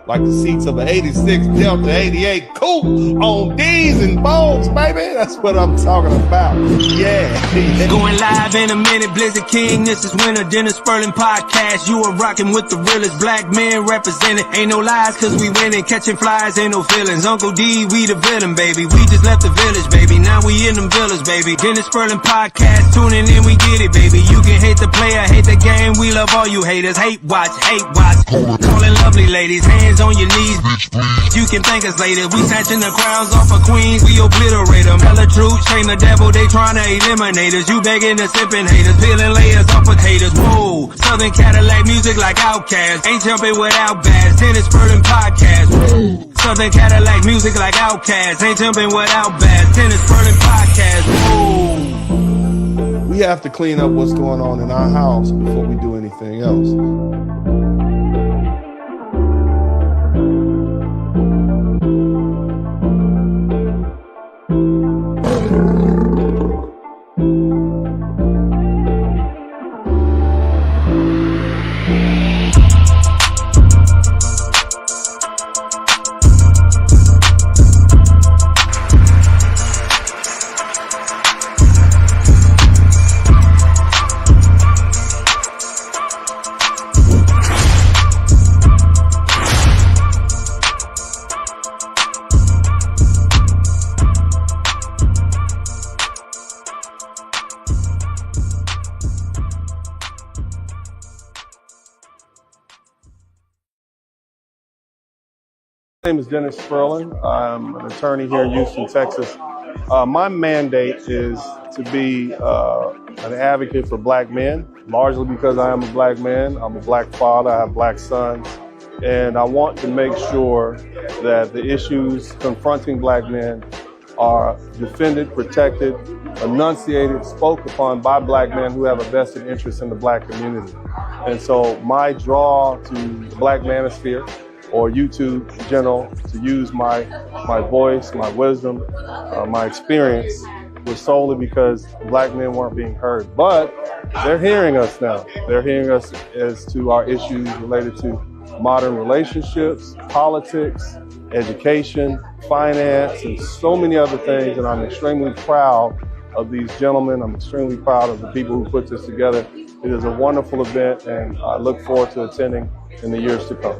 like the seats of an 86 Delta 88 coupe on D's and Bones, baby. That's what I'm talking about. Yeah. Going live in a minute, Blizzard King. This is Winter Dinner Spurling Podcast. You are rocking with the realest black men represented. Ain't no lies, cause we winning. Catching flies, ain't no feelings. Uncle D, we the villain, baby. We just left the village, baby. Now we in them villas, baby. Dinner Spurling Podcast. Tuning in, we get it, baby. You can hate the player, hate the game. We love all you haters. Hate watch, hate watch. Calling lovely ladies. Hands on your knees. You can thank us later. We snatching the crowns off of queens. We obliterate them. Tell the truth, train the devil. They trying to eliminate us. You begging the sipping haters. Peeling layers off potatoes. Whoa. Southern Cadillac music like Outkast. Ain't jumping without bass. Tennis Spurling Podcast. Whoa. Southern Cadillac music like Outkast. Ain't jumping without bass. Tennis Spurling Podcast. Whoa. We have to clean up what's going on in our house before we do anything else. My name is Spurling. I'm an attorney here in Houston, Texas. My mandate is to be an advocate for black men, largely because I am a black man. I'm a black father. I have black sons. And I want to make sure that the issues confronting black men are defended, protected, enunciated, spoke upon by black men who have a vested interest in the black community. And so my draw to the Black Manosphere, or YouTube in general, to use my voice, my wisdom, my experience, was solely because black men weren't being heard. But they're hearing us now. They're hearing us as to our issues related to modern relationships, politics, education, finance, and so many other things. And I'm extremely proud of these gentlemen. I'm extremely proud of the people who put this together. It is a wonderful event, and I look forward to attending in the years to come.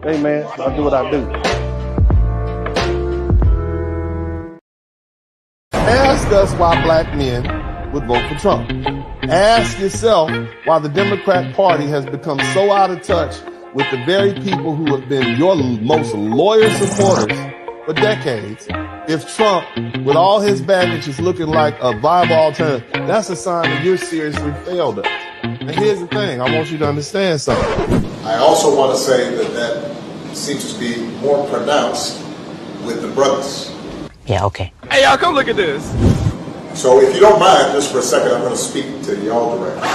Hey man, I do what I do. Ask us why black men would vote for Trump. Ask yourself why the Democrat Party has become so out of touch with the very people who have been your most loyal supporters for decades. If Trump, with all his baggage, is looking like a viable alternative, that's a sign that you're seriously failed us. And here's the thing, I want you to understand something. I also want to say that seems to be more pronounced with the brothers. Yeah, okay. Hey, y'all, come look at this. So if you don't mind, just for a second, I'm going to speak to y'all directly.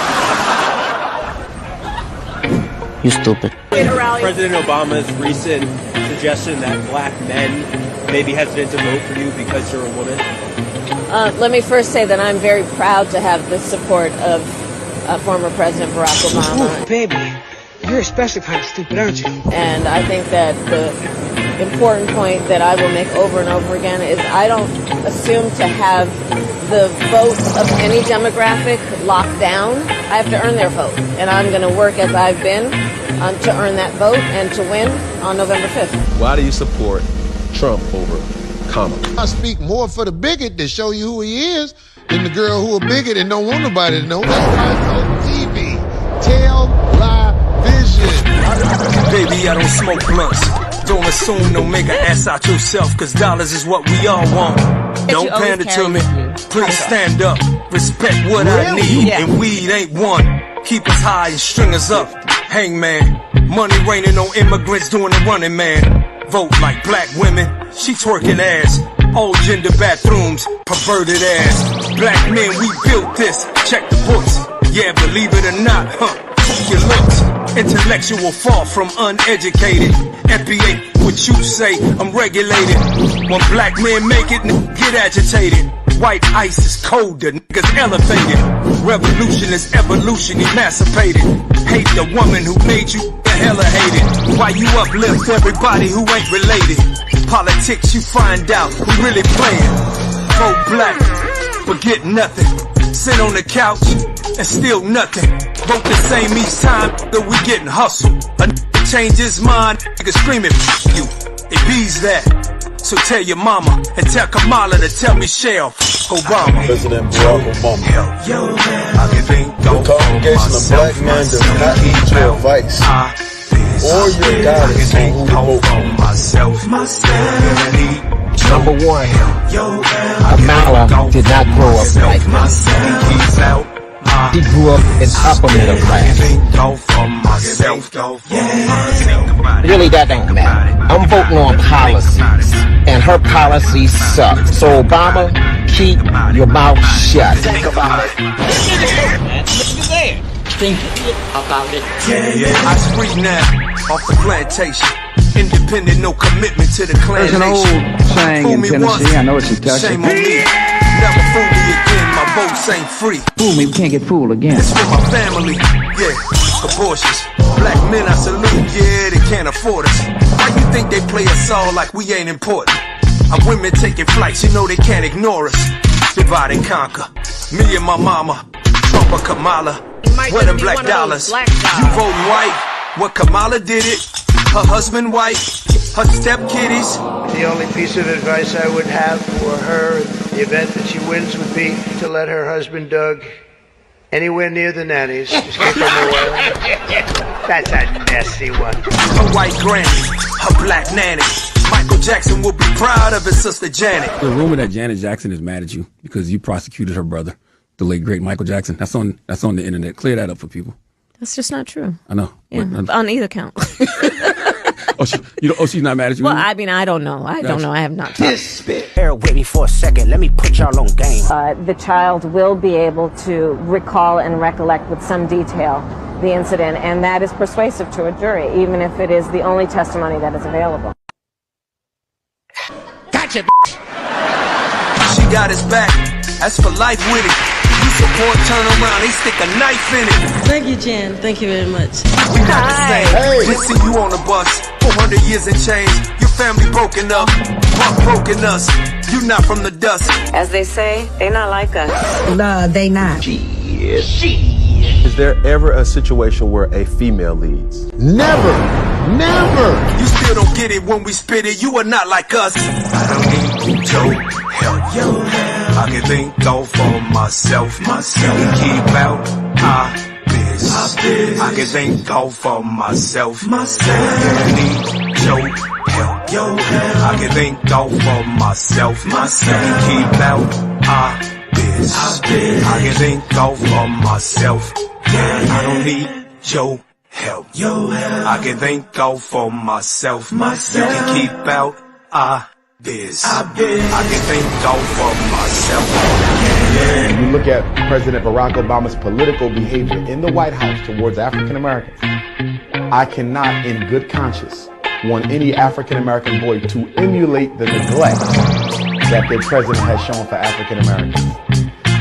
You stupid. President Obama's recent suggestion that black men may be hesitant to vote for you because you're a woman. Let me first say that I'm very proud to have the support of former President Barack Obama. Ooh, baby, you're especially kind of stupid, aren't you? And I think that the important point that I will make over and over again is I don't assume to have the vote of any demographic locked down. I have to earn their vote. And I'm going to work as I've been to earn that vote and to win on November 5th. Why do you support Trump over Kamala? I speak more for the bigot to show you who he is than the girl who a bigot and don't want nobody to know. That's why it's on TV. Tell, lie, vision. Baby, I don't smoke blunts. Don't assume, don't make an ass out yourself, cause dollars is what we all want. Don't pander to me. Please stand up. Respect what I need. And weed ain't one. Keep us high and string us up. Hangman. Money raining on immigrants doing the running man. Vote like black women. She twerking ass. All gender bathrooms. Perverted ass. Black men, we built this. Check the books. Yeah, believe it or not, check your looks. Intellectual, far from uneducated. FBA, what you say, I'm regulated. When black men make it, get agitated. White ice is colder, niggas elevated. Revolution is evolution, emancipated. Hate the woman who made you the hella hated. Why you uplift everybody who ain't related? Politics, you find out who really playing. Vote black, but get nothing. Sit on the couch and still nothing. Vote the same each time that we getting hustled. A change his mind, nigga screaming, you. It bees that. So tell your mama and tell Kamala to tell Michelle Obama. President Barack Obama. The congregation of black men does not need your advice or your guidance on who to vote for. Number one, Kamala did not grow up like that. He grew up in upper middle class. Really, that don't matter. I'm voting on policies, and her policies suck. So Obama, keep your mouth shut. Think about it. Think about it. I spree now off the plantation. Independent, no commitment to the clan. There's an old saying in Tennessee, I know it's in Texas. Shame on me. Never fool me again, my votes ain't free. Fool me, we can't get fooled again. It's for my family, yeah, abortions. Black men I salute, yeah, they can't afford us. Why you think they play us all like we ain't important? Our women taking flights, you know they can't ignore us. Divide and conquer, me and my mama, Trump or Kamala. Where them black dollars? You voting white, what Kamala did it. Her husband white, her step kiddies. The only piece of advice I would have for her in the event that she wins would be to let her husband Doug anywhere near the nannies. Just keep them away. That's a messy one. Her white granny, her black nanny. Michael Jackson will be proud of his sister Janet. The rumor that Janet Jackson is mad at you because you prosecuted her brother, the late great Michael Jackson. That's on the internet. Clear that up for people. That's just not true. I know. Yeah, on either count. She's not mad at you? Well, I mean, I don't know. I don't know. I have not talked. Bear with me for a second. Let me put y'all on game. The child will be able to recall and recollect with some detail the incident, and that is persuasive to a jury, even if it is the only testimony that is available. Gotcha, She got his back. That's for life with it. You support, turn around, they stick a knife in it. Thank you, Jan. Thank you very much. We not the same. Just see you on the bus. 400 years and change. Your family broken up. Buck broken us. You not from the dust. As they say, they not like us. No, they not. Is there ever a situation where a female leads? Never. Never. You still don't get it when we spit it. You are not like us. I don't need your help. I can think all for myself. And keep out our biz. I can think all for myself. I don't need your help. I can think all for myself. And keep out our biz. I can think all for myself. I don't need your help. I can think all for myself. And keep out our biz. I can think all for myself. When you look at President Barack Obama's political behavior in the White House towards African Americans, I cannot, in good conscience, want any African American boy to emulate the neglect that their president has shown for African Americans.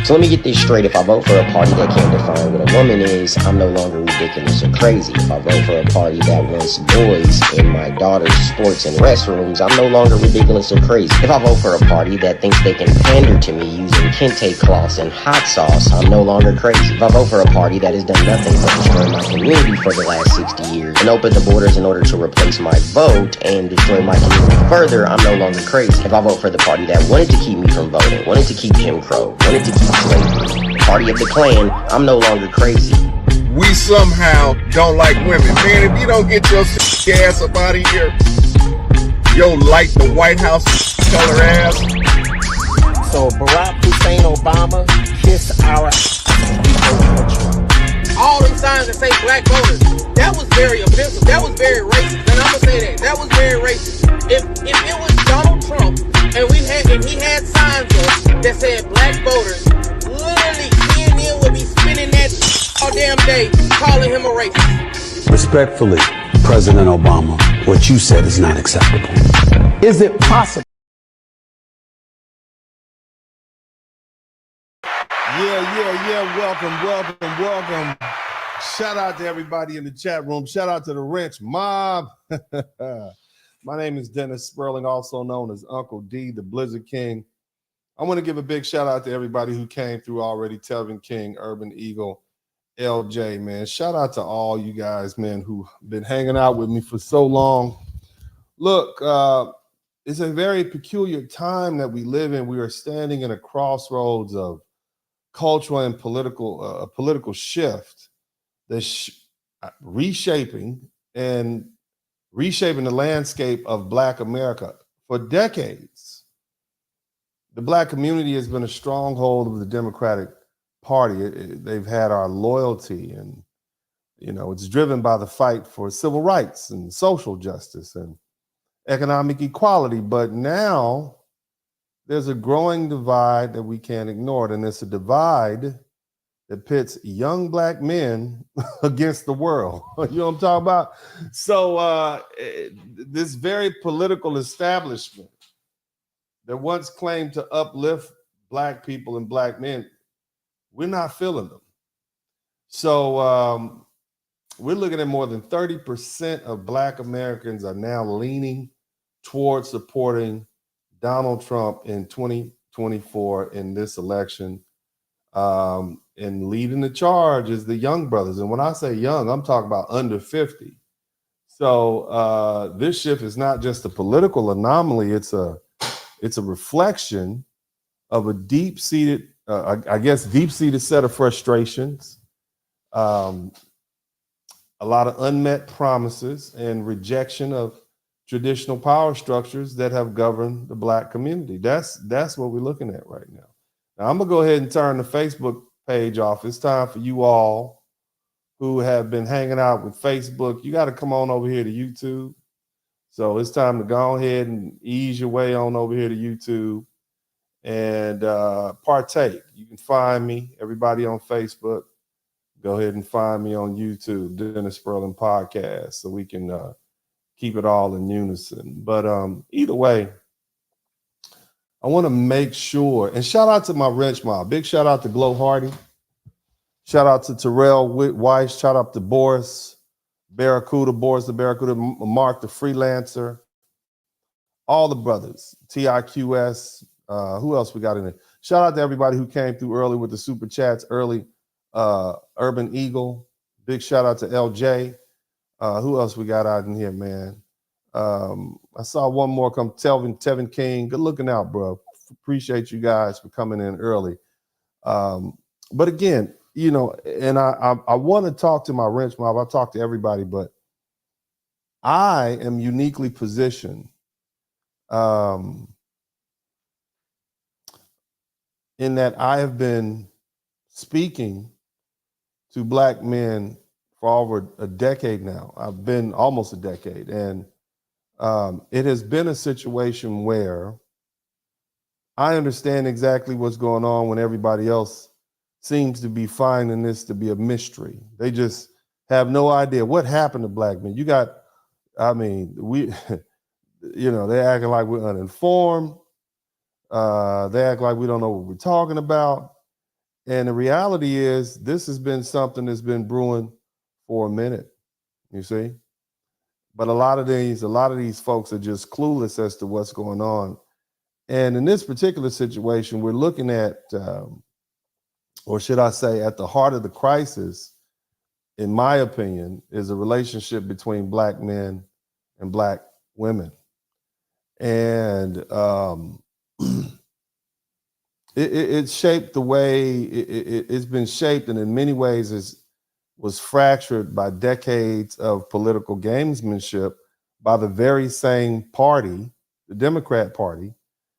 So let me get this straight. If I vote for a party that can't define what a woman is, I'm no longer ridiculous or crazy. If I vote for a party that wants boys in my daughter's sports and restrooms, I'm no longer ridiculous or crazy. If I vote for a party that thinks they can pander to me using kente cloths and hot sauce, I'm no longer crazy. If I vote for a party that has done nothing but destroy my community for the last 60 years and open the borders in order to replace my vote and destroy my community further, I'm no longer crazy. If I vote for the party that wanted to keep me from voting, wanted to keep Jim Crow, wanted to keep slavery, party of the Klan, I'm no longer crazy. We somehow don't like women. Man, if you don't get your ass up out of here, yo light the White House color ass. So Barack Hussein Obama, kiss our all them signs that say black voters, that was very offensive. That was very racist. And I'm gonna say that. That was very racist. If it was Donald Trump and he had signs up that said black voters, literally CNN would be spinning that all damn day calling him a racist. Respectfully, President Obama, what you said is not acceptable. Is it possible? Yeah. Welcome. Shout out to everybody in the chat room. Shout out to the Wrench Mob. My name is Dennis Spurling, also known as Uncle D, the Blizzard King. I want to give a big shout out to everybody who came through already. Telvin King, Urban Eagle, LJ, man. Shout out to all you guys, man, who've been hanging out with me for so long. Look, it's a very peculiar time that we live in. We are standing in a crossroads of cultural and political shift that's reshaping the landscape of Black America. For decades, the Black community has been a stronghold of the Democratic Party. They've had our loyalty, and it's driven by the fight for civil rights and social justice and economic equality. But now there's a growing divide that we can't ignore, and it's a divide that pits young Black men against the world. You know what I'm talking about? So this very political establishment that once claimed to uplift Black people and Black men, we're not feeling them. So we're looking at more than 30% of Black Americans are now leaning towards supporting Donald Trump in 2024 in this election. And leading the charge is the young brothers. And when I say young, I'm talking about under 50. So this shift is not just a political anomaly. It's a reflection of a deep-seated, deep-seated set of frustrations, a lot of unmet promises and rejection of traditional power structures that have governed the Black community. That's what we're looking at right now. Now, I'm gonna go ahead and turn the Facebook page off. It's time for you all who have been hanging out with Facebook. You got to come on over here to YouTube. So it's time to go ahead and ease your way on over here to YouTube and partake. You can find me, everybody on Facebook. Go ahead and find me on YouTube, Dennis Spurling Podcast, so we can keep it all in unison. But either way, I want to make sure, and shout out to my Wrench Mob. Big shout out to Glow Hardy. Shout out to Terrell Weiss. Shout out to Boris Barracuda, Mark the Freelancer. All the brothers, TIQS. Who else we got in there? Shout out to everybody who came through early with the super chats early. Urban Eagle. Big shout out to LJ. Who else we got out in here, man? I saw one more come, Tevin King. Good looking out, bro. Appreciate you guys for coming in early. But again, and I want to talk to my Wrench Mob. I talk to everybody, but I am uniquely positioned in that I have been speaking to Black men for over a decade now. I've been almost a decade, and it has been a situation where I understand exactly what's going on when everybody else seems to be finding this to be a mystery. They just have no idea what happened to Black men. We, they're acting like we're uninformed. They act like we don't know what we're talking about. And the reality is this has been something that's been brewing for a minute, you see? But a lot of these folks are just clueless as to what's going on. And in this particular situation, we're looking at, or should I say, at the heart of the crisis, in my opinion, is a relationship between Black men and Black women. And it's shaped the way it's been shaped, and in many ways was fractured by decades of political gamesmanship by the very same party, the Democrat Party,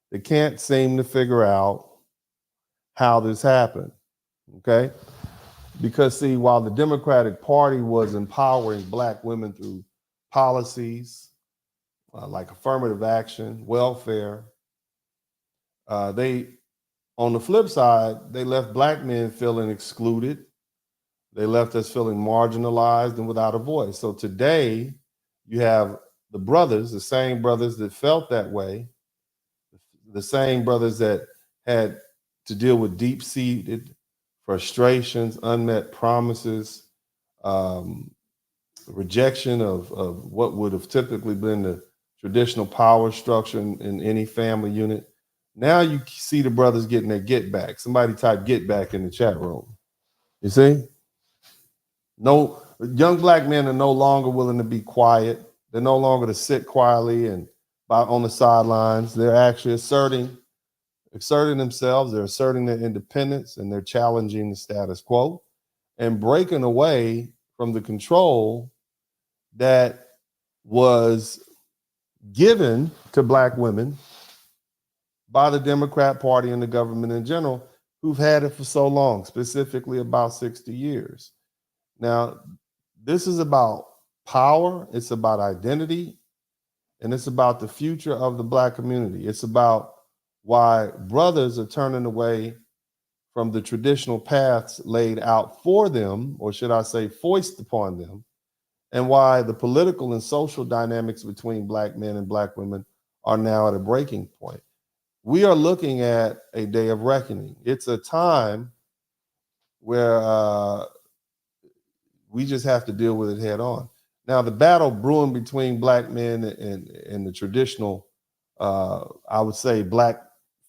that can't seem to figure out how this happened, okay? Because see, while the Democratic Party was empowering Black women through policies like affirmative action, welfare, on the flip side, they left Black men feeling excluded. They left us feeling marginalized and without a voice. So today, you have the brothers, the same brothers that felt that way, the same brothers that had to deal with deep-seated frustrations, unmet promises, rejection of what would have typically been the traditional power structure in any family unit. Now you see the brothers getting their get back. Somebody type get back in the chat room. You see? No, young black men are no longer willing to be quiet. They're no longer to sit quietly and on the sidelines. They're actually asserting themselves. They're asserting their independence, and they're challenging the status quo and breaking away from the control that was given to black women by the Democrat Party and the government in general, who've had it for so long, specifically about 60 years. Now, this is about power, it's about identity, and it's about the future of the black community. It's about why brothers are turning away from the traditional paths laid out for them, or should I say foisted upon them, and why the political and social dynamics between black men and black women are now at a breaking point. We are looking at a day of reckoning. It's a time where we just have to deal with it head on. Now, the battle brewing between black men and the traditional, I would say, black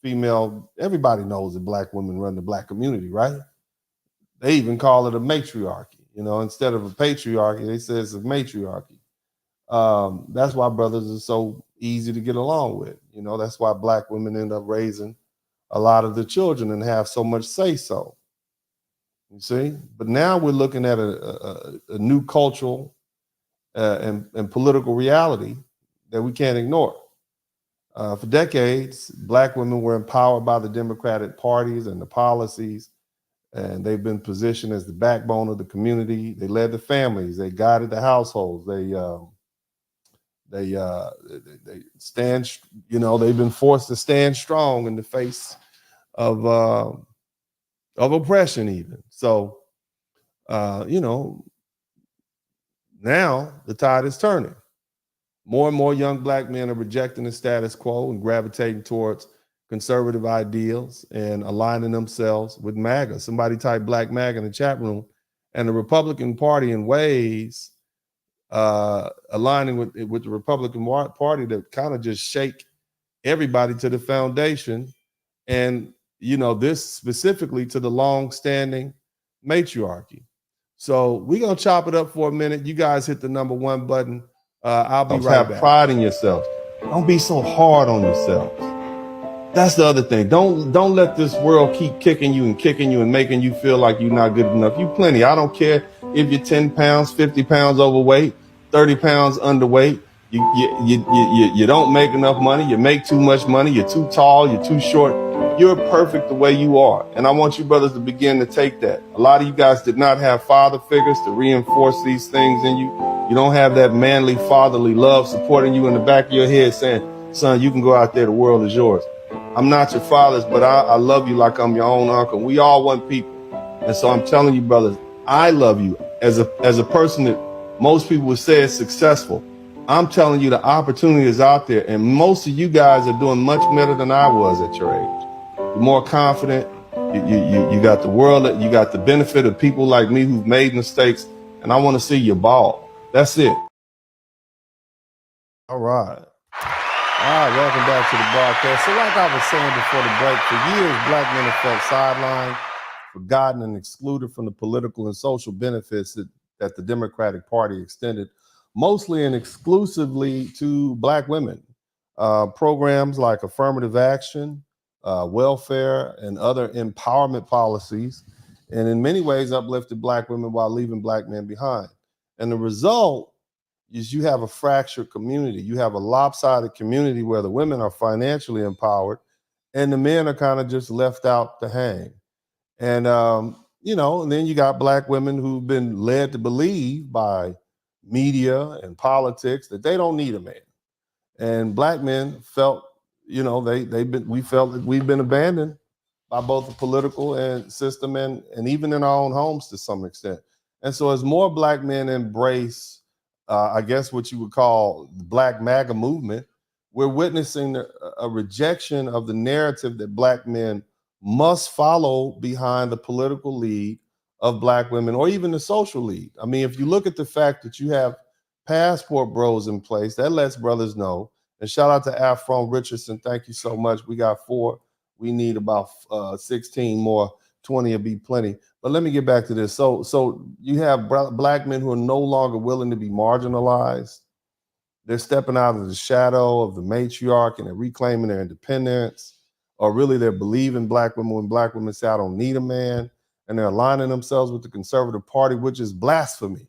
female, everybody knows that black women run the black community, right? They even call it a matriarchy. You know, instead of a patriarchy, they say it's a matriarchy. That's why brothers are so easy to get along with. You know, that's why black women end up raising a lot of the children and have so much say so. You see? But now we're looking at a new cultural and political reality that we can't ignore. For decades, black women were empowered by the Democratic parties and the policies, and they've been positioned as the backbone of the community. They led the families. They guided the households. They stand. You know, they've been forced to stand strong in the face of oppression, even. So, you know, now the tide is turning. More and more young black men are rejecting the status quo and gravitating towards conservative ideals and aligning themselves with MAGA. Somebody type Black MAGA in the chat room. And the Republican Party, in ways, aligning with the Republican Party that kind of just shake everybody to the foundation. And, you know, this specifically to the long-standing matriarchy. So we're going to chop it up for a minute. You guys hit the #1 button. I'll be right back. Have pride in yourselves. Don't be so hard on yourselves. That's the other thing. Don't let this world keep kicking you and making you feel like you're not good enough. You plenty. I don't care if you're 10 pounds, 50 pounds overweight, 30 pounds underweight. You don't make enough money. You make too much money. You're too tall. You're too short. You're perfect the way you are. And I want you brothers to begin to take that. A lot of you guys did not have father figures to reinforce these things in you. You don't have that manly fatherly love supporting you in the back of your head saying, son, you can go out there. The world is yours. I'm not your father's, but I love you like I'm your own uncle. We all one people. And so I'm telling you, brothers, I love you as a person that most people would say is successful. I'm telling you, the opportunity is out there, and most of you guys are doing much better than I was at your age. You're more confident. You got the world. You got the benefit of people like me who've made mistakes, and I want to see you ball. That's it. All right. All right, welcome back to the broadcast. So like I was saying before the break, for years, black men have felt sidelined, forgotten, and excluded from the political and social benefits that the Democratic Party extended, mostly and exclusively to black women. Programs like affirmative action, welfare, and other empowerment policies, and in many ways uplifted black women while leaving black men behind. And the result is you have a fractured community. You have a lopsided community where the women are financially empowered and the men are kind of just left out to hang. And, you know, and then you got black women who've been led to believe by media and politics that they don't need a man. And black men felt, you know, we felt that we've been abandoned by both the political and system and even in our own homes to some extent. And so as more black men embrace I guess what you would call the Black MAGA movement, we're witnessing a rejection of the narrative that black men must follow behind the political lead of black women, or even the social lead. I mean, if you look at the fact that you have passport bros in place, that lets brothers know. And shout out to Afron Richardson. Thank you so much. We got 4. We need about 16 more. 20 will be plenty. But let me get back to this. So you have black men who are no longer willing to be marginalized. They're stepping out of the shadow of the matriarch and they're reclaiming their independence. Or really they're believing black women when black women say, I don't need a man. And they're aligning themselves with the conservative party, which is blasphemy.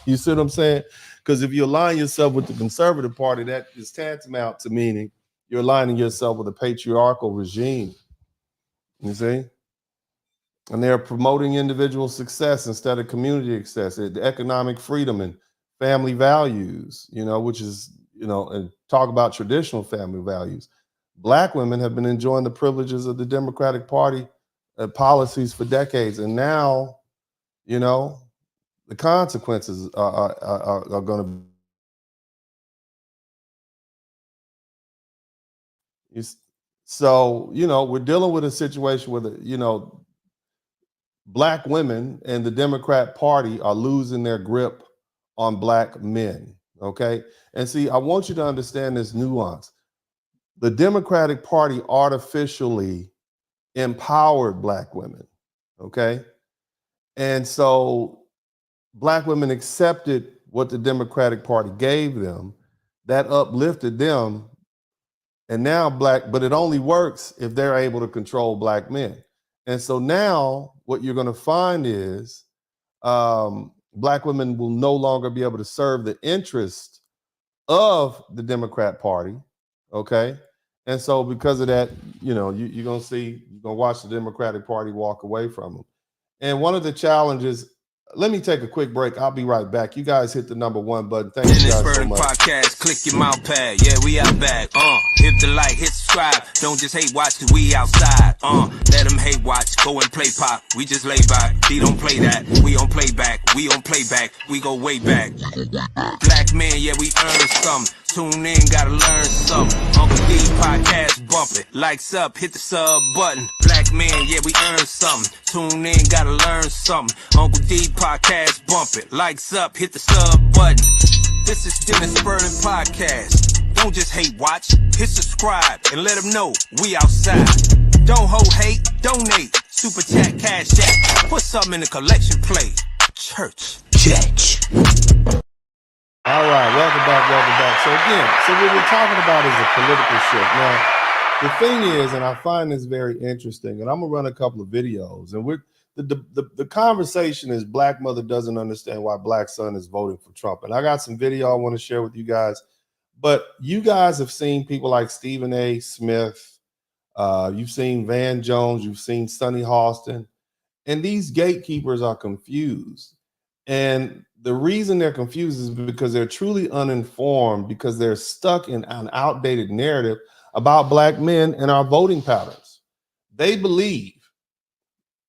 You see what I'm saying? Because if you align yourself with the conservative party, that is tantamount to meaning you're aligning yourself with a patriarchal regime. You see? And they're promoting individual success instead of community success, the economic freedom and family values, which is, and talk about traditional family values. Black women have been enjoying the privileges of the Democratic Party policies for decades. And now, the consequences are going to be. So, we're dealing with a situation where, Black women and the Democrat Party are losing their grip on black men, okay? And see, I want you to understand this nuance. The Democratic Party artificially empowered black women, okay? And so black women accepted what the Democratic Party gave them. That uplifted them. And now but it only works if they're able to control black men. And so now what you're going to find is black women will no longer be able to serve the interest of the Democrat Party, okay? And so because of that, you're going to watch the Democratic Party walk away from them. And one of the challenges, let me take a quick break. I'll be right back. You guys hit the #1 button. Thank you guys so much. Podcast, click your mouse pad. Yeah, we out back. Hit the like, hit subscribe. Don't just hate watch, cause we outside. Let them hate watch. Go and play pop. We just lay back. He don't play that. We on playback. We on playback. We go way back. Black men, yeah, we earn something. Tune in, gotta learn something. Uncle D podcast bump it. Likes up, hit the sub button. Black men, yeah, we earn something. Tune in, gotta learn something. Uncle D podcast bump it. Likes up, hit the sub button. This is Dennis Spurling podcast. Don't just hate watch, hit subscribe and let them know we outside. Don't hold hate, donate. Super chat, cash app. Put something in the collection plate. Church. All right, welcome back. So again, what we're talking about is a political shift. Now, the thing is, and I find this very interesting, and I'm gonna run a couple of videos, and the conversation is black mother doesn't understand why black son is voting for Trump. And I got some video I want to share with you guys, but you guys have seen people like Stephen A. Smith, you've seen Van Jones, you've seen Sonny Halston, and these gatekeepers are confused. And the reason they're confused is because they're truly uninformed, because they're stuck in an outdated narrative about black men and our voting patterns. They believe,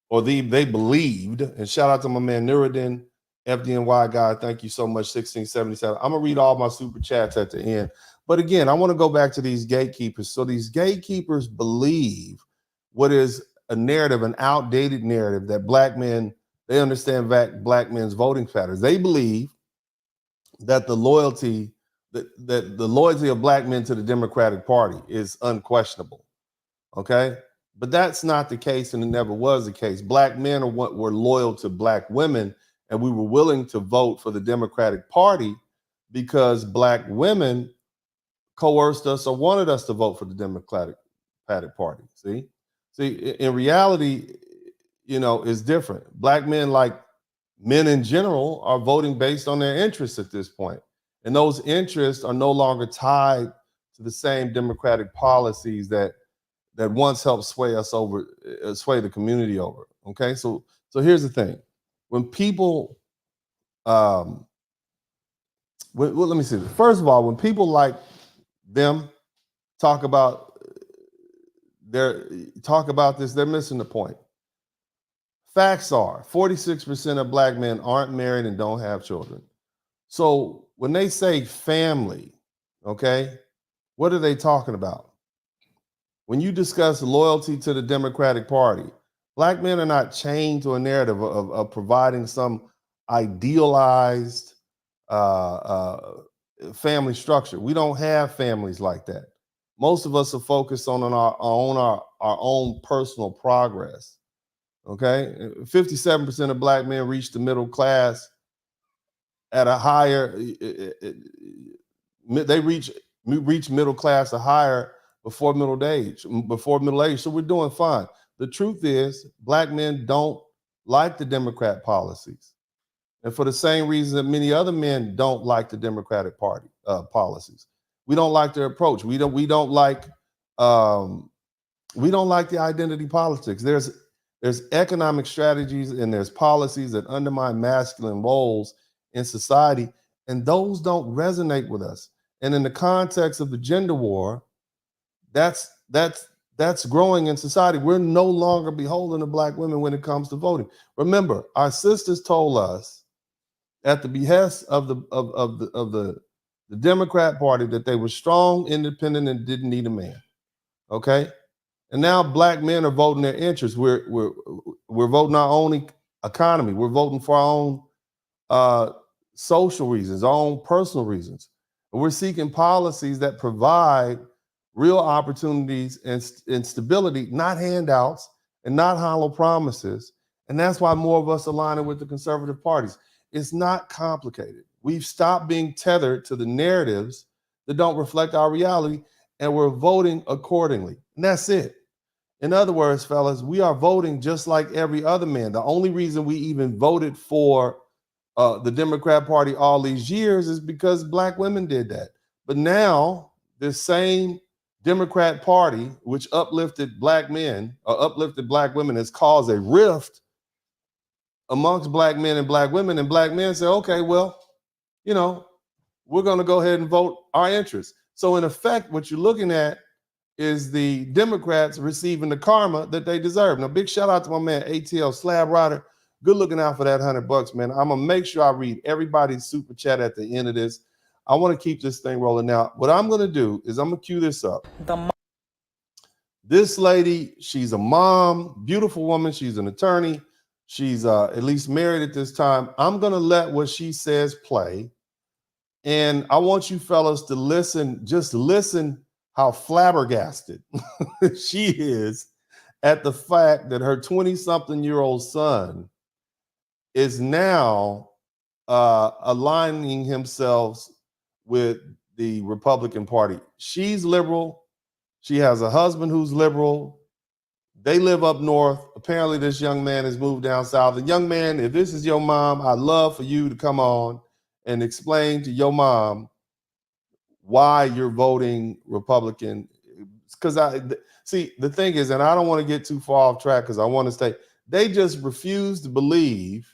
or they believed, and shout out to my man Nuruddin, FDNY guy, thank you so much, 1677. I'm gonna read all my super chats at the end. But again, I wanna go back to these gatekeepers. So these gatekeepers believe what is a narrative, an outdated narrative that black men, they understand black men's voting patterns. They believe that the loyalty of black men to the Democratic Party is unquestionable. Okay, but that's not the case, and it never was the case. Black men were loyal to black women, and we were willing to vote for the Democratic Party because black women coerced us or wanted us to vote for the Democratic Party. See, in reality, is different. Black men, like men in general, are voting based on their interests at this point. And those interests are no longer tied to the same democratic policies that once helped sway the community over. Okay, so here's the thing. When people, let me see. First of all, when people like them talk about this, they're missing the point. Facts are 46% of black men aren't married and don't have children. So when they say family, okay, what are they talking about? When you discuss loyalty to the Democratic Party, Black men are not chained to a narrative of providing some idealized family structure. We don't have families like that. Most of us are focused on our own personal progress. Okay, 57% of black men reach the middle class at a higher. They reach middle class or higher before middle age. So we're doing fine. The truth is, black men don't like the Democrat policies, and for the same reason that many other men don't like the Democratic Party policies. We don't like their approach. We don't like the identity politics. There's economic strategies and there's policies that undermine masculine roles in society, and those don't resonate with us. And in the context of the gender war, that's growing in society. We're no longer beholden to black women when it comes to voting. Remember, our sisters told us at the behest of the Democrat Party that they were strong, independent, and didn't need a man. Okay, and now black men are voting their interests. We're voting our own economy. We're voting for our own social reasons, our own personal reasons. And we're seeking policies that provide real opportunities and stability, not handouts and not hollow promises. And that's why more of us align with the conservative parties. It's not complicated. We've stopped being tethered to the narratives that don't reflect our reality, and we're voting accordingly. And that's it. In other words, fellas, we are voting just like every other man. The only reason we even voted for the Democrat Party all these years is because black women did that. But now this same Democrat Party, which uplifted black men or uplifted black women, has caused a rift amongst black men and black women. And black men say, okay, well, we're going to go ahead and vote our interests. So in effect, what you're looking at is the Democrats receiving the karma that they deserve. Now, big shout out to my man ATL Slab Rider. Good looking out for that $100, man. I'm gonna make sure I read everybody's super chat at the end of this. I want to keep this thing rolling. Now, what I'm gonna do is I'm gonna cue this up. This lady, she's a mom, beautiful woman. She's an attorney. She's at least married at this time. I'm gonna let what she says play, and I want you fellas to listen. Just listen how flabbergasted she is at the fact that her 20-something-year-old son is now aligning himself with the Republican Party. She's liberal. She has a husband who's liberal. They live up north. Apparently, this young man has moved down south. And young man, if this is your mom, I'd love for you to come on and explain to your mom why you're voting Republican. Because the thing is, and I don't want to get too far off track because I want to stay, they just refuse to believe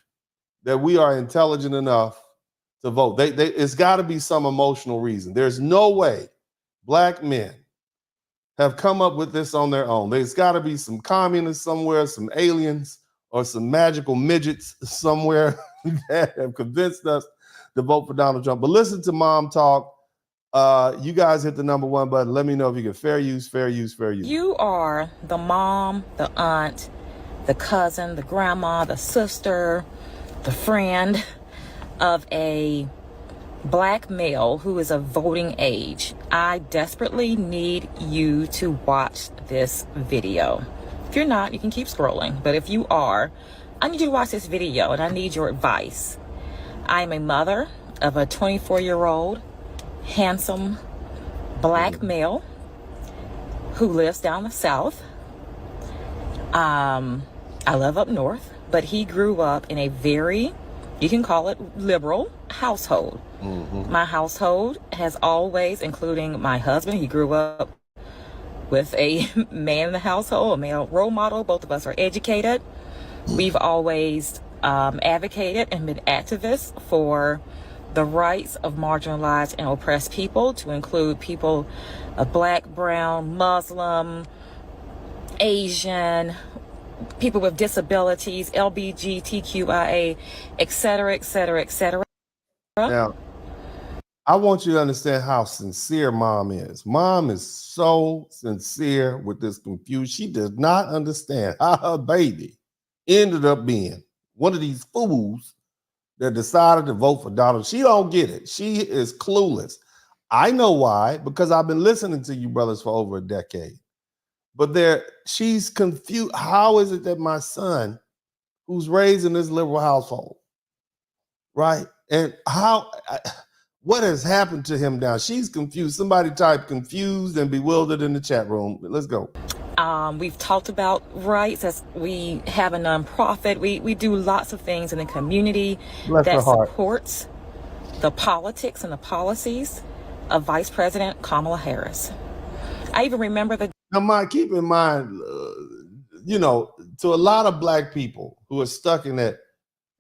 that we are intelligent enough to vote. It's got to be some emotional reason. There's no way black men have come up with this on their own. There's got to be some communists somewhere, some aliens, or some magical midgets somewhere that have convinced us to vote for Donald Trump. But listen to Mom talk. You guys hit the #1 button. Let me know if you get fair use, fair use, fair use. You are the mom, the aunt, the cousin, the grandma, the sister, the friend of a black male who is of voting age. I desperately need you to watch this video. If you're not, you can keep scrolling. But if you are, I need you to watch this video and I need your advice. I am a mother of a 24-year-old handsome black male who lives down the south. I live up north, but he grew up in a very, you can call it liberal household. Mm-hmm. My household has always, including my husband, he grew up with a man in the household, a male role model. Both of us are educated. We've always advocated and been activists for the rights of marginalized and oppressed people, to include people of black, brown, Muslim, Asian, people with disabilities, LGBTQIA, et cetera, et cetera, et cetera. Now, I want you to understand how sincere mom is. Mom is so sincere with this confusion. She does not understand how her baby ended up being one of these fools that decided to vote for Donald. She don't get it. She is clueless. I know why, because I've been listening to you brothers for over a decade. But she's confused. How is it that my son, who's raised in this liberal household, right? And what has happened to him now? She's confused. Somebody type confused and bewildered in the chat room. Let's go. We've talked about rights as we have a nonprofit. We do lots of things in the community that supports the politics and the policies of Vice President Kamala Harris. I even remember Now, keep in mind, to a lot of black people who are stuck in that,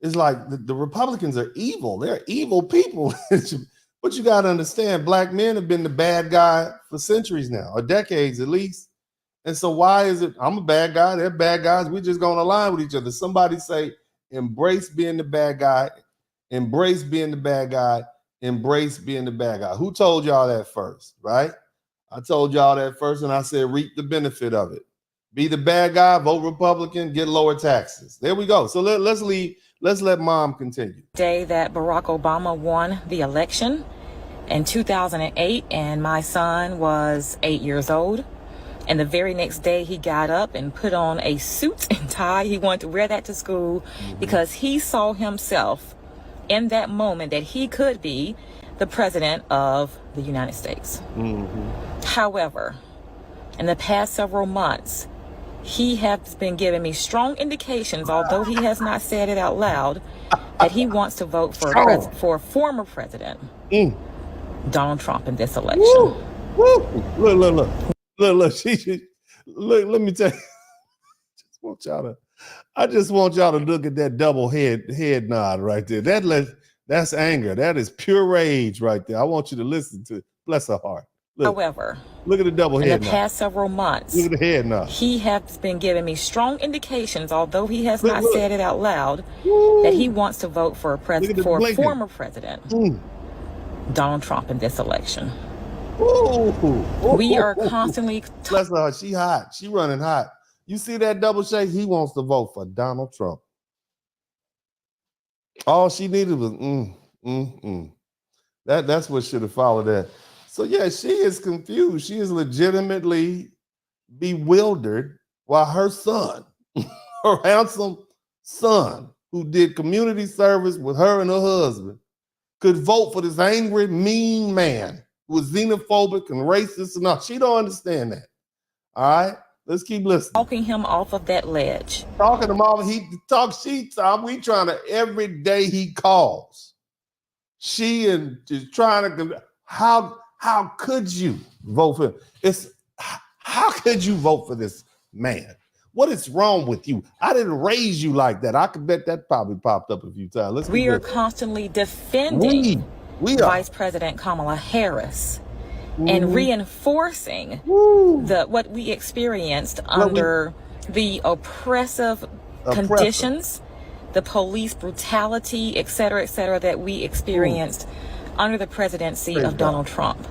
it's like the Republicans are evil. They're evil people. But you got to understand, black men have been the bad guy for centuries now, or decades at least. And so why is it, I'm a bad guy, they're bad guys, we're just going to align with each other. Somebody say, embrace being the bad guy, embrace being the bad guy, embrace being the bad guy. Who told y'all that first, right? I told y'all that first, and I said, reap the benefit of it. Be the bad guy, vote Republican, get lower taxes. There we go. So let's let mom continue. Day that Barack Obama won the election in 2008, and my son was 8 years old. And the very next day he got up and put on a suit and tie. He wanted to wear that to school because he saw himself in that moment that he could be the president of the United States. However, in the past several months, he has been giving me strong indications, although he has not said it out loud, that he wants to vote for a former president, Donald Trump, in this election. Look. Look, let me tell you. I just want y'all to look at that double head nod right there. That's anger. That is pure rage right there. I want you to listen to it. Bless her heart. However, look at the double head nod. In the past several months, look at the head nod. He has been giving me strong indications, although he has not said it out loud, that he wants to vote for a former president, Donald Trump, in this election. We are constantly. Bless her. She hot. She running hot. You see that double shake? He wants to vote for Donald Trump. All she needed was That's what should have followed that. So yeah, she is confused. She is legitimately bewildered while her son, her handsome son, who did community service with her and her husband, could vote for this angry, mean man who was xenophobic and racist and all. She don't understand that. All right? Let's keep listening. Talking him off of that ledge. Talking him off. We trying to, every day he calls. She is trying to, how could you vote for him? How could you vote for this man? What is wrong with you? I didn't raise you like that. I could bet that probably popped up a few times. We are constantly defending Vice President Kamala Harris and reinforcing what we experienced under the oppressive conditions, the police brutality, et cetera, that we experienced under the presidency of Donald Trump.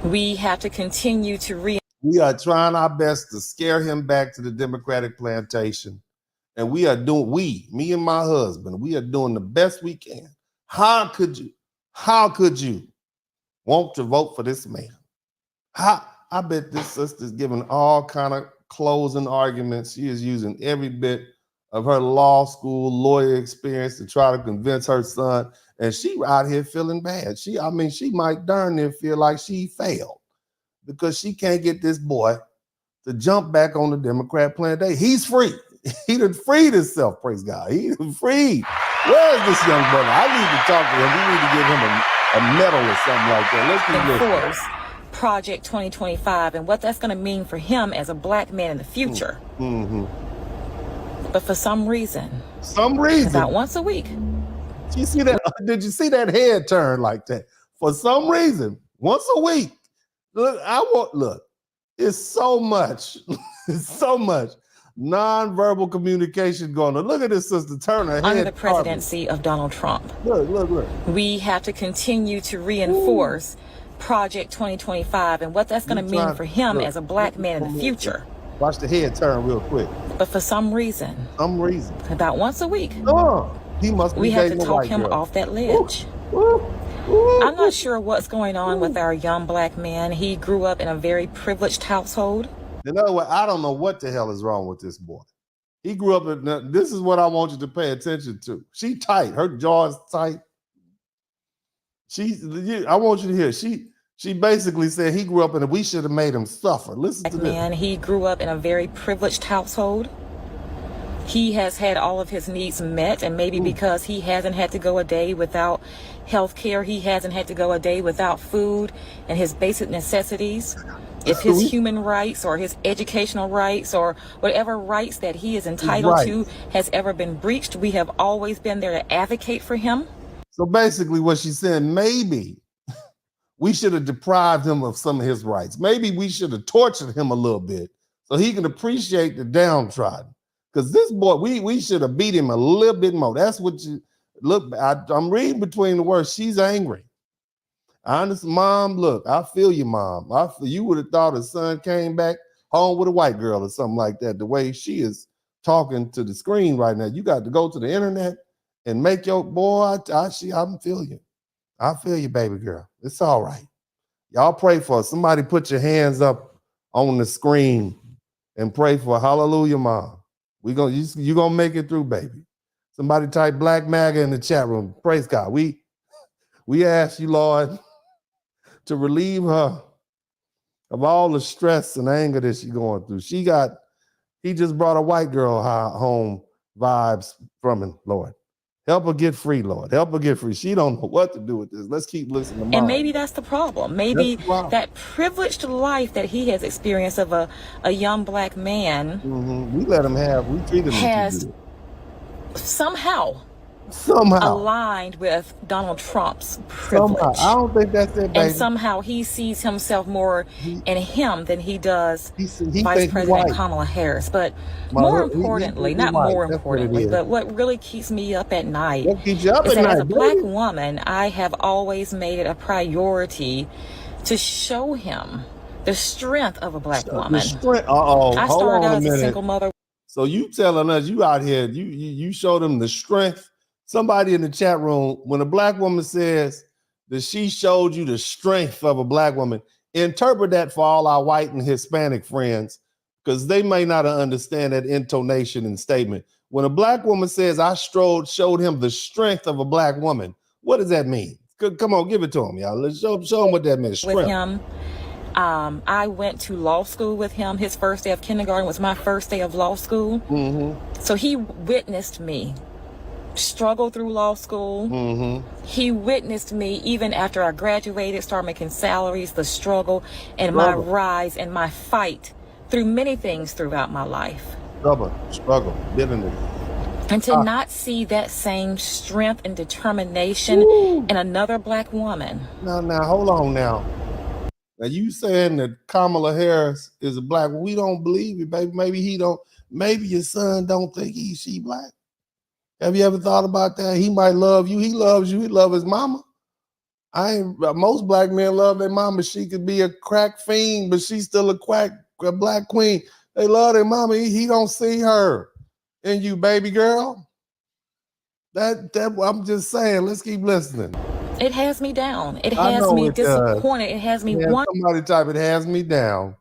We have to continue to We are trying our best to scare him back to the Democratic plantation. And we are doing, me and my husband, we are doing the best we can. How could you want to vote for this man? I bet this sister's giving all kind of closing arguments. She is using every bit of her law school lawyer experience to try to convince her son. And she out here feeling bad. She might darn near feel like she failed because she can't get this boy to jump back on the Democrat plantation. He's free. He done freed himself, praise God. He done freed. Where is this young brother? I need to talk to him. We need to give him a medal or something like that. Let's keep listening. Project 2025 and what that's going to mean for him as a black man in the future. But for some reason, about once a week. You see that? Did you see that head turn like that? For some reason, once a week. Look, it's so much. It's so much. nonverbal communication going on. Look at this sister turn her head. Under the presidency of Donald Trump. Look. We have to continue to reinforce Project 2025 and what that's going to mean for him as a black man in the future. Watch the head turn real quick. But for some reason, about once a week, he must be we have to dating a talk white him girl. off that ledge. I'm not sure what's going on with our young black man. He grew up in a very privileged household. In other words, I don't know what the hell is wrong with this boy. He grew up in, this is what I want you to pay attention to. She tight, her jaw is tight. I want you to hear, she basically said he grew up in it, we should have made him suffer. Listen to this. Man, he grew up in a very privileged household. He has had all of his needs met, and maybe because he hasn't had to go a day without health care, he hasn't had to go a day without food and his basic necessities. If his human rights or his educational rights or whatever rights that he is entitled to has ever been breached, we have always been there to advocate for him. So basically what she's saying, maybe we should have deprived him of some of his rights. Maybe we should have tortured him a little bit so he can appreciate the downtrodden. Because this boy, we should have beat him a little bit more. That's what you, look, I'm reading between the words. She's angry. Honest, Mom, look, I feel you, Mom. You would have thought his son came back home with a white girl or something like that. The way she is talking to the screen right now, you got to go to the internet and make your boy. I feel you. I feel you, baby girl. It's all right. Y'all pray for us. Somebody put your hands up on the screen and pray for hallelujah, Mom. You gonna make it through, baby. Somebody type Black MAGA in the chat room. Praise God. We ask you, Lord, to relieve her of all the stress and anger that she's going through. He just brought a white girl home vibes from him, Lord. Help her get free, Lord. Help her get free. She don't know what to do with this. Let's keep listening to Mom. And maybe that's the problem. Maybe that privileged life that he has experienced of a young black man. We let him have, we treat him has somehow aligned with Donald Trump's privilege. Somehow. I don't think that's it, baby. And somehow he sees himself more in him than he does Vice President Kamala Harris. But more importantly, but what really keeps me up at night is that as a black woman, I have always made it a priority to show him the strength of a black woman. I started out as a single mother. So you telling us you out here, you show them the strength. Somebody in the chat room, when a black woman says that she showed you the strength of a black woman, interpret that for all our white and Hispanic friends, because they may not understand that intonation and statement. When a black woman says, I showed him the strength of a black woman, what does that mean? Come on, give it to him, y'all. Let's show him what that means. Strength. With him, I went to law school with him. His first day of kindergarten was my first day of law school. So he witnessed me struggle through law school. He witnessed me even after I graduated, started making salaries, the struggle and my rise and my fight through many things throughout my life. Struggle, bitterness. And to not see that same strength and determination in another black woman. Now, hold on now. Now you saying that Kamala Harris is a black, we don't believe you, baby. Maybe your son don't think she black. Have you ever thought about that? He might love you. He loves you. He loves his mama. Most black men love their mama. She could be a crack fiend, but she's still a black queen. They love their mama. He don't see her in you, baby girl. That I'm just saying. Let's keep listening. It has me down. It has me disappointed. It has me somebody type it has me down.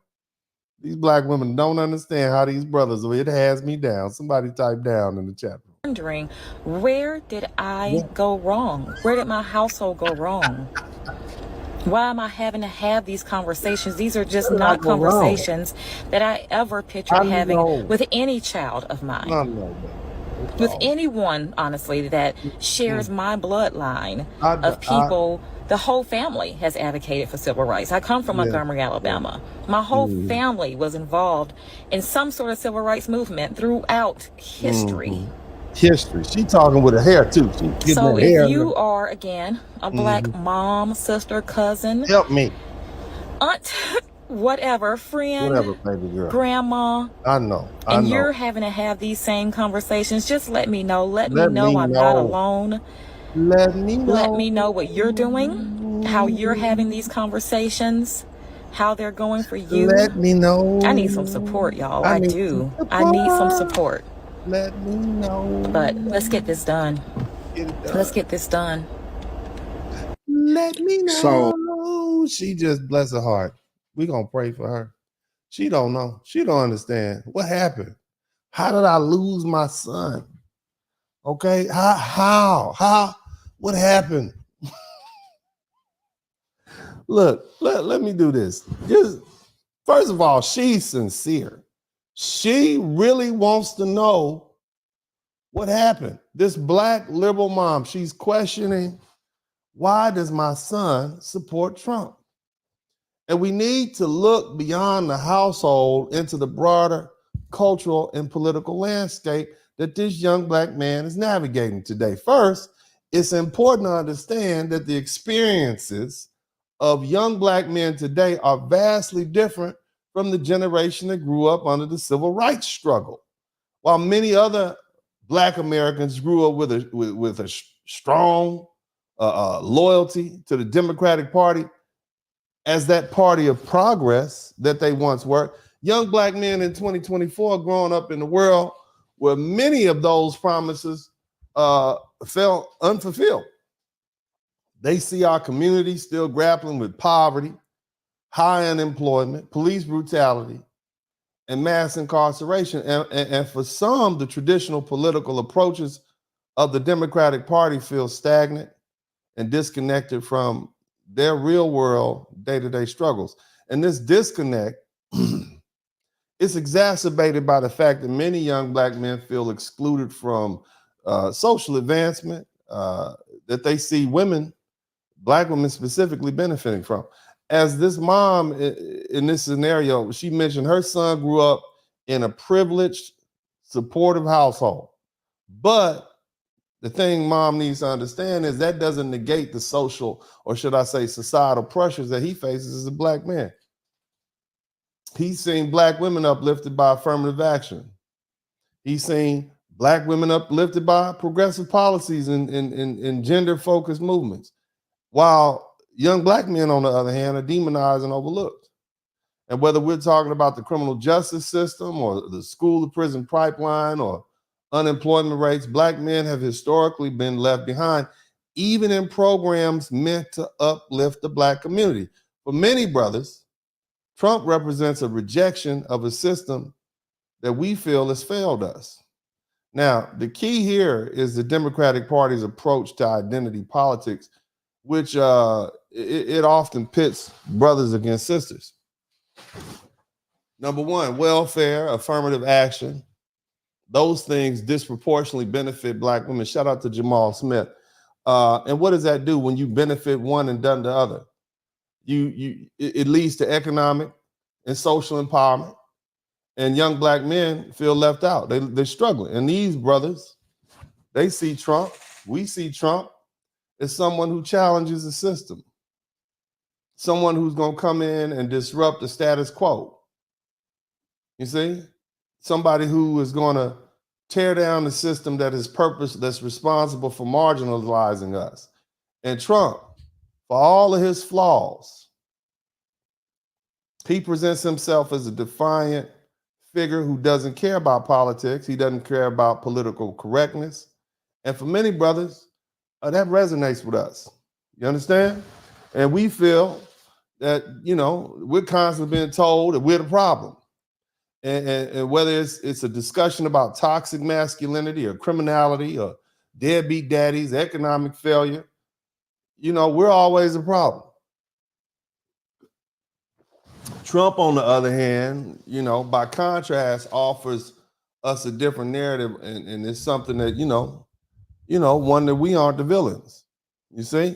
These black women don't understand how these brothers are. It has me down. Somebody type down in the chat room. Wondering, where did I go wrong? Where did my household go wrong? Why am I having to have these conversations? These are just not conversations that I ever pictured having with any child of mine. With anyone, honestly, that shares my bloodline of people. The whole family has advocated for civil rights. I come from Montgomery, Alabama. My whole family was involved in some sort of civil rights movement throughout history. She talking with her hair too. So if you are, again, a black mom, sister, cousin, help me, aunt, whatever, friend, Whatever, baby girl. grandma, I know. and you're having to have these same conversations, just let me know. Let me Let know me I'm not know. alone. Let me know. Let me know what you're doing, how you're having these conversations, how they're going for you. Let me know. I need some support, y'all. I do. I need some support. Let me know. But let's get this done. Let's get this done. Let me know. So she just, bless her heart. We're going to pray for her. She don't know. She don't understand. What happened? How did I lose my son? Okay? How? What happened? Look, let me do this. Just, first of all, she's sincere. She really wants to know what happened. This black liberal mom, she's questioning, why does my son support Trump? And we need to look beyond the household into the broader cultural and political landscape that this young black man is navigating today. First, it's important to understand that the experiences of young black men today are vastly different from the generation that grew up under the civil rights struggle. While many other black Americans grew up with a strong loyalty to the Democratic Party as that party of progress that they once were, young black men in 2024 growing up in a world where many of those promises fell unfulfilled. They see our community still grappling with poverty, high unemployment, police brutality, and mass incarceration. And for some, the traditional political approaches of the Democratic Party feel stagnant and disconnected from their real world day-to-day struggles. And this disconnect is exacerbated by the fact that many young black men feel excluded from social advancement that they see women, black women specifically, benefiting from. As this mom in this scenario, she mentioned her son grew up in a privileged, supportive household. But the thing mom needs to understand is that doesn't negate the social, or should I say societal pressures that he faces as a black man. He's seen black women uplifted by affirmative action. He's seen black women uplifted by progressive policies and gender-focused movements, while young black men, on the other hand, are demonized and overlooked. And whether we're talking about the criminal justice system or the school-to-prison pipeline or unemployment rates, black men have historically been left behind, even in programs meant to uplift the black community. For many brothers, Trump represents a rejection of a system that we feel has failed us. Now, the key here is the Democratic Party's approach to identity politics, which it often pits brothers against sisters. Number one, welfare, affirmative action. Those things disproportionately benefit black women. Shout out to Jamal Smith. And what does that do when you benefit one and done the other? It leads to economic and social empowerment. And young black men feel left out. They're struggling. And these brothers, they see Trump, we see Trump as someone who challenges the system, someone who's going to come in and disrupt the status quo. You see? Somebody who is going to tear down the system that's responsible for marginalizing us. And Trump, for all of his flaws, he presents himself as a defiant figure who doesn't care about politics. He doesn't care about political correctness. And for many brothers, that resonates with us. You understand? And we feel that, we're constantly being told that we're the problem. And whether it's a discussion about toxic masculinity or criminality or deadbeat daddies, economic failure, we're always a problem. Trump, on the other hand, by contrast, offers us a different narrative, and it's something that, one that we aren't the villains. You see?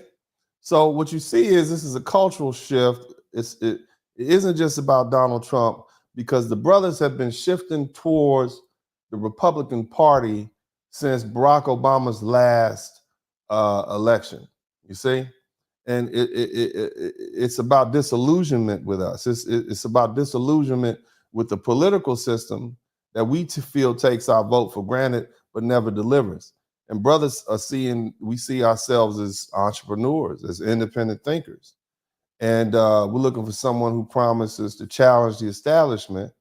So what you see is this is a cultural shift. It isn't just about Donald Trump, because the brothers have been shifting towards the Republican Party since Barack Obama's last election. You see? And it's about disillusionment with us. It's about disillusionment with the political system that we feel takes our vote for granted but never delivers. And brothers are we see ourselves as entrepreneurs, as independent thinkers. And we're looking for someone who promises to challenge the establishment,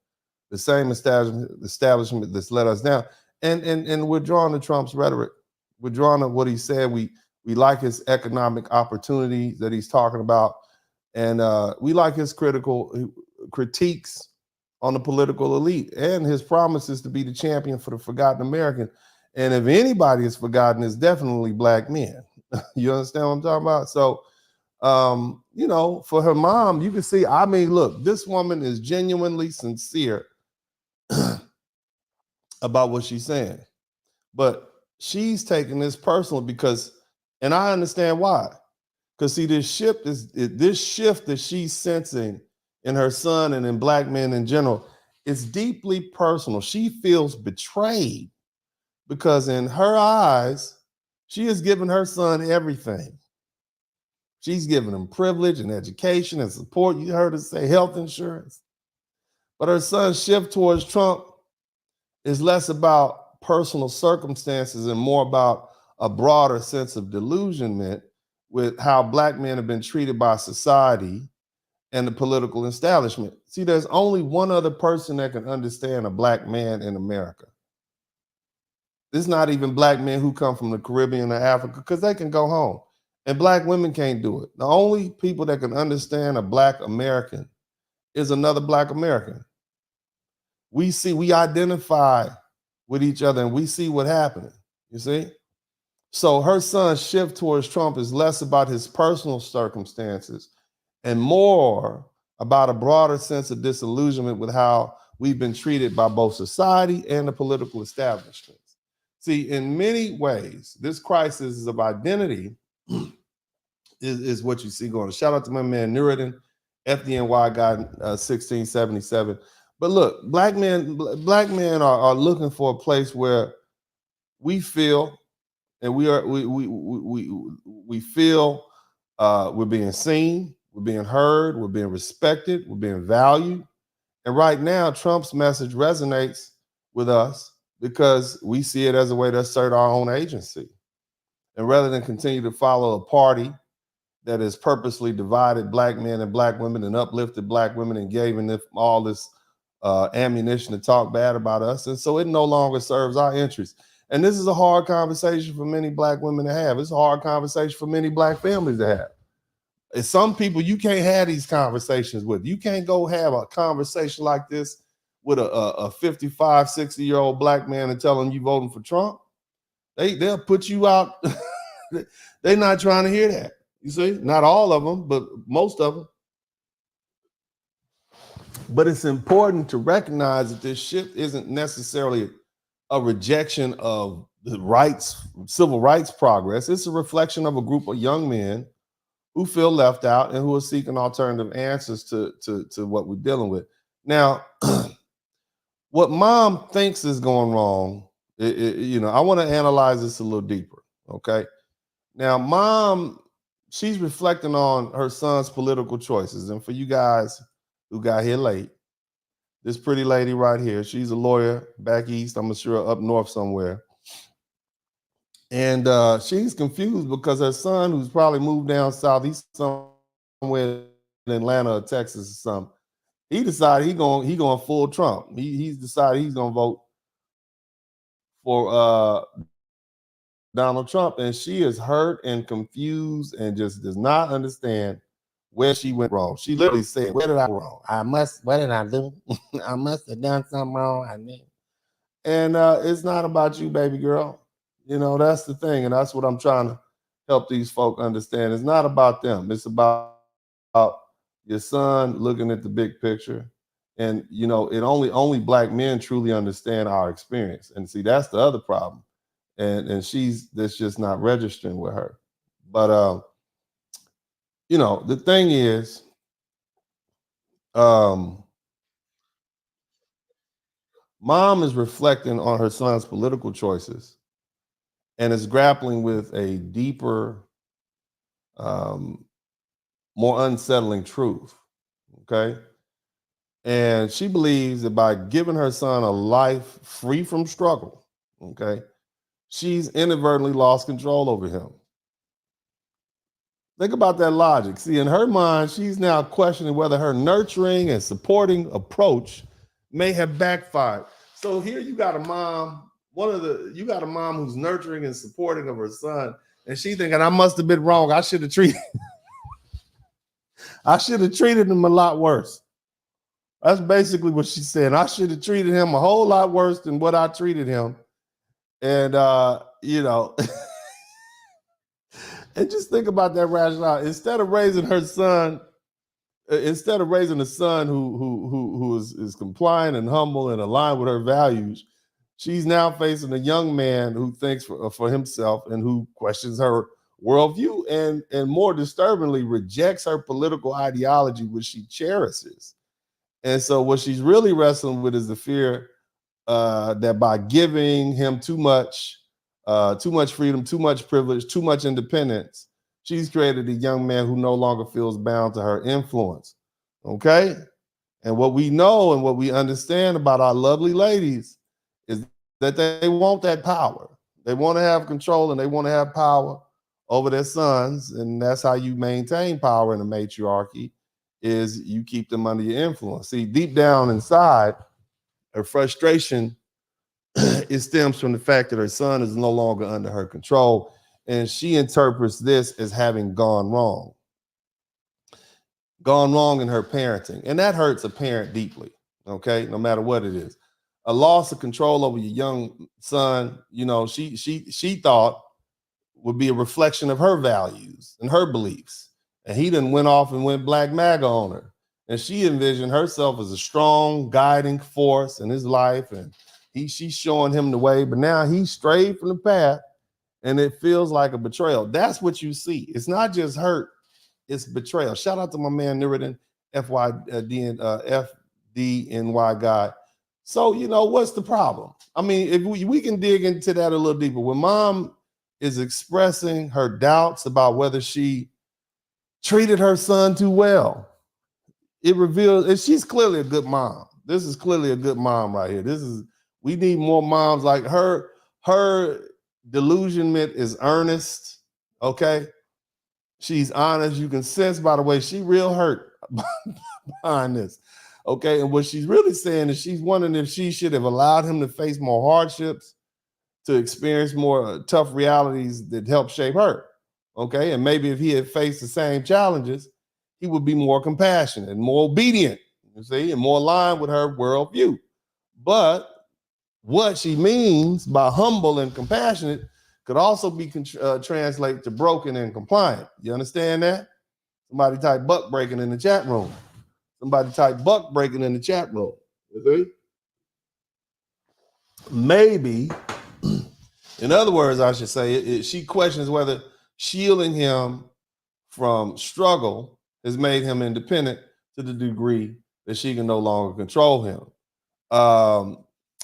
the same establishment that's let us down. And we're drawn to Trump's rhetoric. We're drawn to what he said. We like his economic opportunity that he's talking about. And we like his critiques on the political elite and his promises to be the champion for the forgotten American. And if anybody is forgotten, it's definitely Black men. You understand what I'm talking about? So, you know, for her mom, you can see, I mean, look, this woman is genuinely sincere about what she's saying. But she's taking this personal because, and I understand why. Because see, this shift that she's sensing in her son and in Black men in general, it's deeply personal. She feels betrayed because in her eyes, she has given her son everything. She's given him privilege and education and support. You heard her say health insurance. But her son's shift towards Trump is less about personal circumstances and more about a broader sense of delusionment with how Black men have been treated by society and the political establishment. See, there's only one other person that can understand a Black man in America. It's not even Black men who come from the Caribbean or Africa, because they can go home. And Black women can't do it. The only people that can understand a Black American is another Black American. We identify with each other and we see what's happening, you see? So her son's shift towards Trump is less about his personal circumstances and more about a broader sense of disillusionment with how we've been treated by both society and the political establishments. See, in many ways, this crisis of identity is what you see going on. Shout out to my man Nuruddin, FDNY guy 1677. But look, black men are looking for a place where we feel, and we feel we're being seen, we're being heard, we're being respected, we're being valued. And right now, Trump's message resonates with us because we see it as a way to assert our own agency. And rather than continue to follow a party that has purposely divided Black men and Black women and uplifted Black women and gave them all this ammunition to talk bad about us. And so it no longer serves our interests. And this is a hard conversation for many Black women to have. It's a hard conversation for many Black families to have. And some people you can't have these conversations with. You can't go have a conversation like this with a 55, 60-year-old Black man and tell him you voting for Trump. They'll put you out. They're not trying to hear that. You see, not all of them, but most of them. But it's important to recognize that this shift isn't necessarily a rejection of the rights, civil rights progress. It's a reflection of a group of young men who feel left out and who are seeking alternative answers to what we're dealing with. Now, what mom thinks is going wrong, I want to analyze this a little deeper, okay? Now, mom, she's reflecting on her son's political choices. And for you guys who got here late, this pretty lady right here, she's a lawyer back east, I'm sure up north somewhere. And she's confused because her son, who's probably moved down south, he's somewhere in Atlanta or Texas or something, he decided he going full Trump. He's decided he's going to vote for Donald Trump, and she is hurt and confused and just does not understand where she went wrong. She literally said, "Where did I go wrong? What did I do? I must have done something wrong." And it's not about you, baby girl. That's the thing, and that's what I'm trying to help these folk understand. It's not about them. It's about your son looking at the big picture. And it only Black men truly understand our experience. And see, that's the other problem. And that's just not registering with her. But the thing is, mom is reflecting on her son's political choices and is grappling with a deeper more unsettling truth. Okay. And she believes that by giving her son a life free from struggle, okay, she's inadvertently lost control over him. Think about that logic. See, in her mind, she's now questioning whether her nurturing and supporting approach may have backfired. So here you got a mom, you got a mom who's nurturing and supporting of her son, and she thinking, I must have been wrong. I should have treated him a lot worse. That's basically what she's saying. I should have treated him a whole lot worse than what I treated him. And and just think about that rationale. Instead of raising a son who is compliant and humble and aligned with her values, she's now facing a young man who thinks for himself and who questions her worldview and more disturbingly rejects her political ideology, which she cherishes. And so what she's really wrestling with is the fear that by giving him too much freedom, too much privilege, too much independence, she's created a young man who no longer feels bound to her influence. Okay? And what we know and what we understand about our lovely ladies is that they want that power. They want to have control and they want to have power over their sons. And that's how you maintain power in a matriarchy, is you keep them under your influence. See, deep down inside, her frustration it stems from the fact that her son is no longer under her control, and she interprets this as having gone wrong in her parenting, and that hurts a parent deeply. Okay, no matter what it is, a loss of control over your young son, she thought would be a reflection of her values and her beliefs, and he done went off and went black MAGA on her, and she envisioned herself as a strong guiding force in his life, and she's showing him the way, but now he's strayed from the path and it feels like a betrayal. That's what you see. It's not just hurt, it's betrayal. Shout out to my man Nuridan, FDNY guy. So, what's the problem? I mean, if we can dig into that a little deeper. When mom is expressing her doubts about whether she treated her son too well, it reveals, and she's clearly a good mom. This is clearly a good mom right here. We need more moms like her. Her delusionment is earnest, okay? She's honest. You can sense, by the way, she real hurt behind this, okay? And what she's really saying is she's wondering if she should have allowed him to face more hardships, to experience more tough realities that help shape her, okay? And maybe if he had faced the same challenges, he would be more compassionate and more obedient, you see, and more aligned with her worldview. But what she means by humble and compassionate could also be translated to broken and compliant. You understand that? Somebody type buck breaking in the chat room. Somebody type buck breaking in the chat room. You see? Maybe, in other words, I should say, she questions whether shielding him from struggle has made him independent to the degree that she can no longer control him.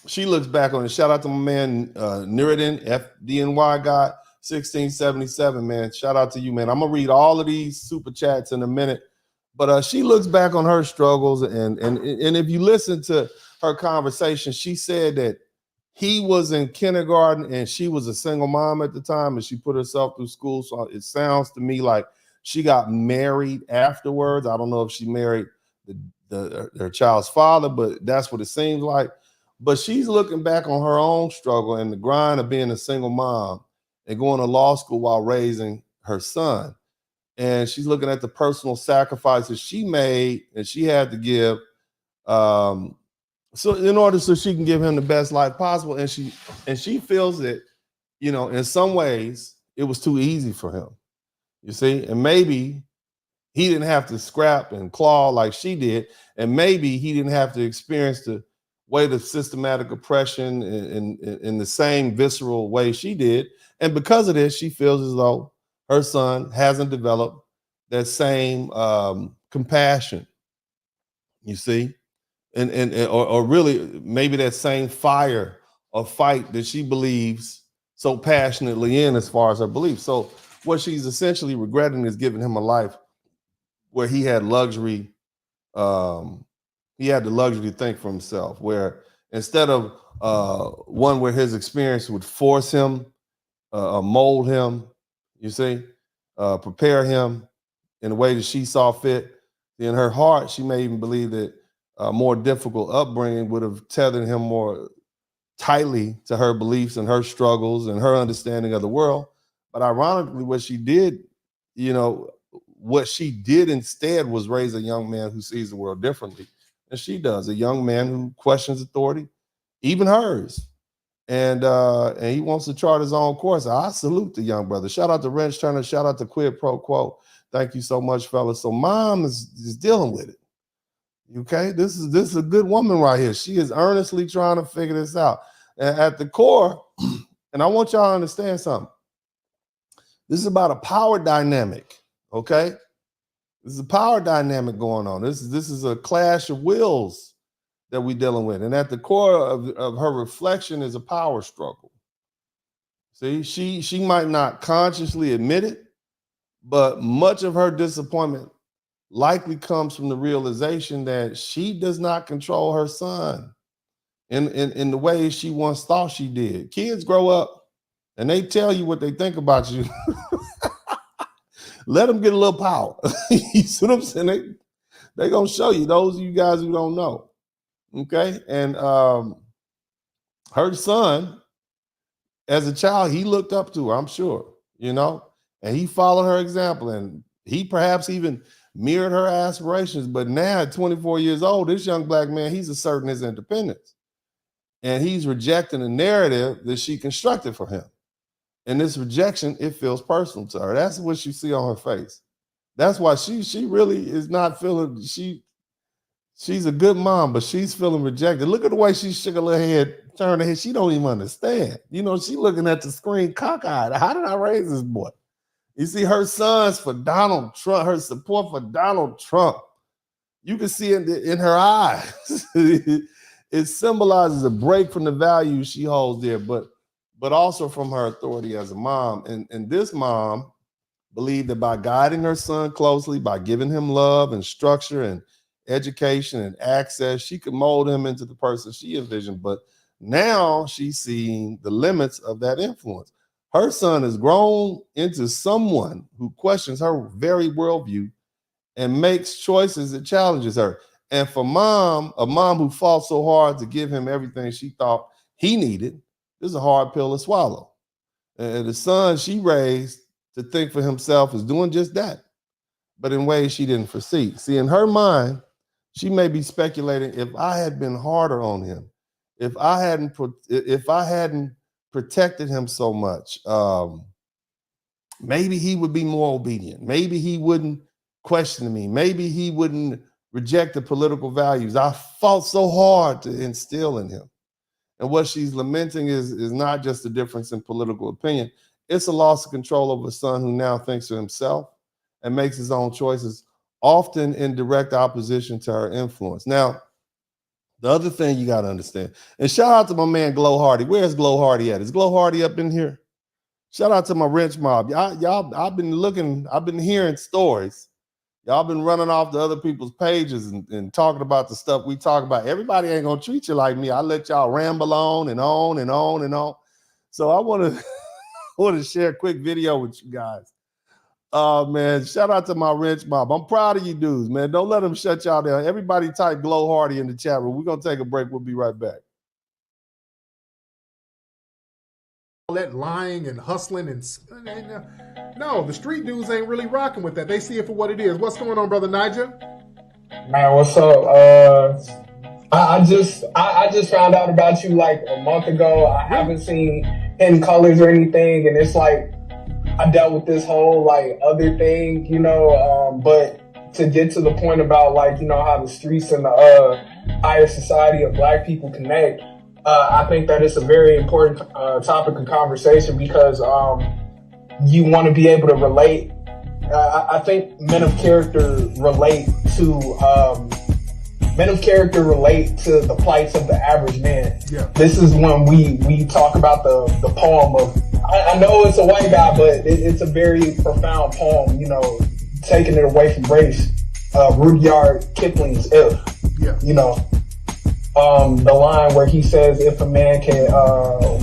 She looks back on it. Shout out to my man Nuridan, FDNY guy, 1677, man. Shout out to you, man. I'm gonna read all of these super chats in a minute. But she looks back on her struggles, and if you listen to her conversation, she said that he was in kindergarten and she was a single mom at the time, and she put herself through school. So it sounds to me like she got married afterwards. I don't know if she married her child's father, but that's what it seems like. But she's looking back on her own struggle and the grind of being a single mom and going to law school while raising her son. And she's looking at the personal sacrifices she made and she had to give so she can give him the best life possible. And she feels that, in some ways it was too easy for him, you see, and maybe he didn't have to scrap and claw like she did. And maybe he didn't have to experience the weight of systematic oppression in the same visceral way she did. And because of this, she feels as though her son hasn't developed that same compassion, you see, or really maybe that same fire or fight that she believes so passionately in as far as her beliefs. So what she's essentially regretting is giving him a life where he had luxury. He had the luxury to think for himself, where instead of one where his experience would force him, mold him, you see, prepare him in a way that she saw fit. In her heart, she may even believe that a more difficult upbringing would have tethered him more tightly to her beliefs and her struggles and her understanding of the world. But ironically, what she did, what she did instead was raise a young man who sees the world differently. And she does, a young man who questions authority, even hers. And he wants to chart his own course. I salute the young brother. Shout out to Wrench Turner. Shout out to Quid Pro Quo. Thank you so much, fellas. So mom is dealing with it. Okay, this is a good woman right here. She is earnestly trying to figure this out. And at the core, and I want y'all to understand something. This is about a power dynamic. Okay, this is a power dynamic going on. This is a clash of wills that we're dealing with. And at the core of her reflection is a power struggle. See, she might not consciously admit it, but much of her disappointment likely comes from the realization that she does not control her son in the way she once thought she did. Kids grow up and they tell you what they think about you. Let them get a little power. You see what I'm saying? They're going to show you, those of you guys who don't know. Okay? And her son, as a child, he looked up to her, I'm sure, and he followed her example, and he perhaps even mirrored her aspirations. But now at 24 years old, this young black man, he's asserting his independence. And he's rejecting the narrative that she constructed for him. And this rejection, it feels personal to her. That's what you see on her face. That's why she really is not feeling, she's a good mom, but she's feeling rejected. Look at the way she shook her little head, turned her head. She don't even understand. She looking at the screen cockeyed. How did I raise this boy? You see, her son's for Donald Trump, her support for Donald Trump. You can see it in her eyes. It symbolizes a break from the values she holds there, but also from her authority as a mom. And this mom believed that by guiding her son closely, by giving him love and structure and education and access, she could mold him into the person she envisioned. But now she's seeing the limits of that influence. Her son has grown into someone who questions her very worldview and makes choices that challenges her. And for a mom who fought so hard to give him everything she thought he needed, this is a hard pill to swallow. And the son she raised to think for himself is doing just that, but in ways she didn't foresee. See, in her mind, she may be speculating, if I had been harder on him, if I hadn't protected him so much, maybe he would be more obedient. Maybe he wouldn't question me. Maybe he wouldn't reject the political values I fought so hard to instill in him. And what she's lamenting is not just a difference in political opinion. It's a loss of control over a son who now thinks for himself and makes his own choices, often in direct opposition to her influence. Now, the other thing you got to understand, and shout out to my man Glow Hardy. Where's Glow Hardy at? Is Glow Hardy up in here? Shout out to my wrench mob. Y'all, I've been hearing stories. Y'all been running off to other people's pages and talking about the stuff we talk about. Everybody ain't gonna treat you like me. I let y'all ramble on and on and on and on. So I want to share a quick video with you guys. Man, shout out to my wrench mob. I'm proud of you dudes, man. Don't let them shut y'all down. Everybody type Glow Hardy in the chat room. We're gonna take a break. We'll be right back. All that lying and hustling and no, the street dudes ain't really rocking with that. They see it for what it is. What's going on, brother Niger? Man, what's up? I just found out about you like a month ago. I haven't seen Hidden Colors or anything, and it's like I dealt with this whole like other thing, but to get to the point about like, how the streets and the higher society of Black people connect, I think that it's a very important topic of conversation because you want to be able to relate. I think men of character relate to the plights of the average man. Yeah. This is when we talk about the poem of, I know it's a white guy, but it's a very profound poem, taking it away from race. Rudyard Kipling's If. Yeah. You know, the line where he says, if a man can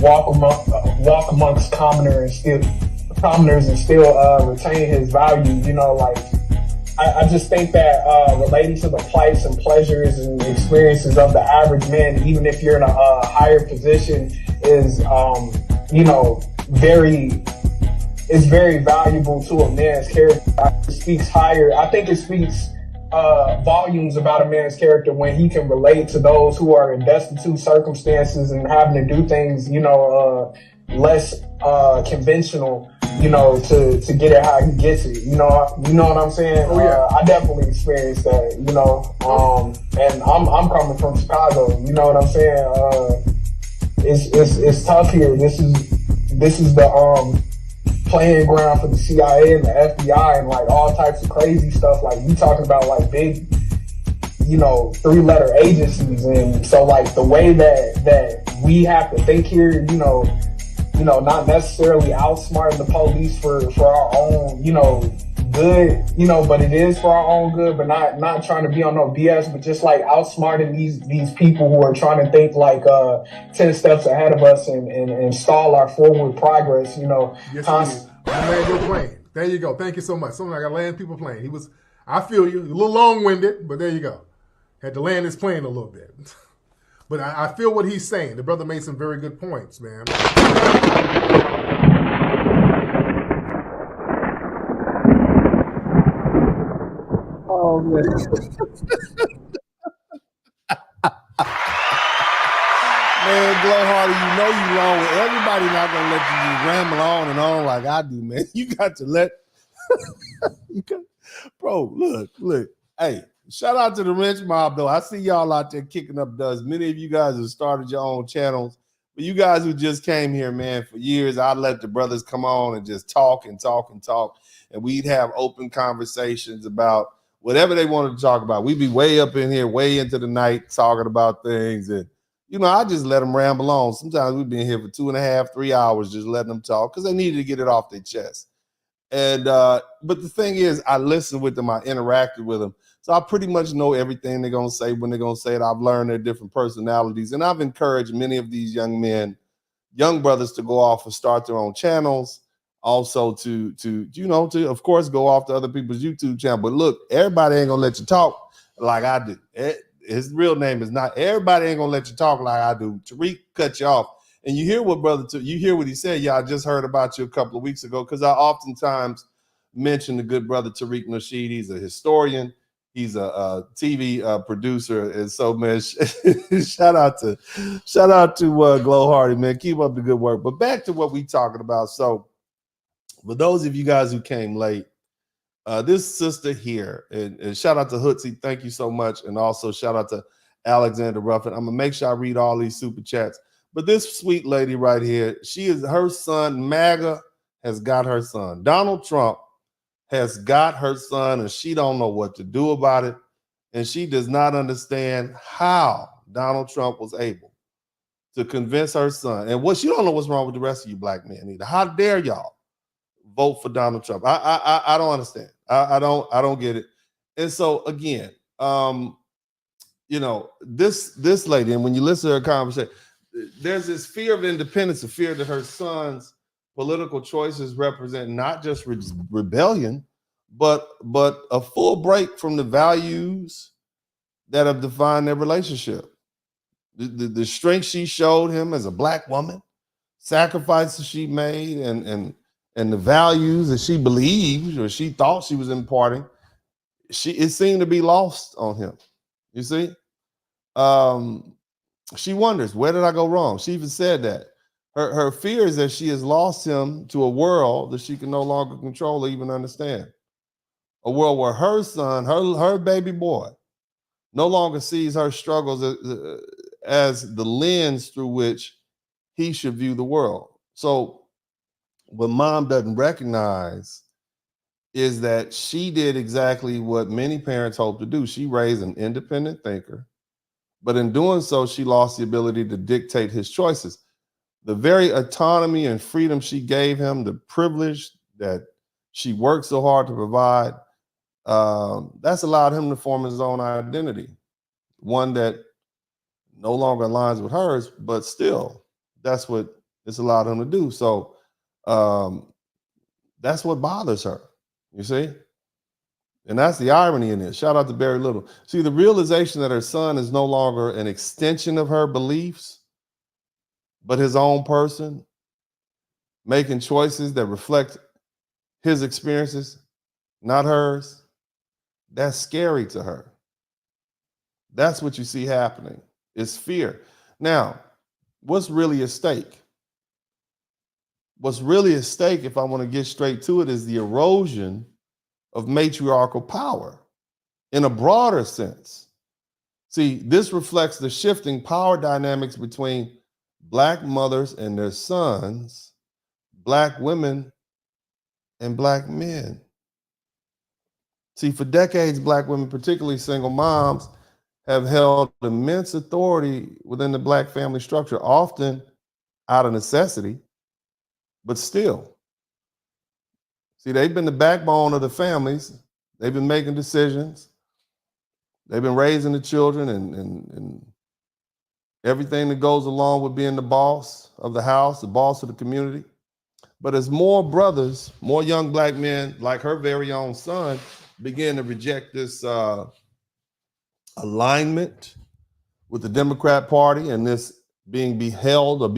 walk amongst commoners and still retain his values, you know, like, I just think that relating to the plights and pleasures and experiences of the average man, even if you're in a higher position, is, you know, very valuable to a man's character. It speaks higher. I think it speaks volumes about a man's character when he can relate to those who are in destitute circumstances and having to do things, you know, less conventional, you know, to get it how he gets it. You know what I'm saying? Oh, yeah. I definitely experienced that, you know. And I'm coming from Chicago, you know what I'm saying? It's tough here. This is the playing ground for the CIA and the FBI and like all types of crazy stuff. Like you talking about like big, you know, 3-letter agencies. And so like the way that we have to think here, you know, not necessarily outsmarting the police for our own, you know, good, you know, but it is for our own good, but not trying to be on no BS, but just like outsmarting these people who are trying to think like 10 steps ahead of us and stall our forward progress, you know. Yes, land your plane. There you go. Thank you so much. Something I got land people plane. I feel you, a little long-winded, but there you go. Had to land his plane a little bit. But I feel what he's saying. The brother made some very good points, man. Oh, man. Man, Glowhardy, you know you wrong with everybody not gonna let you just ramble on and on like I do, man. You got to let bro, look. Hey, shout out to the Wrench Mob, though. I see y'all out there kicking up dust. Many of you guys have started your own channels. But you guys who just came here, man, for years, I let the brothers come on and just talk. And we'd have open conversations about whatever they wanted to talk about. We'd be way up in here, way into the night, talking about things. And, you know, I just let them ramble on. Sometimes we've been here for 2.5, 3 hours just letting them talk because they needed to get it off their chest. And but the thing is, I listened with them, I interacted with them. So I pretty much know everything they're going to say when they're going to say it. I've learned their different personalities. And I've encouraged many of these young men, young brothers to go off and start their own channels. Also to of course, go off to other people's YouTube channel. But look, everybody ain't going to let you talk like I do. His real name is not. Everybody ain't going to let you talk like I do. Tariq cut you off. And you hear what he said. Yeah, I just heard about you a couple of weeks ago because I oftentimes mention the good brother Tariq Nasheed. He's a historian. He's a TV producer, and so man, shout out to Glowhardy, man. Keep up the good work. But back to what we talking about. So, for those of you guys who came late, this sister here, and shout out to Hootsie, thank you so much, and also shout out to Alexander Ruffin. I'm gonna make sure I read all these super chats. But this sweet lady right here, her son MAGA has got her son. Donald Trump has got her son, and she don't know what to do about it. And she does not understand how Donald Trump was able to convince her son. And what she don't know what's wrong with the rest of you black men either. How dare y'all vote for Donald Trump? I don't understand. I don't get it. And so again, this lady, and when you listen to her conversation, there's this fear of independence, a fear that her son's political choices represent not just rebellion, but a full break from the values that have defined their relationship. The strength she showed him as a black woman, sacrifices she made, and the values that she believed or she thought she was imparting, it seemed to be lost on him. You see, she wonders, where did I go wrong? She even said that. Her fear is that she has lost him to a world that she can no longer control or even understand. A world where her son, her baby boy, no longer sees her struggles as the lens through which he should view the world. So what mom doesn't recognize is that she did exactly what many parents hope to do. She raised an independent thinker, but in doing so, she lost the ability to dictate his choices. The very autonomy and freedom she gave him, the privilege that she worked so hard to provide, that's allowed him to form his own identity, one that no longer aligns with hers, but still, that's what it's allowed him to do. So that's what bothers her, you see? And that's the irony in this. Shout out to Barry Little. See, the realization that her son is no longer an extension of her beliefs, but his own person, making choices that reflect his experiences, not hers, that's scary to her. That's what you see happening. It's fear. Now, what's really at stake? What's really at stake, if I want to get straight to it, is the erosion of matriarchal power in a broader sense. See, this reflects the shifting power dynamics between Black mothers and their sons, Black women and Black men. See, for decades, Black women, particularly single moms, have held immense authority within the Black family structure, often out of necessity, but still. See, they've been the backbone of the families. They've been making decisions. They've been raising the children and everything that goes along with being the boss of the house, the boss of the community. But as more brothers, more young Black men, like her very own son, begin to reject this alignment with the Democrat Party and this being beheld or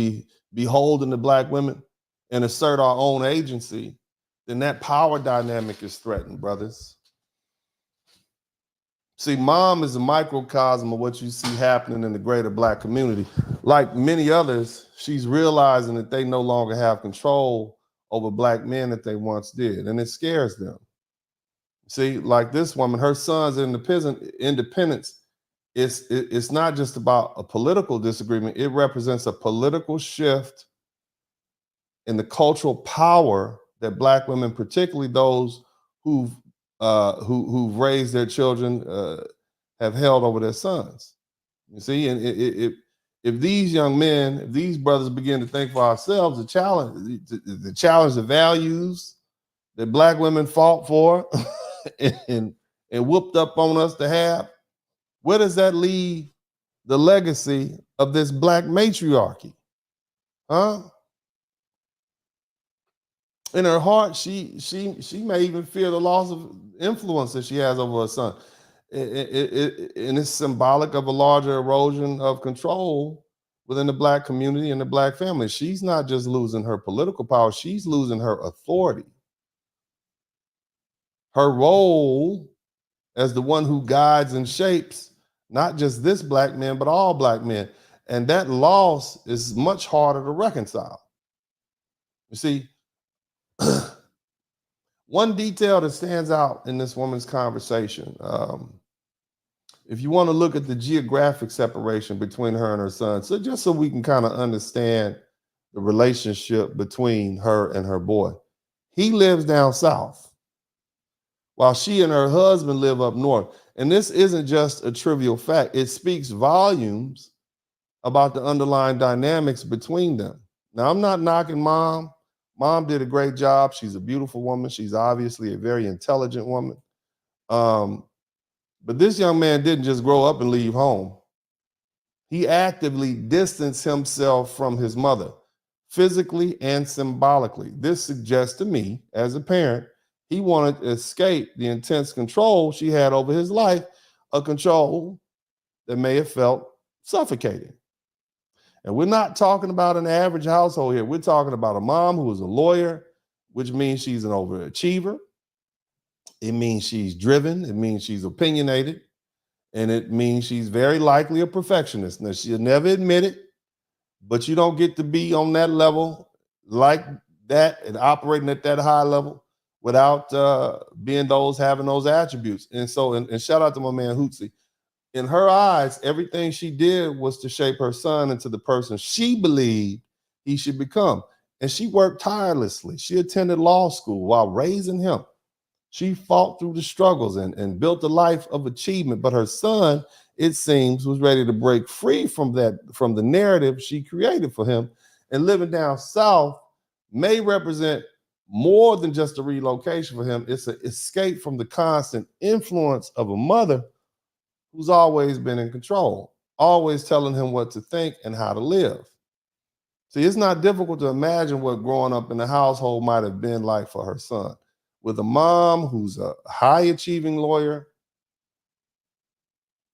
beholden to Black women and assert our own agency, then that power dynamic is threatened, brothers. See, mom is a microcosm of what you see happening in the greater Black community. Like many others, she's realizing that they no longer have control over Black men that they once did, and it scares them. See, like this woman, her son's independence, it's not just about a political disagreement, it represents a political shift in the cultural power that Black women, particularly those who've raised their children, have held over their sons. You see, and if these young men, if these brothers begin to think for ourselves, the challenge the values that Black women fought for and whooped up on us to have, where does that leave the legacy of this Black matriarchy? Huh? In her heart, she may even fear the loss of influence that she has over her son. And it's symbolic of a larger erosion of control within the Black community and the Black family. She's not just losing her political power, she's losing her authority. Her role as the one who guides and shapes not just this Black man, but all Black men. And that loss is much harder to reconcile. You see, one detail that stands out in this woman's conversation, if you want to look at the geographic separation between her and her son, so just so we can kind of understand the relationship between her and her boy. He lives down south, while she and her husband live up north. And this isn't just a trivial fact. It speaks volumes about the underlying dynamics between them. Now, I'm not knocking mom. Mom did a great job. She's a beautiful woman. She's obviously a very intelligent woman. But this young man didn't just grow up and leave home. He actively distanced himself from his mother, physically and symbolically. This suggests to me, as a parent, he wanted to escape the intense control she had over his life, a control that may have felt suffocating. And we're not talking about an average household here. We're talking about a mom who is a lawyer, which means she's an overachiever. It means she's driven. It means she's opinionated. And it means she's very likely a perfectionist. Now, she'll never admit it, but you don't get to be on that level like that and operating at that high level without having those attributes. And so, and shout out to my man Hootsie. In her eyes, everything she did was to shape her son into the person she believed he should become. And she worked tirelessly. She attended law school while raising him. She fought through the struggles and built a life of achievement. But her son, it seems, was ready to break free from the narrative she created for him. And living down south may represent more than just a relocation for him. It's an escape from the constant influence of a mother who's always been in control, always telling him what to think and how to live. See, it's not difficult to imagine what growing up in the household might have been like for her son. With a mom who's a high-achieving lawyer,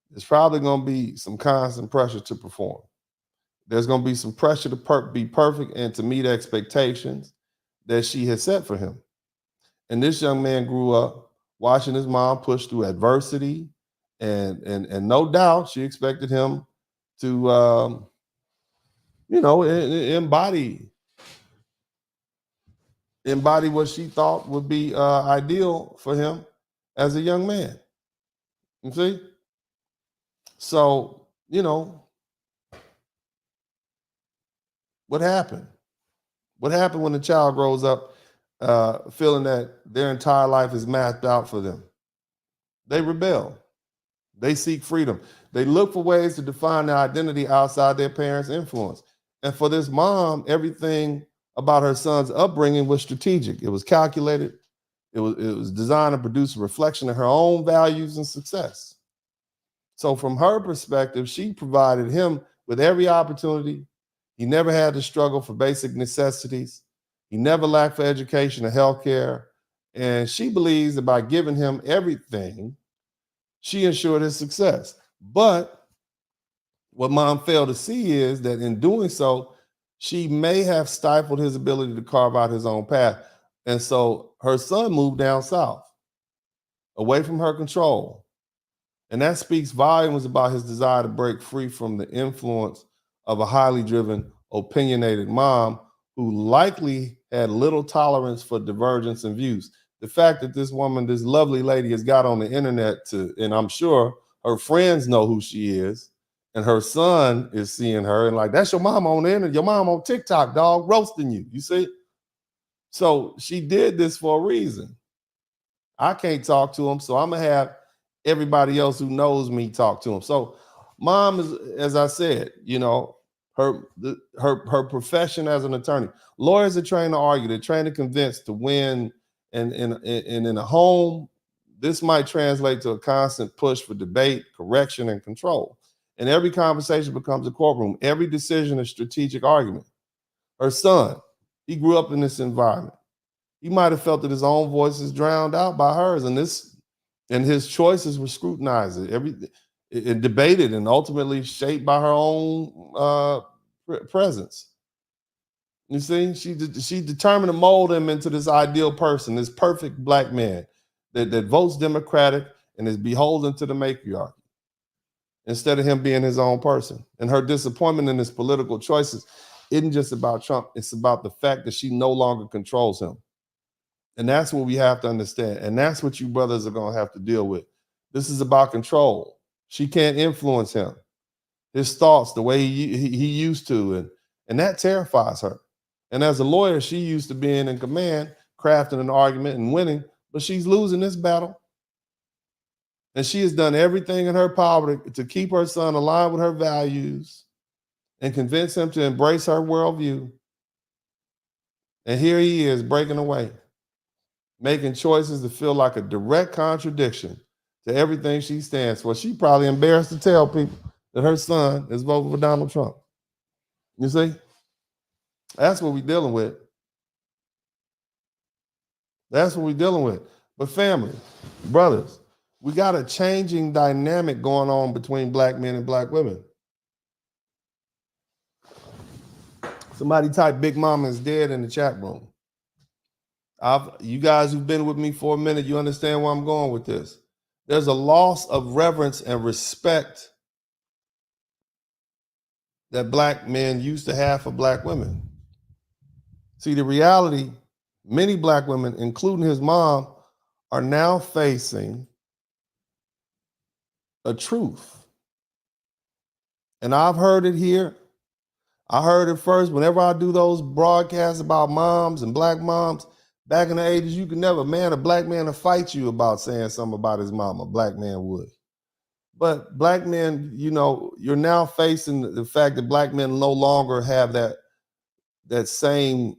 there's probably going to be some constant pressure to perform. There's going to be some pressure to be perfect and to meet expectations that she has set for him. And this young man grew up watching his mom push through adversity, and no doubt she expected him to, embody what she thought would be ideal for him as a young man. You see? So, what happened? What happened when the child grows up feeling that their entire life is mapped out for them? They rebel. They seek freedom. They look for ways to define their identity outside their parents' influence. And for this mom, everything about her son's upbringing was strategic. It was calculated. It was designed to produce a reflection of her own values and success. So from her perspective, she provided him with every opportunity. He never had to struggle for basic necessities. He never lacked for education or healthcare. And she believes that by giving him everything, she ensured his success. But what mom failed to see is that in doing so, she may have stifled his ability to carve out his own path. And so her son moved down south, away from her control. And that speaks volumes about his desire to break free from the influence of a highly driven, opinionated mom who likely had little tolerance for divergence in views. The fact that this woman, this lovely lady, has got on the internet and I'm sure her friends know who she is, and her son is seeing her and like, that's your mom on the internet, your mom on TikTok, dog, roasting you, you see? So she did this for a reason. I can't talk to him, so I'm gonna have everybody else who knows me talk to him. So mom is, as I said, her profession as an attorney. Lawyers are trained to argue, they're trained to convince, to win. And in a home, this might translate to a constant push for debate, correction, and control. And every conversation becomes a courtroom. Every decision a strategic argument. Her son, he grew up in this environment. He might have felt that his own voice is drowned out by hers, and his choices were scrutinized, and debated, and ultimately shaped by her own presence. You see, she determined to mold him into this ideal person, this perfect black man that votes Democratic and is beholden to the matriarchy, instead of him being his own person. And her disappointment in his political choices isn't just about Trump, it's about the fact that she no longer controls him. And that's what we have to understand. And that's what you brothers are going to have to deal with. This is about control. She can't influence him, his thoughts, the way he used to. And that terrifies her. And as a lawyer, she used to being in command, crafting an argument and winning, but she's losing this battle. And she has done everything in her power to keep her son aligned with her values and convince him to embrace her worldview. And here he is breaking away, making choices that feel like a direct contradiction to everything she stands for. She probably embarrassed to tell people that her son is voting for Donald Trump. You see? That's what we're dealing with. That's what we're dealing with. But family, brothers, we got a changing dynamic going on between black men and black women. Somebody type Big Mama is dead in the chat room. You guys who've been with me for a minute, you understand where I'm going with this. There's a loss of reverence and respect that black men used to have for black women. See, the reality, many black women, including his mom, are now facing a truth. And I've heard it here. I heard it first. Whenever I do those broadcasts about moms and black moms, back in the 80s, you could never, a black man to fight you about saying something about his mom. A black man would. But black men, you're now facing the fact that black men no longer have that same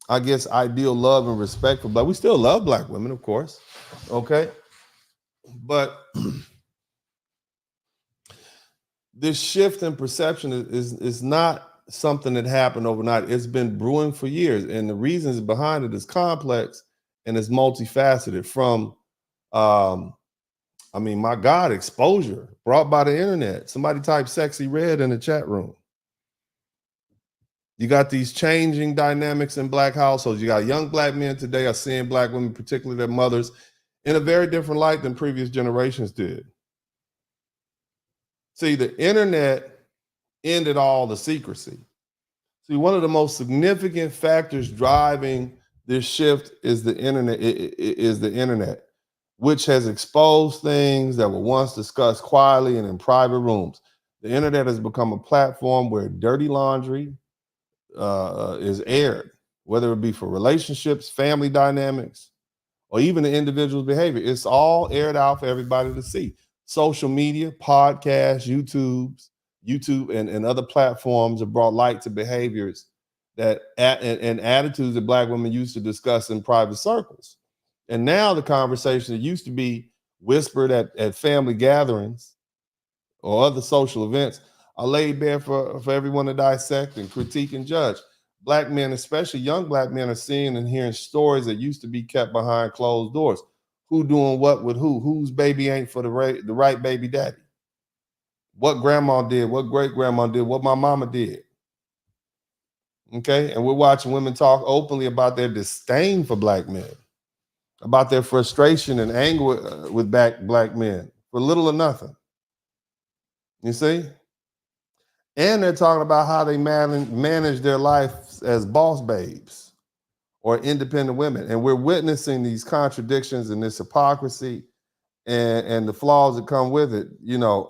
I guess, ideal love and respect for black. We still love black women, of course. Okay. But this shift in perception is not something that happened overnight. It's been brewing for years. And the reasons behind it is complex and it's multifaceted from, my God, exposure brought by the internet. Somebody type sexy red in the chat room. You got these changing dynamics in black households. You got young black men today are seeing black women, particularly their mothers, in a very different light than previous generations did. See, the internet ended all the secrecy. See, one of the most significant factors driving this shift is the internet, which has exposed things that were once discussed quietly and in private rooms. The internet has become a platform where dirty laundry is aired, whether it be for relationships, family dynamics, or even the individual's behavior. It's all aired out for everybody to see. Social media, podcasts, YouTube and other platforms have brought light to behaviors and attitudes that black women used to discuss in private circles. And now the conversation that used to be whispered at family gatherings or other social events are laid bare for everyone to dissect and critique and judge. Black men, especially young black men, are seeing and hearing stories that used to be kept behind closed doors. Who doing what with who? Whose baby ain't for the right baby daddy? What grandma did, what great grandma did, what my mama did. Okay, and we're watching women talk openly about their disdain for black men, about their frustration and anger with black men for little or nothing. You see? And they're talking about how they manage their life as boss babes or independent women. And we're witnessing these contradictions and this hypocrisy and the flaws that come with it, you know.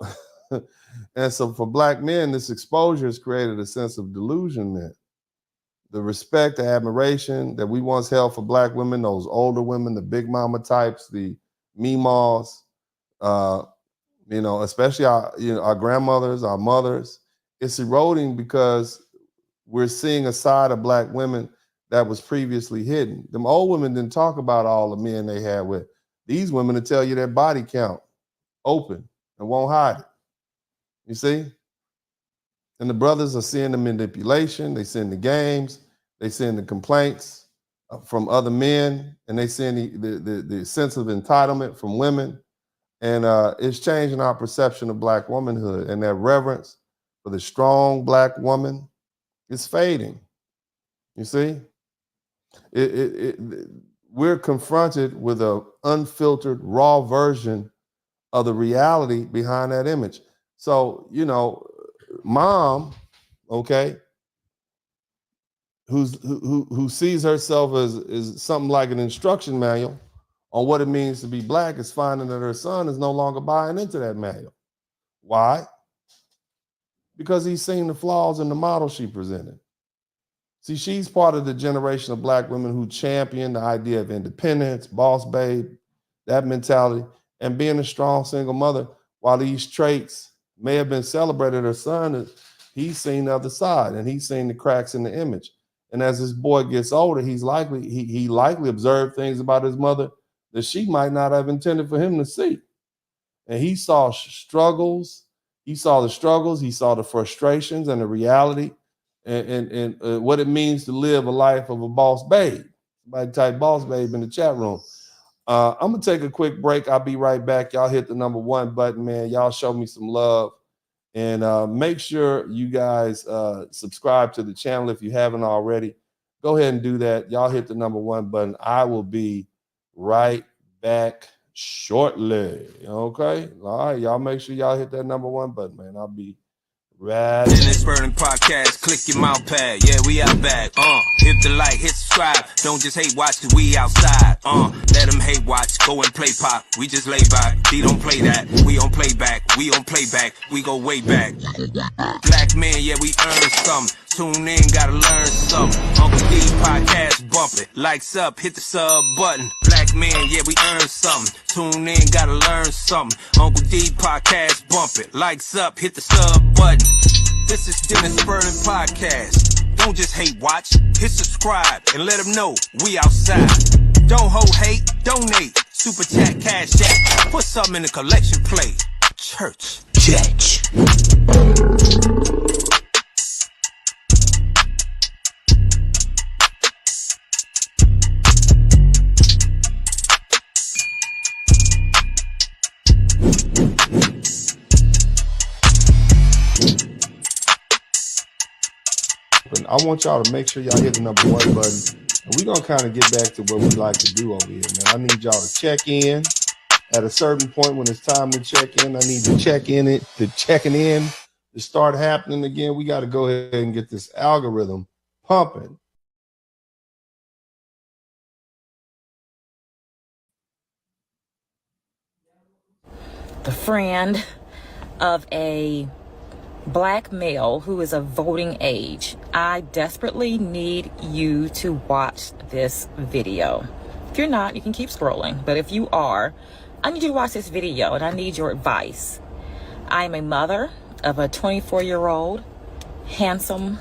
And so for black men, this exposure has created a sense of delusionment. The respect, the admiration that we once held for black women, those older women, the big mama types, the meemaws, especially our grandmothers, our mothers, it's eroding because we're seeing a side of black women that was previously hidden. Them old women didn't talk about all the men they had with. These women will tell you their body count open and won't hide it. You see? And the brothers are seeing the manipulation, they seeing the games, they seeing the complaints from other men, and they seeing the sense of entitlement from women. And it's changing our perception of black womanhood, and that reverence for the strong black woman is fading. You see? We're confronted with an unfiltered, raw version of the reality behind that image. So, mom, okay, who sees herself as something like an instruction manual on what it means to be black, is finding that her son is no longer buying into that manual. Why? Because he's seen the flaws in the model she presented. See, she's part of the generation of black women who champion the idea of independence, boss babe, that mentality, and being a strong single mother. While these traits may have been celebrated, her son, he's seen the other side, and he's seen the cracks in the image. And as this boy gets older, he likely observed things about his mother that she might not have intended for him to see. And he saw struggles. He saw the struggles. He saw the frustrations and the reality and what it means to live a life of a boss babe. Somebody type boss babe in the chat room. I'm going to take a quick break. I'll be right back. Y'all hit the number 1 button, man. Y'all show me some love. And make sure you guys subscribe to the channel if you haven't already. Go ahead and do that. Y'all hit the number 1 button. I will be right back shortly. Okay? All right, y'all make sure y'all hit that number 1 button, man. I'll be right back. Spurling podcast, click your mouse pad. Yeah, we out back. Hit the like, hit subscribe. Don't just hate watch, cause we outside. Let them hate watch, go and play pop. We just lay back. He don't play that. We on playback. We on playback. We go way back. Black men, yeah, we earn something. Tune in, gotta learn something. Uncle D podcast bump it. Likes up, hit the sub button. Black men, yeah, we earn something. Tune in, gotta learn something. Uncle D podcast bump it. Likes up, hit the sub button. This is Diminished Spurling podcast. Don't just hate watch, hit subscribe and let them know we outside. Don't hold hate, donate, super chat, cash app, put something in the collection plate. Church. I want y'all to make sure y'all hit the number 1 button. And we're going to kind of get back to what we like to do over here, man. I need y'all to check in at a certain point when it's time to check in. I need to check in it, to checking in to start happening again. We got to go ahead and get this algorithm pumping. The friend of a black male who is of voting age. I desperately need you to watch this video. If you're not, you can keep scrolling. But if you are, I need you to watch this video and I need your advice. I am a mother of a 24-year-old handsome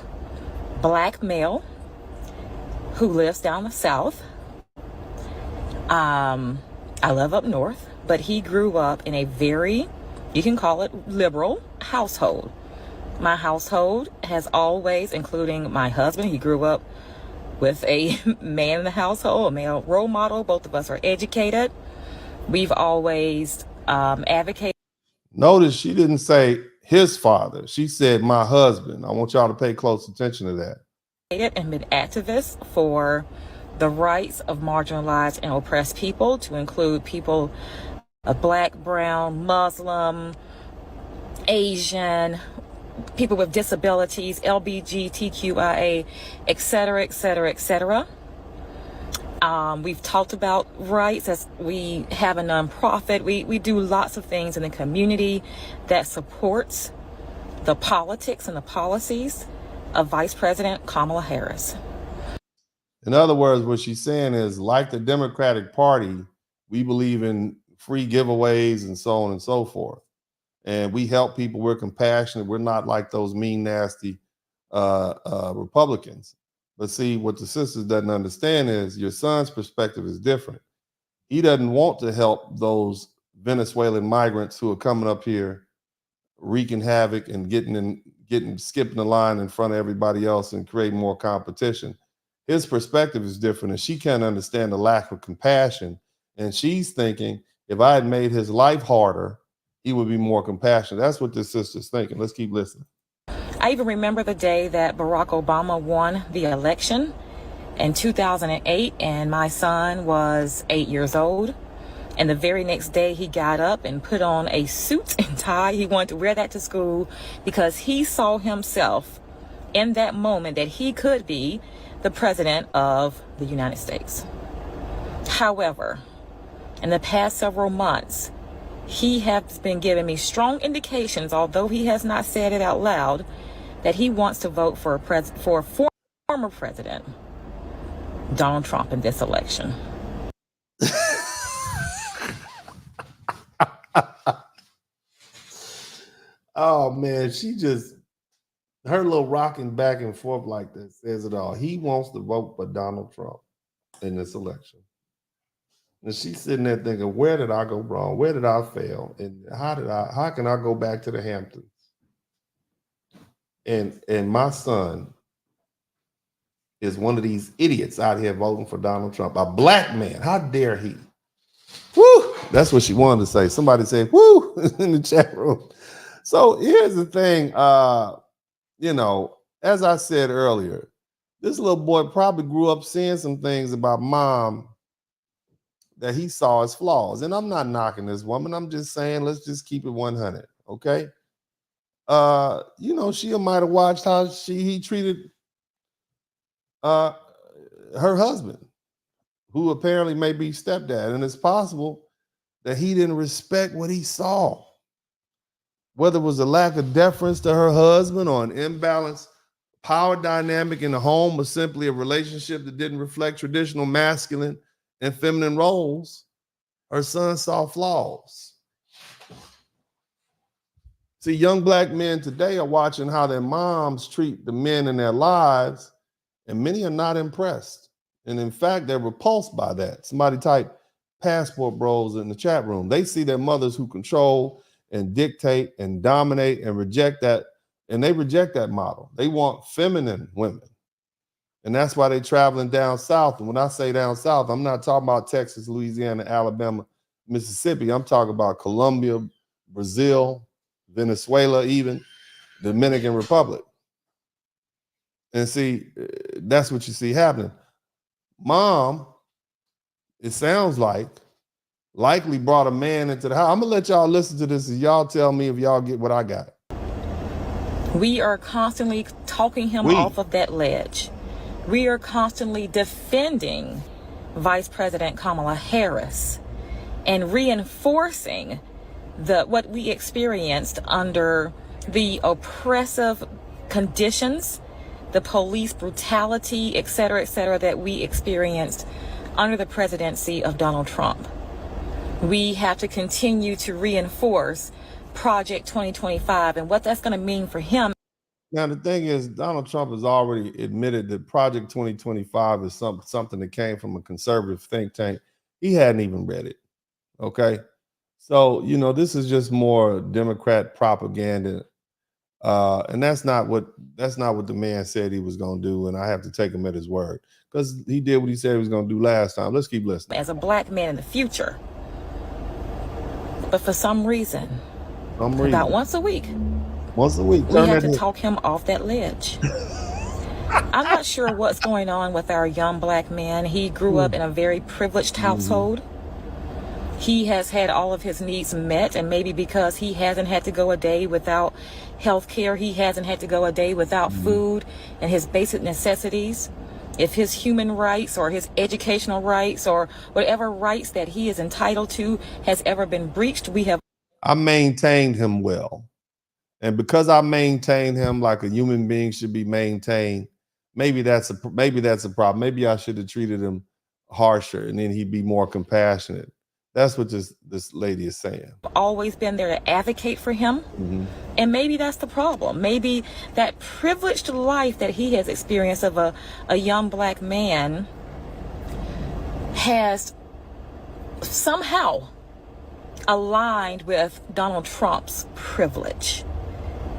black male who lives down the south. I live up north, but he grew up in a very, you can call it liberal household. My household has always, including my husband, he grew up with a man in the household, a male role model. Both of us are educated. We've always advocated. Notice she didn't say his father. She said my husband. I want y'all to pay close attention to that. And been activists for the rights of marginalized and oppressed people, to include people of black, brown, Muslim, Asian, people with disabilities, LGBTQIA, et cetera, et cetera, et cetera. We've talked about rights as we have a nonprofit. We do lots of things in the community that supports the politics and the policies of Vice President Kamala Harris. In other words, what she's saying is, like the Democratic Party, we believe in free giveaways and so on and so forth. And we help people. We're compassionate. We're not like those mean, nasty Republicans. But see, what the sisters doesn't understand is your son's perspective is different. He doesn't want to help those Venezuelan migrants who are coming up here, wreaking havoc and skipping the line in front of everybody else and creating more competition. His perspective is different, and she can't understand the lack of compassion. And she's thinking, if I had made his life harder, he would be more compassionate. That's what this sister's thinking. Let's keep listening. I even remember the day that Barack Obama won the election in 2008, and my son was 8 years old. And the very next day he got up and put on a suit and tie. He wanted to wear that to school because he saw himself in that moment that he could be the president of the United States. However, in the past several months, he has been giving me strong indications, although he has not said it out loud, that he wants to vote for a former president, Donald Trump, in this election. Oh man, her little rocking back and forth like that says it all. He wants to vote for Donald Trump in this election. And she's sitting there thinking, where did I go wrong? Where did I fail? And how can I go back to the Hamptons? And my son is one of these idiots out here voting for Donald Trump, a black man. How dare he? Woo! That's what she wanted to say. Somebody said, woo, in the chat room. So here's the thing, as I said earlier, this little boy probably grew up seeing some things about mom that he saw as flaws. And I'm not knocking this woman. I'm just saying, let's just keep it 100, okay? She might have watched how he treated her husband, who apparently may be stepdad. And it's possible that he didn't respect what he saw. Whether it was a lack of deference to her husband or an imbalanced power dynamic in the home or simply a relationship that didn't reflect traditional masculine and feminine roles, her son saw flaws. See, young black men today are watching how their moms treat the men in their lives And many are not impressed. And in fact, they're repulsed by that. Somebody type passport bros in the chat room. They see their mothers who control and dictate and dominate and reject that. And they reject that model. They want feminine women. And that's why they're traveling down south. And when I say down south, I'm not talking about Texas, Louisiana, Alabama, Mississippi. I'm talking about Colombia, Brazil, Venezuela, even Dominican Republic. And see, that's what you see happening. Mom, it sounds like, likely brought a man into the house. I'm going to let y'all listen to this and y'all tell me if y'all get what I got. We are constantly talking him off of that ledge. We are constantly defending Vice President Kamala Harris and reinforcing what we experienced under the oppressive conditions, the police brutality, et cetera, that we experienced under the presidency of Donald Trump. We have to continue to reinforce Project 2025 and what that's going to mean for him. Now, the thing is, Donald Trump has already admitted that Project 2025 is something that came from a conservative think tank. He hadn't even read it. Okay. So, you know, this is just more Democrat propaganda. And that's not what the man said he was going to do. And I have to take him at his word because he did what he said he was going to do last time. Let's keep listening. As a black man in the future. But for some reason, about once a week, we have to talk him off that ledge. I'm not sure what's going on with our young black man. He grew up in a very privileged household. He has had all of his needs met, and maybe because he hasn't had to go a day without health care, he hasn't had to go a day without food and his basic necessities. If his human rights or his educational rights or whatever rights that he is entitled to has ever been breached, I maintained him well. And because I maintained him like a human being should be maintained, maybe that's a problem. Maybe I should have treated him harsher and then he'd be more compassionate. That's what this lady is saying. Always been there to advocate for him. And maybe that's the problem. Maybe that privileged life that he has experienced of a young black man has somehow aligned with Donald Trump's privilege.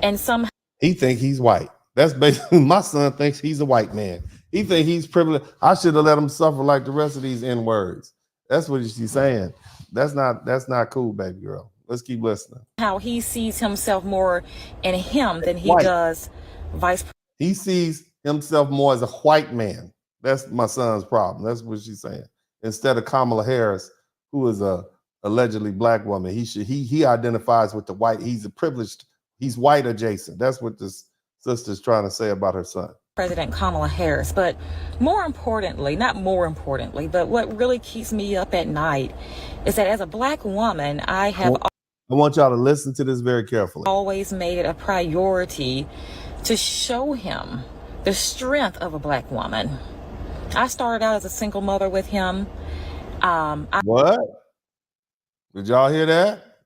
And somehow he think he's white. That's basically, my son thinks he's a white man. He think he's privileged. I should have let him suffer like the rest of these N-words. That's what she's saying. That's not cool, baby girl. Let's keep listening. How he sees himself more in him than he does vice president. He sees himself more as a white man. That's my son's problem. That's what she's saying. Instead of Kamala Harris, who is a allegedly black woman, he identifies with the white. He's a privileged. He's white adjacent. That's what this sister's trying to say about her son. President Kamala Harris. But more importantly, not more importantly, but what really keeps me up at night is that as a black woman, I want y'all to listen to this very carefully. Always made it a priority to show him the strength of a black woman. I started out as a single mother with him. What? Did y'all hear that?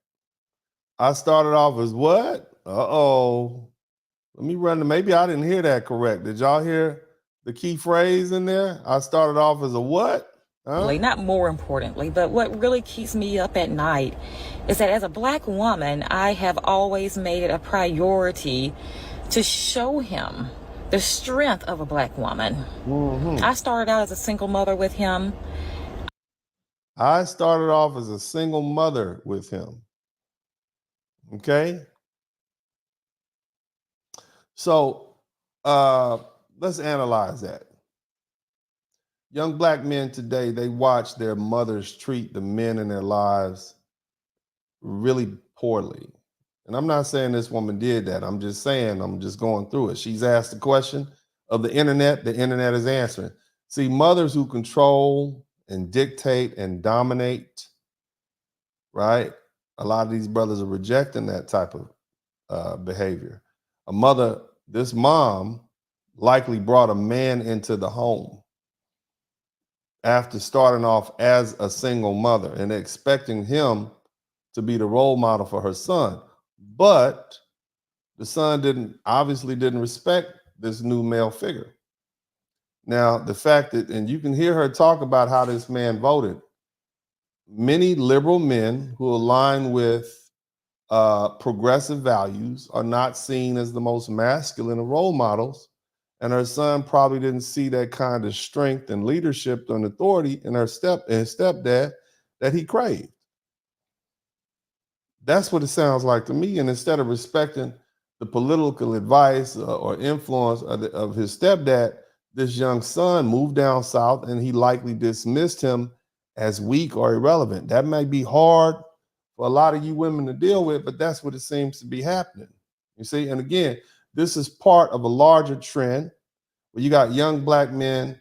I started off as what? Uh-oh. Let me run. Maybe I didn't hear that correct. Did y'all hear the key phrase in there? I started off as a what? Not more importantly, but what really keeps me up at night is that as a black woman, I have always made it a priority to show him the strength of a black woman. I started out as a single mother with him. I started off as a single mother with him. Okay. So let's analyze that. Young black men today, they watch their mothers treat the men in their lives really poorly. And I'm not saying this woman did that. I'm just saying, I'm just going through it. She's asked the question of the internet is answering. See, mothers who control and dictate and dominate, right? A lot of these brothers are rejecting that type of behavior. This mom likely brought a man into the home after starting off as a single mother and expecting him to be the role model for her son. But the son obviously didn't respect this new male figure. Now, the fact that, and you can hear her talk about how this man voted. Many liberal men who align with progressive values are not seen as the most masculine of role models. And her son probably didn't see that kind of strength and leadership and authority in his stepdad that he craved. That's what it sounds like to me. And instead of respecting the political advice or influence of his stepdad, this young son moved down south and he likely dismissed him as weak or irrelevant. That may be hard for a lot of you women to deal with, but that's what it seems to be happening. You see, and again, this is part of a larger trend where you got young black men,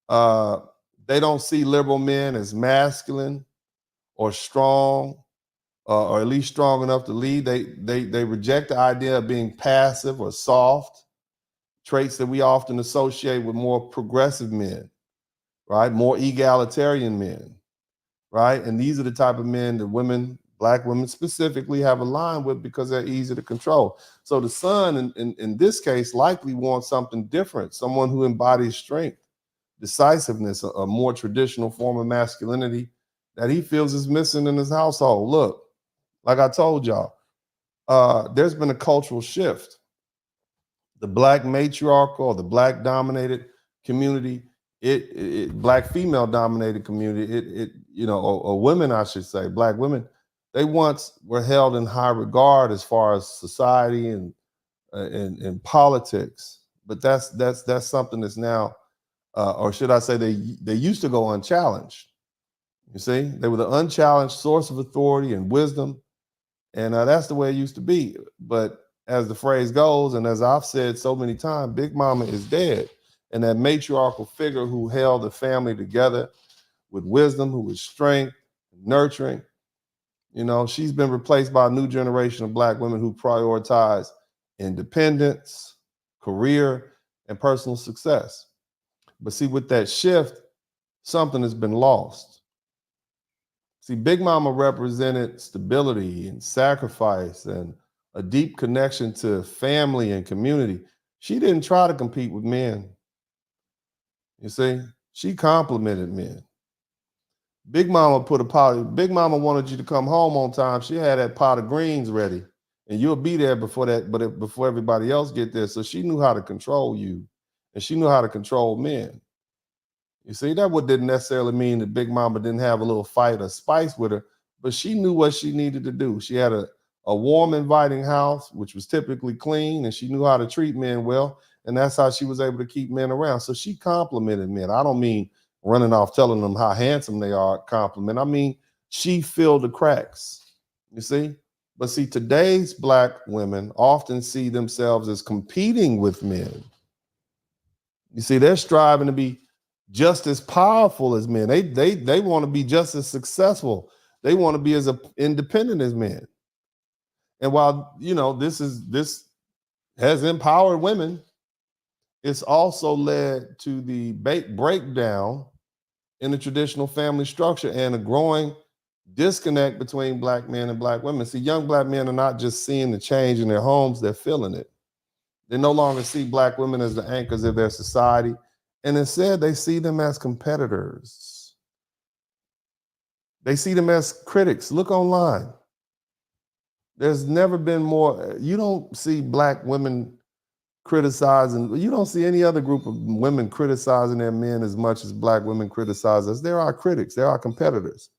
they don't see liberal men as masculine or strong, or at least strong enough to lead. They reject the idea of being passive or soft, traits that we often associate with more progressive men, right? More egalitarian men, right? And these are the type of men that women, black women specifically, have aligned with because they're easy to control. So the son, in this case, likely wants something different, someone who embodies strength, decisiveness, a more traditional form of masculinity that he feels is missing in his household. Look, like I told y'all, there's been a cultural shift. The black matriarchal, the black dominated community, black female dominated community, or women, I should say, black women, they once were held in high regard as far as society and politics. But that's something that's now, or should I say, they used to go unchallenged. You see, they were the unchallenged source of authority and wisdom. And that's the way it used to be. But as the phrase goes, and as I've said so many times, Big Mama is dead. And that matriarchal figure who held the family together with wisdom, who was strength, nurturing, she's been replaced by a new generation of black women who prioritize independence, career, and personal success. But see, with that shift, something has been lost. See, Big Mama represented stability and sacrifice and a deep connection to family and community. She didn't try to compete with men. You see, she complimented men. Big Mama Big Mama wanted you to come home on time. She had that pot of greens ready, and you'll be there before everybody else get there. So she knew how to control you, and she knew how to control men. You see, that didn't necessarily mean that Big Mama didn't have a little fight or spice with her, but she knew what she needed to do. She had a warm, inviting house, which was typically clean, and she knew how to treat men well, and that's how she was able to keep men around. So she complimented men. I don't mean running off telling them how handsome they are, compliment. I mean, she filled the cracks, you see? But see, today's black women often see themselves as competing with men. You see, they're striving to be just as powerful as men. They want to be just as successful. They want to be as independent as men. And while this has empowered women, it's also led to the breakdown in the traditional family structure and a growing disconnect between black men and black women. See, young black men are not just seeing the change in their homes, they're feeling it. They no longer see black women as the anchors of their society. And instead, they see them as competitors. They see them as critics. Look online. There's never been more. You don't see black women criticizing. You don't see any other group of women criticizing their men as much as black women criticize us. They're our critics. They're our competitors.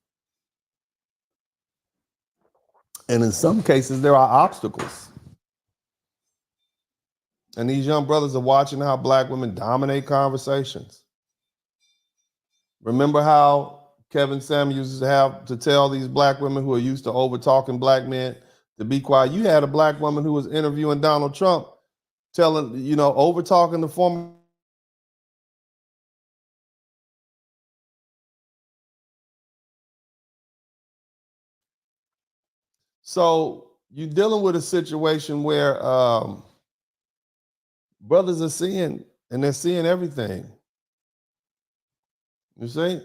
And in some cases, there are obstacles. And these young brothers are watching how black women dominate conversations. Remember how Kevin Samuels used to have to tell these black women who are used to over talking black men to be quiet. You had a black woman who was interviewing Donald Trump telling, over talking the former. So you're dealing with a situation where brothers are seeing, and they're seeing everything. You see?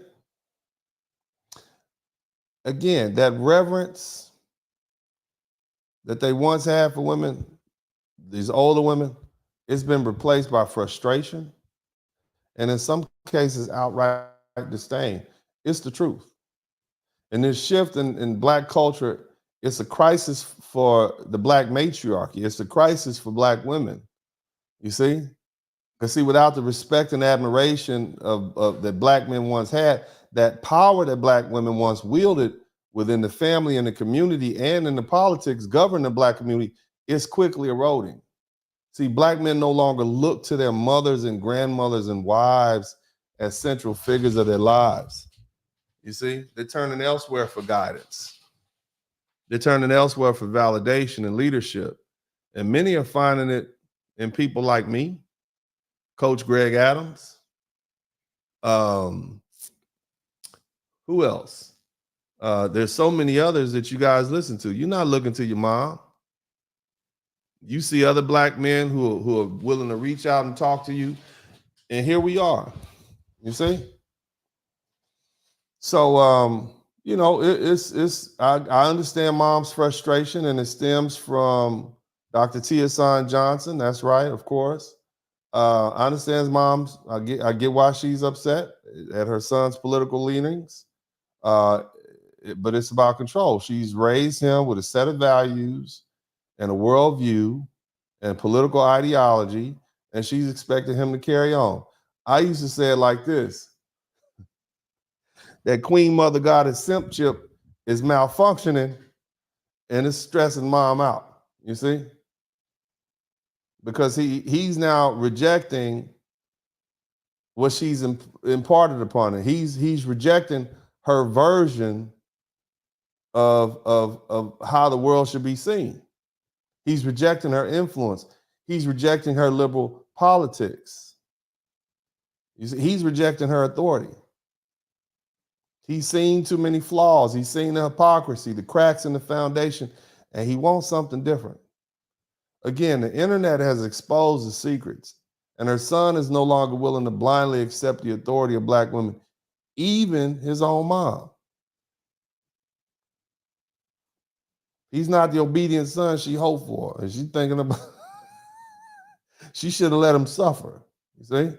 Again, that reverence that they once had for women, these older women, it's been replaced by frustration and in some cases outright disdain. It's the truth. And this shift in Black culture, it's a crisis for the Black matriarchy. It's a crisis for Black women. You see? Because see, without the respect and admiration of that Black men once had, that power that Black women once wielded within the family and the community and in the politics governing the Black community is quickly eroding. See, Black men no longer look to their mothers and grandmothers and wives as central figures of their lives. You see, they're turning elsewhere for guidance. They're turning elsewhere for validation and leadership. And many are finding it in people like me, Coach Greg Adams. Who else? There's so many others that you guys listen to. You're not looking to your mom. You see other Black men who are willing to reach out and talk to you. And here we are. You see? So, you know, I understand mom's frustration, and it stems from Dr. Tia Son Johnson. That's right, of course. I understand mom's. I get why she's upset at her son's political leanings, but it's about control. She's raised him with a set of values and a worldview and political ideology, and she's expecting him to carry on. I used to say it like this: that Queen Mother Goddess simp chip is malfunctioning and it's stressing mom out. You see? Because he's now rejecting what she's imparted upon him. He's rejecting her version of how the world should be seen. He's rejecting her influence. He's rejecting her liberal politics. You see, he's rejecting her authority. He's seen too many flaws. He's seen the hypocrisy, the cracks in the foundation, and he wants something different. Again, the internet has exposed the secrets, and her son is no longer willing to blindly accept the authority of Black women, even his own mom. He's not the obedient son she hoped for, and she's thinking about she should have let him suffer. You see?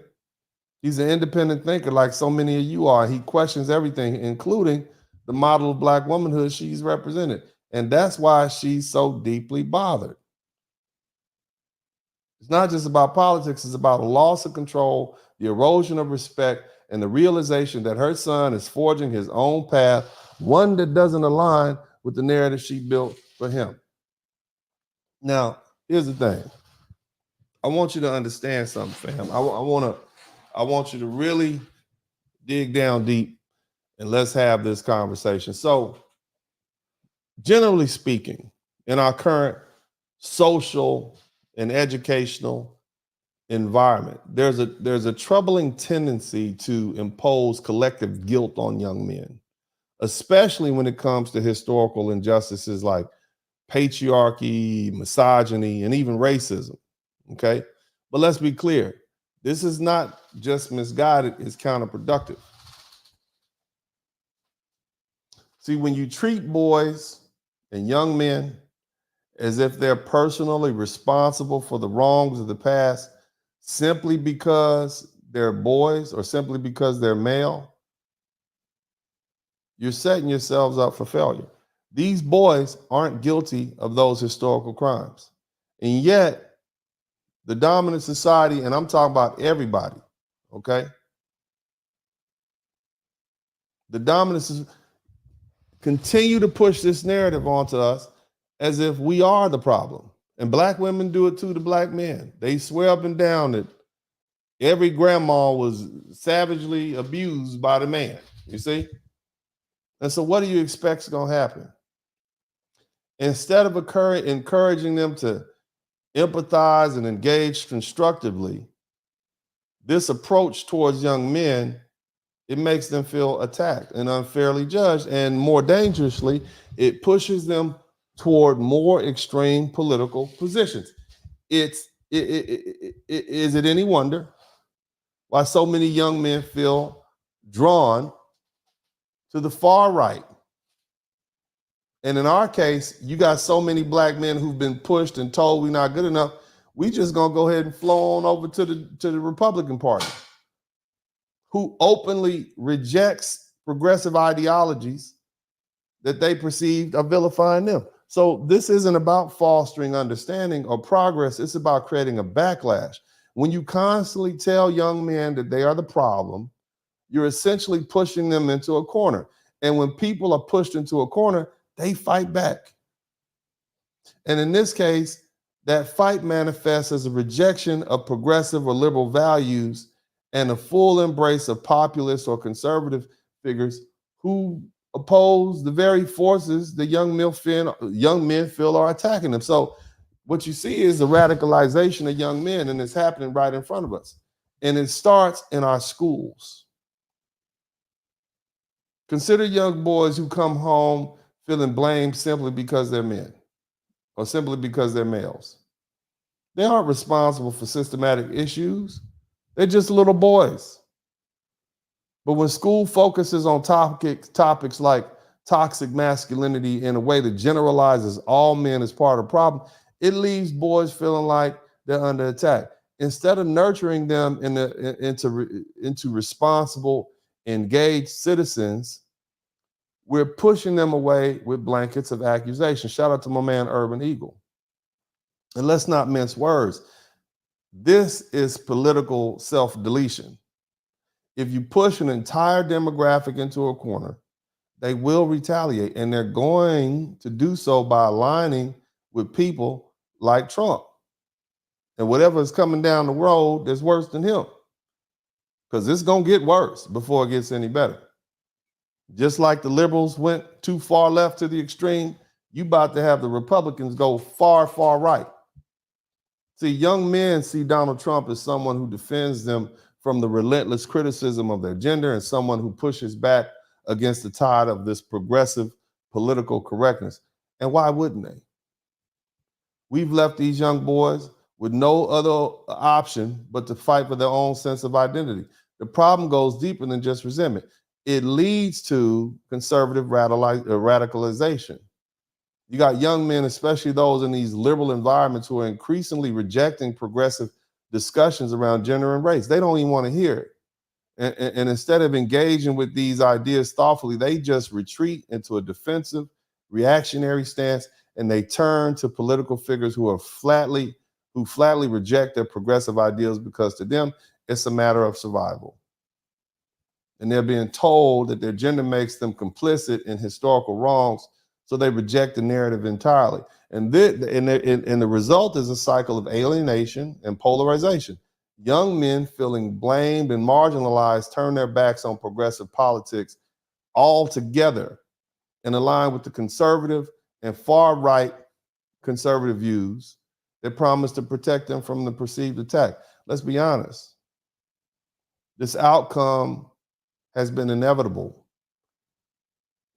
He's an independent thinker like so many of you are. He questions everything, including the model of Black womanhood she's represented. And that's why she's so deeply bothered. It's not just about politics, it's about a loss of control, the erosion of respect, and the realization that her son is forging his own path, one that doesn't align with the narrative she built for him. Now, here's the thing. I want you to understand something, fam. I want you to really dig down deep and let's have this conversation. So, generally speaking, in our current social and educational environment, there's a troubling tendency to impose collective guilt on young men, especially when it comes to historical injustices like patriarchy, misogyny, and even racism. Okay? But let's be clear. This is not just misguided, it's counterproductive. See, when you treat boys and young men as if they're personally responsible for the wrongs of the past simply because they're boys or simply because they're male, you're setting yourselves up for failure. These boys aren't guilty of those historical crimes. And yet, the dominant society, and I'm talking about everybody, okay? The dominant continue to push this narrative onto us as if we are the problem. And Black women do it too to Black men. They swear up and down that every grandma was savagely abused by the man, you see? And so what do you expect is gonna happen? Instead of encouraging them to empathize and engage constructively, this approach towards young men, it makes them feel attacked and unfairly judged. And more dangerously, it pushes them toward more extreme political positions. Is it any wonder why so many young men feel drawn to the far right? And in our case, you got so many Black men who've been pushed and told we're not good enough. We just gonna go ahead and flow on over to the Republican Party. who openly rejects progressive ideologies that they perceived are vilifying them. So this isn't about fostering understanding or progress. It's about creating a backlash. When you constantly tell young men that they are the problem, you're essentially pushing them into a corner. And when people are pushed into a corner, they fight back. And in this case, that fight manifests as a rejection of progressive or liberal values and a full embrace of populist or conservative figures who oppose the very forces the young men feel are attacking them. So what you see is the radicalization of young men, and it's happening right in front of us. And it starts in our schools. Consider young boys who come home feeling blamed simply because they're men or simply because they're males. They aren't responsible for systematic issues. They're just little boys. But when school focuses on topics like toxic masculinity in a way that generalizes all men as part of the problem, it leaves boys feeling like they're under attack. Instead of nurturing them into responsible, engaged citizens, we're pushing them away with blankets of accusation. Shout out to my man, Urban Eagle. And let's not mince words. This is political self-deletion. If you push an entire demographic into a corner, they will retaliate, and they're going to do so by aligning with people like Trump. And whatever is coming down the road that's worse than him, because it's going to get worse before it gets any better. Just like the liberals went too far left to the extreme, you about to have the Republicans go far, far right. See, young men see Donald Trump as someone who defends them from the relentless criticism of their gender and someone who pushes back against the tide of this progressive political correctness. And why wouldn't they? We've left these young boys with no other option but to fight for their own sense of identity. The problem goes deeper than just resentment. It leads to conservative radicalization. You got young men, especially those in these liberal environments, who are increasingly rejecting progressive discussions around gender and race. They don't even want to hear it. And instead of engaging with these ideas thoughtfully, they just retreat into a defensive, reactionary stance, and they turn to political figures who flatly reject their progressive ideals because to them, it's a matter of survival. And they're being told that their gender makes them complicit in historical wrongs, so they reject the narrative entirely. And the result is a cycle of alienation and polarization. Young men feeling blamed and marginalized turn their backs on progressive politics altogether and align with the conservative and far-right conservative views that promise to protect them from the perceived attack. Let's be honest. This outcome has been inevitable.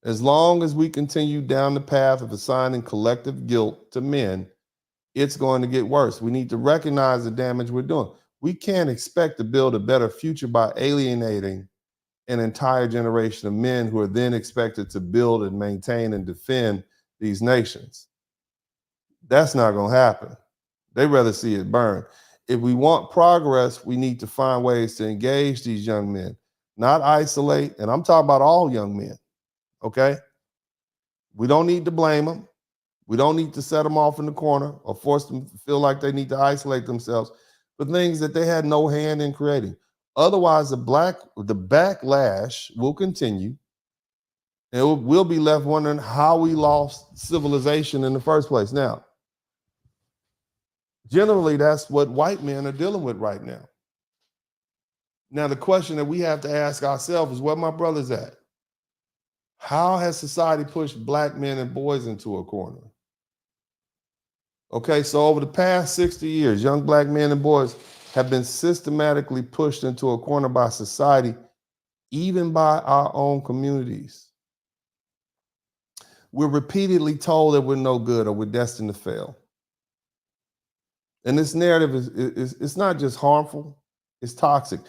As long as we continue down the path of assigning collective guilt to men, it's going to get worse. We need to recognize the damage we're doing. We can't expect to build a better future by alienating an entire generation of men who are then expected to build and maintain and defend these nations. That's not going to happen. They'd rather see it burn. If we want progress, we need to find ways to engage these young men, not isolate. And I'm talking about all young men, okay? We don't need to blame them. We don't need to set them off in the corner or force them to feel like they need to isolate themselves for things that they had no hand in creating. Otherwise, the backlash will continue, and we'll be left wondering how we lost civilization in the first place. Now, generally, that's what white men are dealing with right now. Now, the question that we have to ask ourselves is, where my brothers at? How has society pushed black men and boys into a corner? Okay, so over the past 60 years, young black men and boys have been systematically pushed into a corner by society, even by our own communities. We're repeatedly told that we're no good or we're destined to fail. And this narrative it's not just harmful, it's toxic.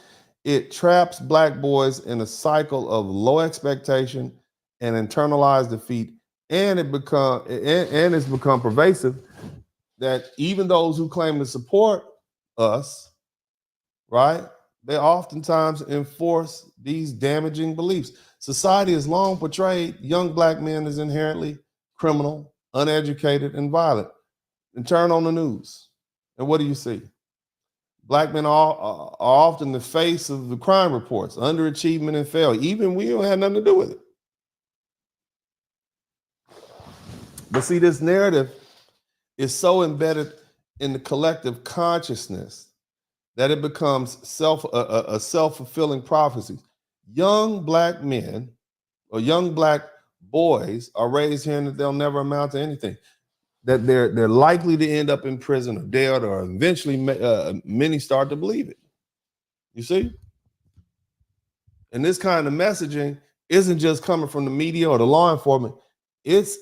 It traps black boys in a cycle of low expectation and internalized defeat, and it's become pervasive that even those who claim to support us, right, they oftentimes enforce these damaging beliefs. Society has long portrayed young black men as inherently criminal, uneducated, and violent. And turn on the news, and what do you see? Black men are often the face of the crime reports, underachievement and failure. Even we don't have nothing to do with it. But see, this narrative is so embedded in the collective consciousness that it becomes a self-fulfilling prophecy. Young black men or young black boys are raised hearing that they'll never amount to anything, that they're likely to end up in prison or dead, or eventually many start to believe it. You see? And this kind of messaging isn't just coming from the media or the law enforcement. It's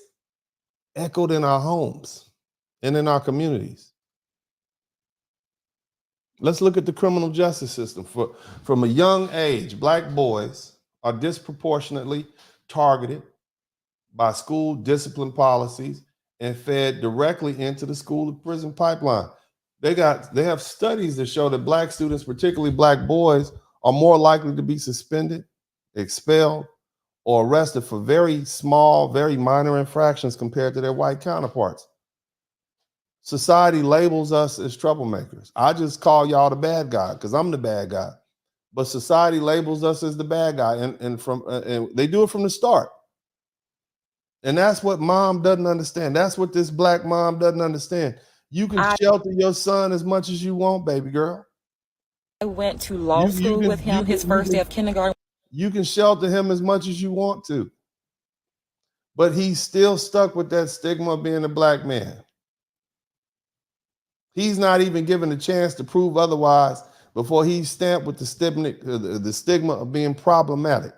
echoed in our homes and in our communities. Let's look at the criminal justice system. From a young age, black boys are disproportionately targeted by school discipline policies and fed directly into the school to prison pipeline. They have studies that show that black students, particularly black boys, are more likely to be suspended, expelled, or arrested for very small, very minor infractions compared to their white counterparts. Society labels us as troublemakers. I just call y'all the bad guy because I'm the bad guy. But society labels us as the bad guy, and they do it from the start. And that's what mom doesn't understand. That's what this black mom doesn't understand. You can shelter your son as much as you want, baby girl. I went to law school with him his first day of kindergarten. You can shelter him as much as you want to. But he's still stuck with that stigma of being a black man. He's not even given a chance to prove otherwise before he's stamped with the stigma of being problematic.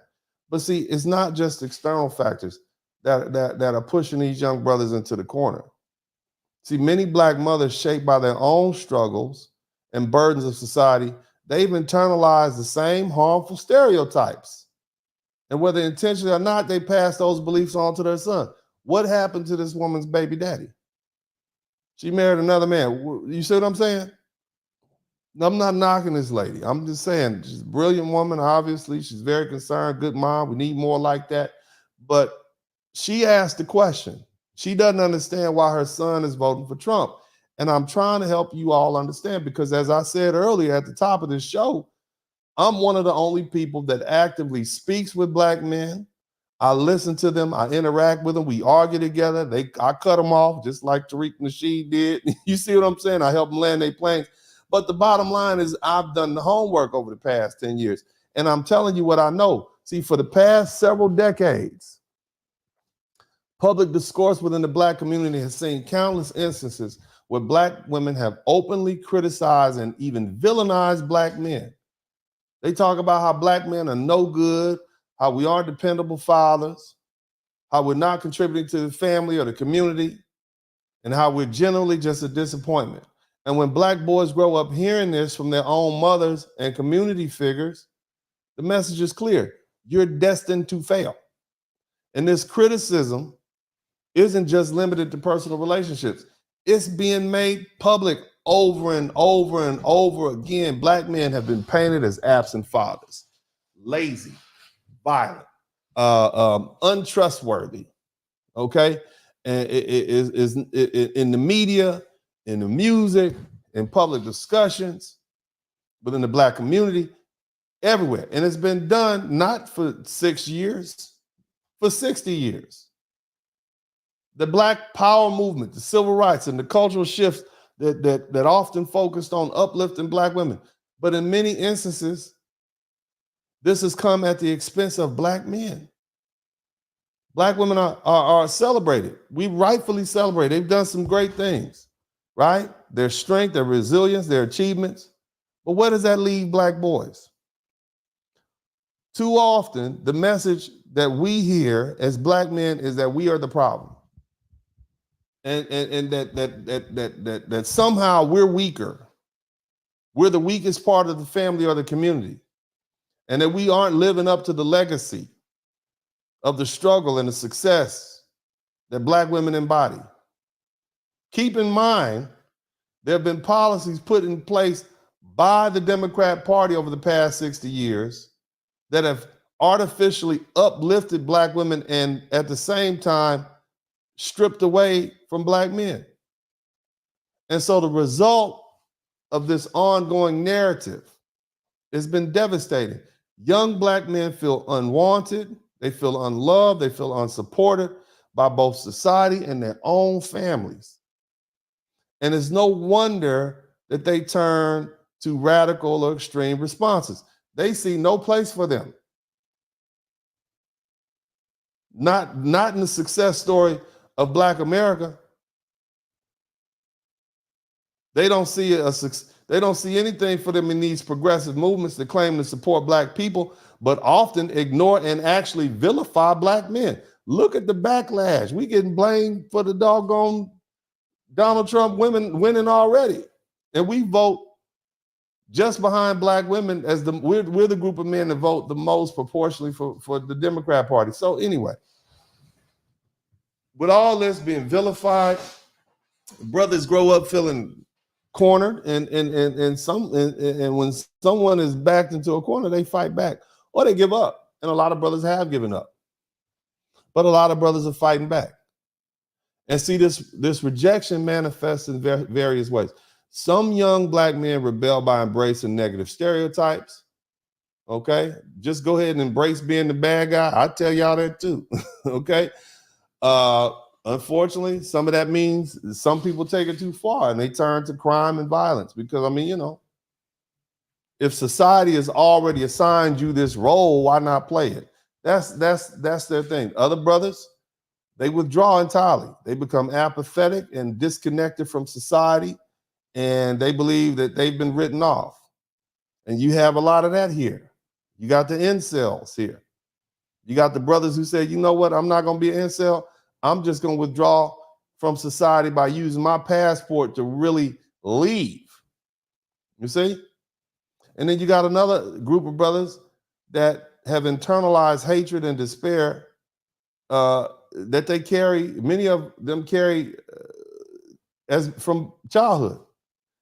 But see, it's not just external factors that are pushing these young brothers into the corner. See, many black mothers, shaped by their own struggles and burdens of society, they've internalized the same harmful stereotypes. And whether intentionally or not, they pass those beliefs on to their son. What happened to this woman's baby daddy? She married another man. You see what I'm saying? I'm not knocking this lady. I'm just saying she's a brilliant woman, obviously. She's very concerned, good mom. We need more like that. But she asked the question. She doesn't understand why her son is voting for Trump. And I'm trying to help you all understand, because as I said earlier at the top of this show, I'm one of the only people that actively speaks with black men. I listen to them. I interact with them. We argue together. I cut them off just like Tariq Nasheed did. You see what I'm saying? I help them land their planes. But the bottom line is I've done the homework over the past 10 years. And I'm telling you what I know. See, for the past several decades, public discourse within the black community has seen countless instances where black women have openly criticized and even villainized black men. They talk about how black men are no good, how we aren't dependable fathers, how we're not contributing to the family or the community, and how we're generally just a disappointment. And when black boys grow up hearing this from their own mothers and community figures, the message is clear. You're destined to fail. And this criticism isn't just limited to personal relationships. It's being made public over and over and over again. Black men have been painted as absent fathers, lazy, violent, untrustworthy, okay? And it is in the media, in the music, in public discussions, within the black community, everywhere. And it's been done not for 6 years, for 60 years. The Black Power movement, the civil rights, and the cultural shifts that often focused on uplifting black women. But in many instances, this has come at the expense of black men. Black women are celebrated. We rightfully celebrate. They've done some great things, right? Their strength, their resilience, their achievements. But where does that leave black boys? Too often, the message that we hear as black men is that we are the problem. And that somehow we're weaker. We're the weakest part of the family or the community. And that we aren't living up to the legacy of the struggle and the success that black women embody. Keep in mind, there have been policies put in place by the Democrat Party over the past 60 years that have artificially uplifted black women and at the same time stripped away from black men. And so the result of this ongoing narrative has been devastating. Young black men feel unwanted, they feel unloved, they feel unsupported by both society and their own families. And it's no wonder that they turn to radical or extreme responses. They see no place for them. Not in the success story of Black America. They don't see anything for them in these progressive movements that claim to support black people, but often ignore and actually vilify black men. Look at the backlash. We getting blamed for the doggone Donald Trump winning already. And we vote just behind black women as we're the group of men that vote the most proportionally for the Democrat Party. So anyway, with all this being vilified, brothers grow up feeling cornered, and when someone is backed into a corner, they fight back or they give up. And a lot of brothers have given up, but a lot of brothers are fighting back. And see, this rejection manifests in various ways. Some young black men rebel by embracing negative stereotypes. Okay, just go ahead and embrace being the bad guy. I tell y'all that too. Okay. Unfortunately, some of that means some people take it too far and they turn to crime and violence because, I mean, you know, if society has already assigned you this role, why not play it? That's their thing. Other brothers, they withdraw entirely. They become apathetic and disconnected from society, and they believe that they've been written off. And you have a lot of that here. You got the incels here. You got the brothers who say, you know what, I'm not going to be an incel. I'm just going to withdraw from society by using my passport to really leave. You see? And then you got another group of brothers that have internalized hatred and despair that they carry, many of them carry as from childhood.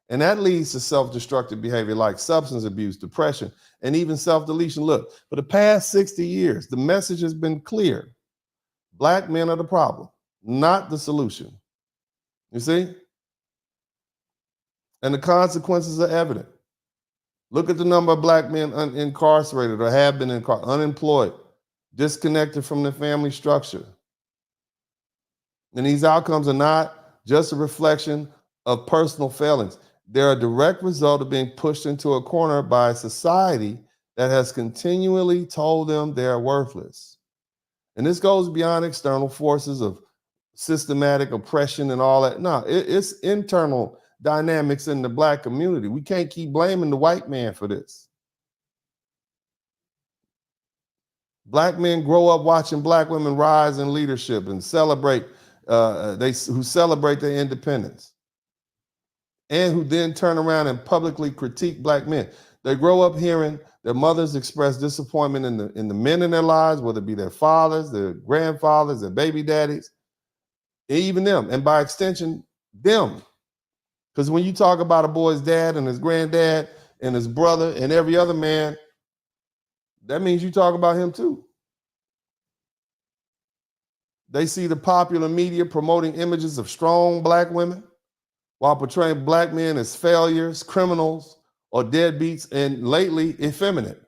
And that leads to self-destructive behavior like substance abuse, depression, and even self-deletion. Look, for the past 60 years, the message has been clear. Black men are the problem, not the solution. You see? And the consequences are evident. Look at the number of black men incarcerated or have been unemployed, disconnected from their family structure. And these outcomes are not just a reflection of personal failings. They're a direct result of being pushed into a corner by a society that has continually told them they're worthless. And this goes beyond external forces of systematic oppression and all that. No, it's internal dynamics in the black community. We can't keep blaming the white man for this. Black men grow up watching black women rise in leadership and celebrate, who celebrate their independence, and who then turn around and publicly critique black men. They grow up hearing their mothers express disappointment in the men in their lives, whether it be their fathers, their grandfathers, their baby daddies, even them, and by extension, them. Because when you talk about a boy's dad and his granddad and his brother and every other man, that means you talk about him too. They see the popular media promoting images of strong black women while portraying black men as failures, criminals, or deadbeats, and lately effeminate.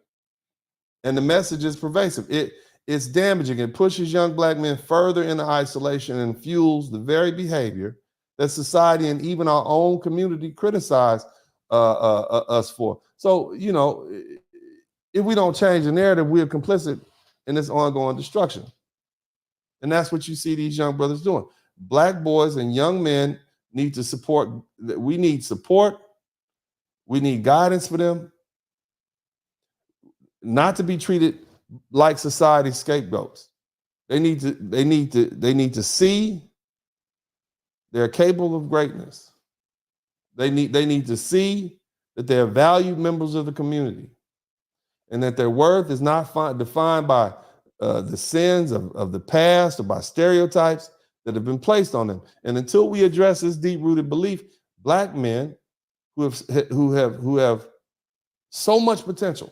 And the message is pervasive. It's damaging. It pushes young black men further into isolation and fuels the very behavior that society and even our own community criticize us for. So, you know, if we don't change the narrative, we're complicit in this ongoing destruction. And that's what you see these young brothers doing. Black boys and young men need to support. We need support. We need guidance for them, not to be treated like society's scapegoats. They need to see they're capable of greatness. They need to see that they're valued members of the community, and that their worth is not defined by the sins of the past or by stereotypes that have been placed on them. And until we address this deep-rooted belief, black men who have So much potential.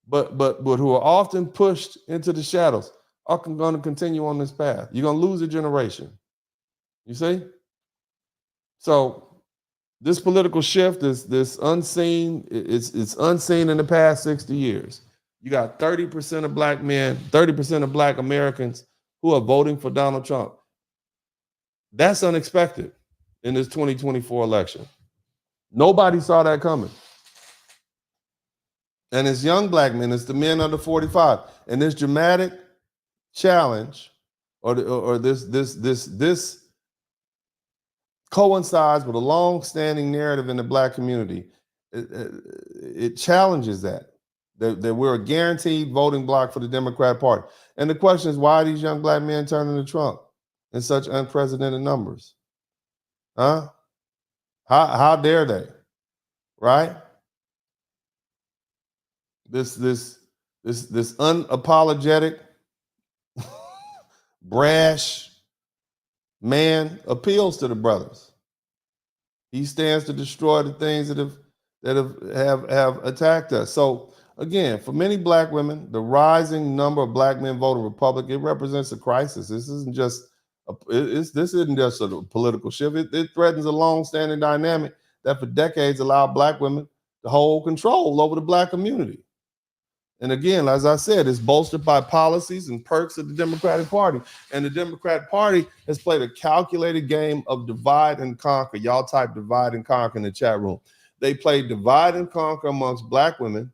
But who are often pushed into the shadows are going to continue on this path. You're going to lose a generation. You see? So this political shift is this unseen. It's unseen in the past 60 years. You got 30% of black men, 30% of black Americans who are voting for Donald Trump. That's unexpected in this 2024 election. Nobody saw that coming. And it's young black men, it's the men under 45. And this dramatic challenge or this coincides with a long-standing narrative in the black community. It challenges that we're a guaranteed voting bloc for the Democrat Party. And the question is, why are these young black men turning to Trump in such unprecedented numbers? Huh? How dare they? Right? This unapologetic, brash man appeals to the brothers. He stands to destroy the things that have attacked us. So again, for many black women, the rising number of black men voting Republican, it represents a crisis. This isn't just a political shift. It threatens a long-standing dynamic that for decades allowed black women to hold control over the black community. And again, as I said, it's bolstered by policies and perks of the Democratic Party. And the Democratic Party has played a calculated game of divide and conquer. Y'all type divide and conquer in the chat room. They played divide and conquer amongst black women,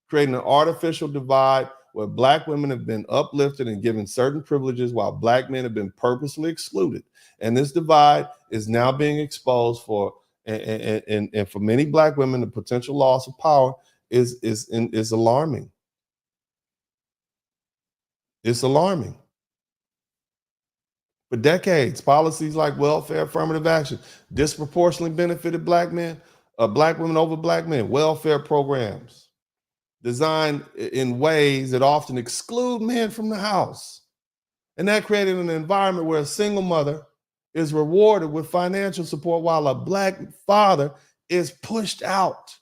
creating an artificial divide where black women have been uplifted and given certain privileges while black men have been purposely excluded. And this divide is now being exposed for, and for many black women, the potential loss of power is alarming. It's alarming. For decades, policies like welfare, affirmative action disproportionately benefited black men, black women over black men. Welfare programs designed in ways that often exclude men from the house. And that created an environment where a single mother is rewarded with financial support while a black father is pushed out.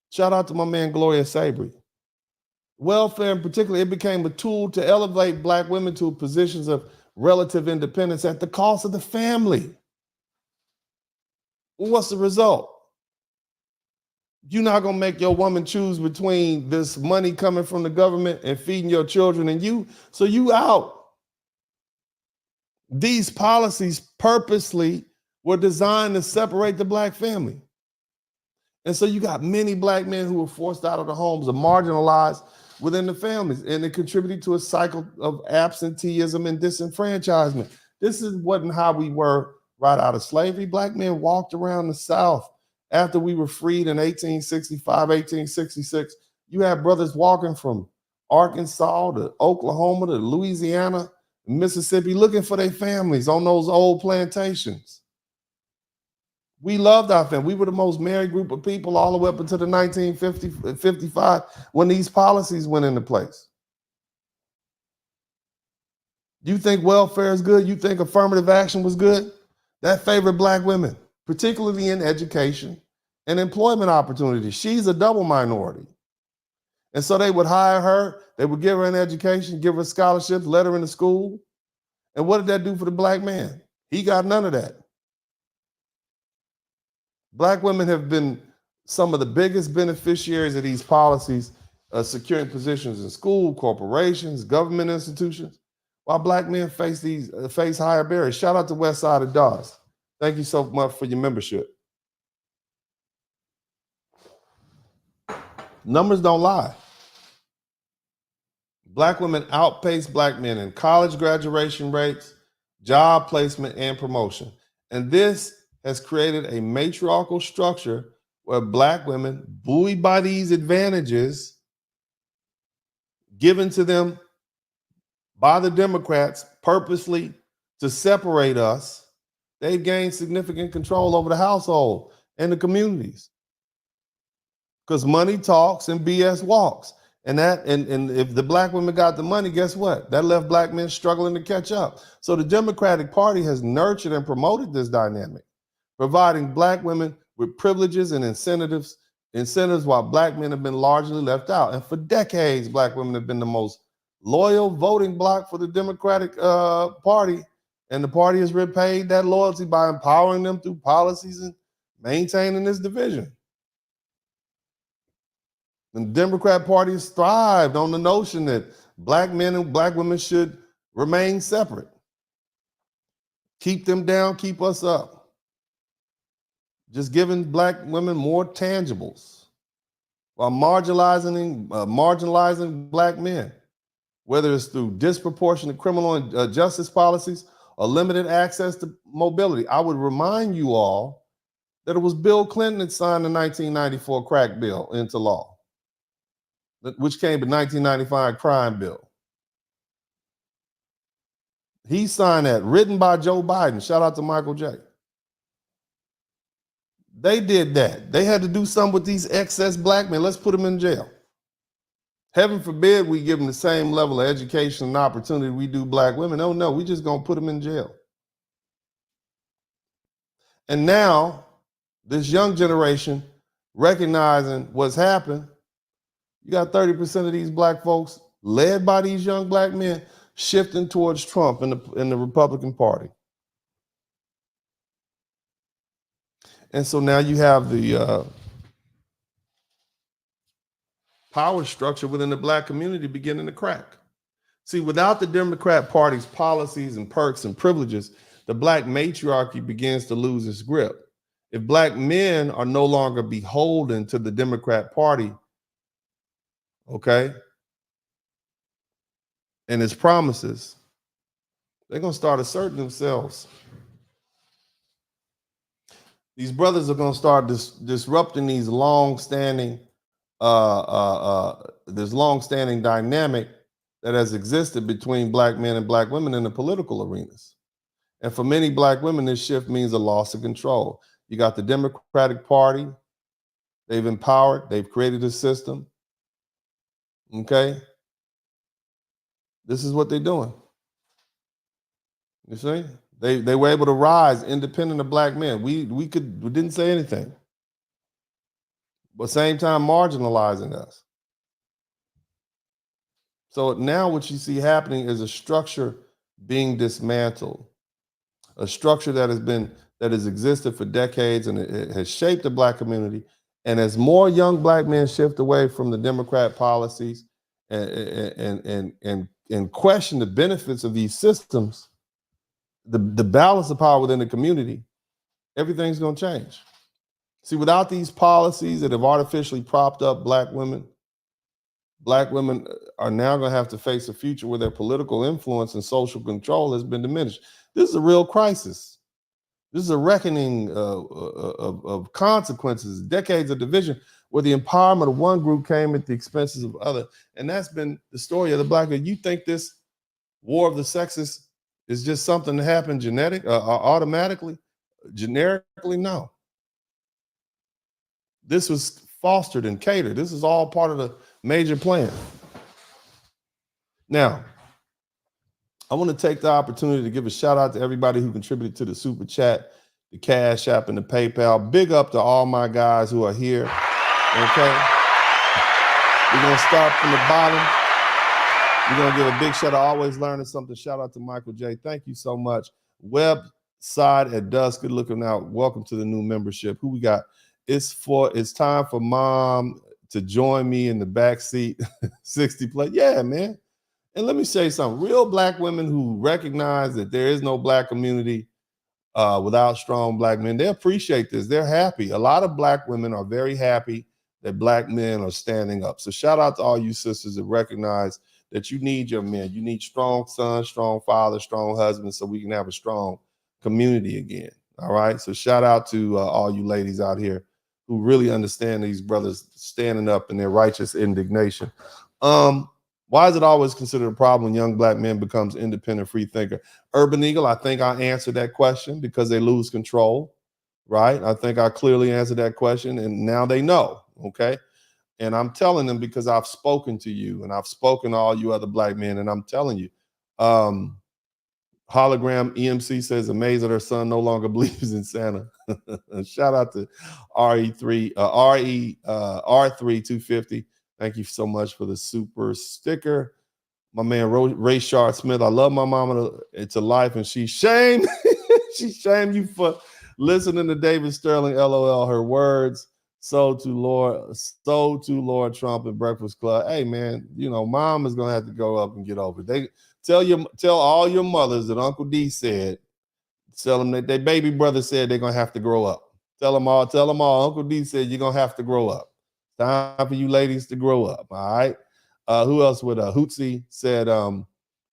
Shout out to my man, Gloria Sabry. Welfare in particular, it became a tool to elevate black women to positions of relative independence at the cost of the family. What's the result? You're not gonna make your woman choose between this money coming from the government and feeding your children and you, so you out. These policies purposely were designed to separate the black family. And so you got many black men who were forced out of the homes or marginalized within the families, and it contributed to a cycle of absenteeism and disenfranchisement. This wasn't how we were right out of slavery. Black men walked around the South after we were freed in 1865, 1866. You had brothers walking from Arkansas to Oklahoma to Louisiana, Mississippi, looking for their families on those old plantations. We loved our family. We were the most married group of people all the way up until the 1955 when these policies went into place. You think welfare is good? You think affirmative action was good? That favored black women, particularly in education and employment opportunities. She's a double minority. And so they would hire her, they would give her an education, give her scholarships, let her into school. And what did that do for the black man? He got none of that. Black women have been some of the biggest beneficiaries of these policies, securing positions in school, corporations, government institutions, while black men face higher barriers. Shout out to West Side of Dawes. Thank you so much for your membership. Numbers don't lie. Black women outpace black men in college graduation rates, job placement, and promotion. And this has created a matriarchal structure where black women, buoyed by these advantages given to them by the Democrats purposely to separate us, they've gained significant control over the household and the communities. Because money talks and BS walks. And if the black women got the money, guess what? That left black men struggling to catch up. So the Democratic Party has nurtured and promoted this dynamic, providing black women with privileges and incentives while black men have been largely left out. And for decades, black women have been the most loyal voting bloc for the Democratic Party. And the party has repaid that loyalty by empowering them through policies and maintaining this division. The Democrat Party has thrived on the notion that black men and black women should remain separate. Keep them down, keep us up. Just giving black women more tangibles while marginalizing black men, whether it's through disproportionate criminal and justice policies or limited access to mobility. I would remind you all that it was Bill Clinton that signed the 1994 crack bill into law, which came in 1995 crime bill. He signed that, written by Joe Biden. Shout out to Michael J. They did that. They had to do something with these excess black men. Let's put them in jail. Heaven forbid we give them the same level of education and opportunity we do black women. Oh no, we just gonna put them in jail. And now, this young generation recognizing what's happened, you got 30% of these black folks led by these young black men shifting towards Trump in the Republican Party. And so now you have the power structure within the black community beginning to crack. See, without the Democrat Party's policies and perks and privileges, the black matriarchy begins to lose its grip. If black men are no longer beholden to the Democrat Party, okay, and its promises, they're going to start asserting themselves. These brothers are going to start disrupting these long-standing, this long-standing dynamic that has existed between black men and black women in the political arenas. And for many black women, this shift means a loss of control. You got the Democratic Party. They've empowered. They've created a system. Okay? This is what they're doing. You see? They were able to rise independent of black men. We didn't say anything. But same time marginalizing us. So now what you see happening is a structure being dismantled. A structure that has existed for decades, and it has shaped the black community. And as more young black men shift away from the Democrat policies and question the benefits of these systems, the balance of power within the community, everything's going to change. See, without these policies that have artificially propped up black women are now going to have to face a future where their political influence and social control has been diminished. This is a real crisis. This is a reckoning of consequences, decades of division, where the empowerment of one group came at the expenses of other. And that's been the story of the black man. You think this war of the sexes is just something that happened automatically, generically? No. This was fostered and catered. This is all part of the major plan. Now, I want to take the opportunity to give a shout out to everybody who contributed to the Super Chat, the Cash App, and the PayPal. Big up to all my guys who are here. Okay? We're going to start from the bottom. We're going to give a big shout out. Always learning something. Shout out to Michael J. Thank you so much. Website at dusk. Good looking out. Welcome to the new membership. Who we got? It's time for mom to join me in the back seat. 60 plus. Yeah, man. And let me say something. Real black women who recognize that there is no black community without strong black men, they appreciate this. They're happy. A lot of black women are very happy that black men are standing up. So shout out to all you sisters that recognize that you need your men. You need strong sons, strong fathers, strong husbands, so we can have a strong community again. All right. So shout out to all you ladies out here who really understand these brothers standing up in their righteous indignation. Why is it always considered a problem when young black men becomes independent free thinker? Urban Eagle, I think I answered that question because they lose control, right? I think I clearly answered that question, and now they know, okay? And I'm telling them because I've spoken to you, and I've spoken to all you other black men, and I'm telling you, Hologram EMC says amazed that her son no longer believes in Santa. Shout out to R3250. Thank you so much for the super sticker. My man Ray Shard Smith. I love my mama to life, and she shamed she shamed you for listening to David Sterling. LOL. Her words. So to Lord Trump and Breakfast Club. Hey man, you know, mom is gonna have to grow up and get over it. They tell all your mothers that Uncle D said. Tell them that their baby brother said they're gonna have to grow up. Tell them all. Uncle D said you're gonna have to grow up. Time for you ladies to grow up. All right. Who else would Hootsie said the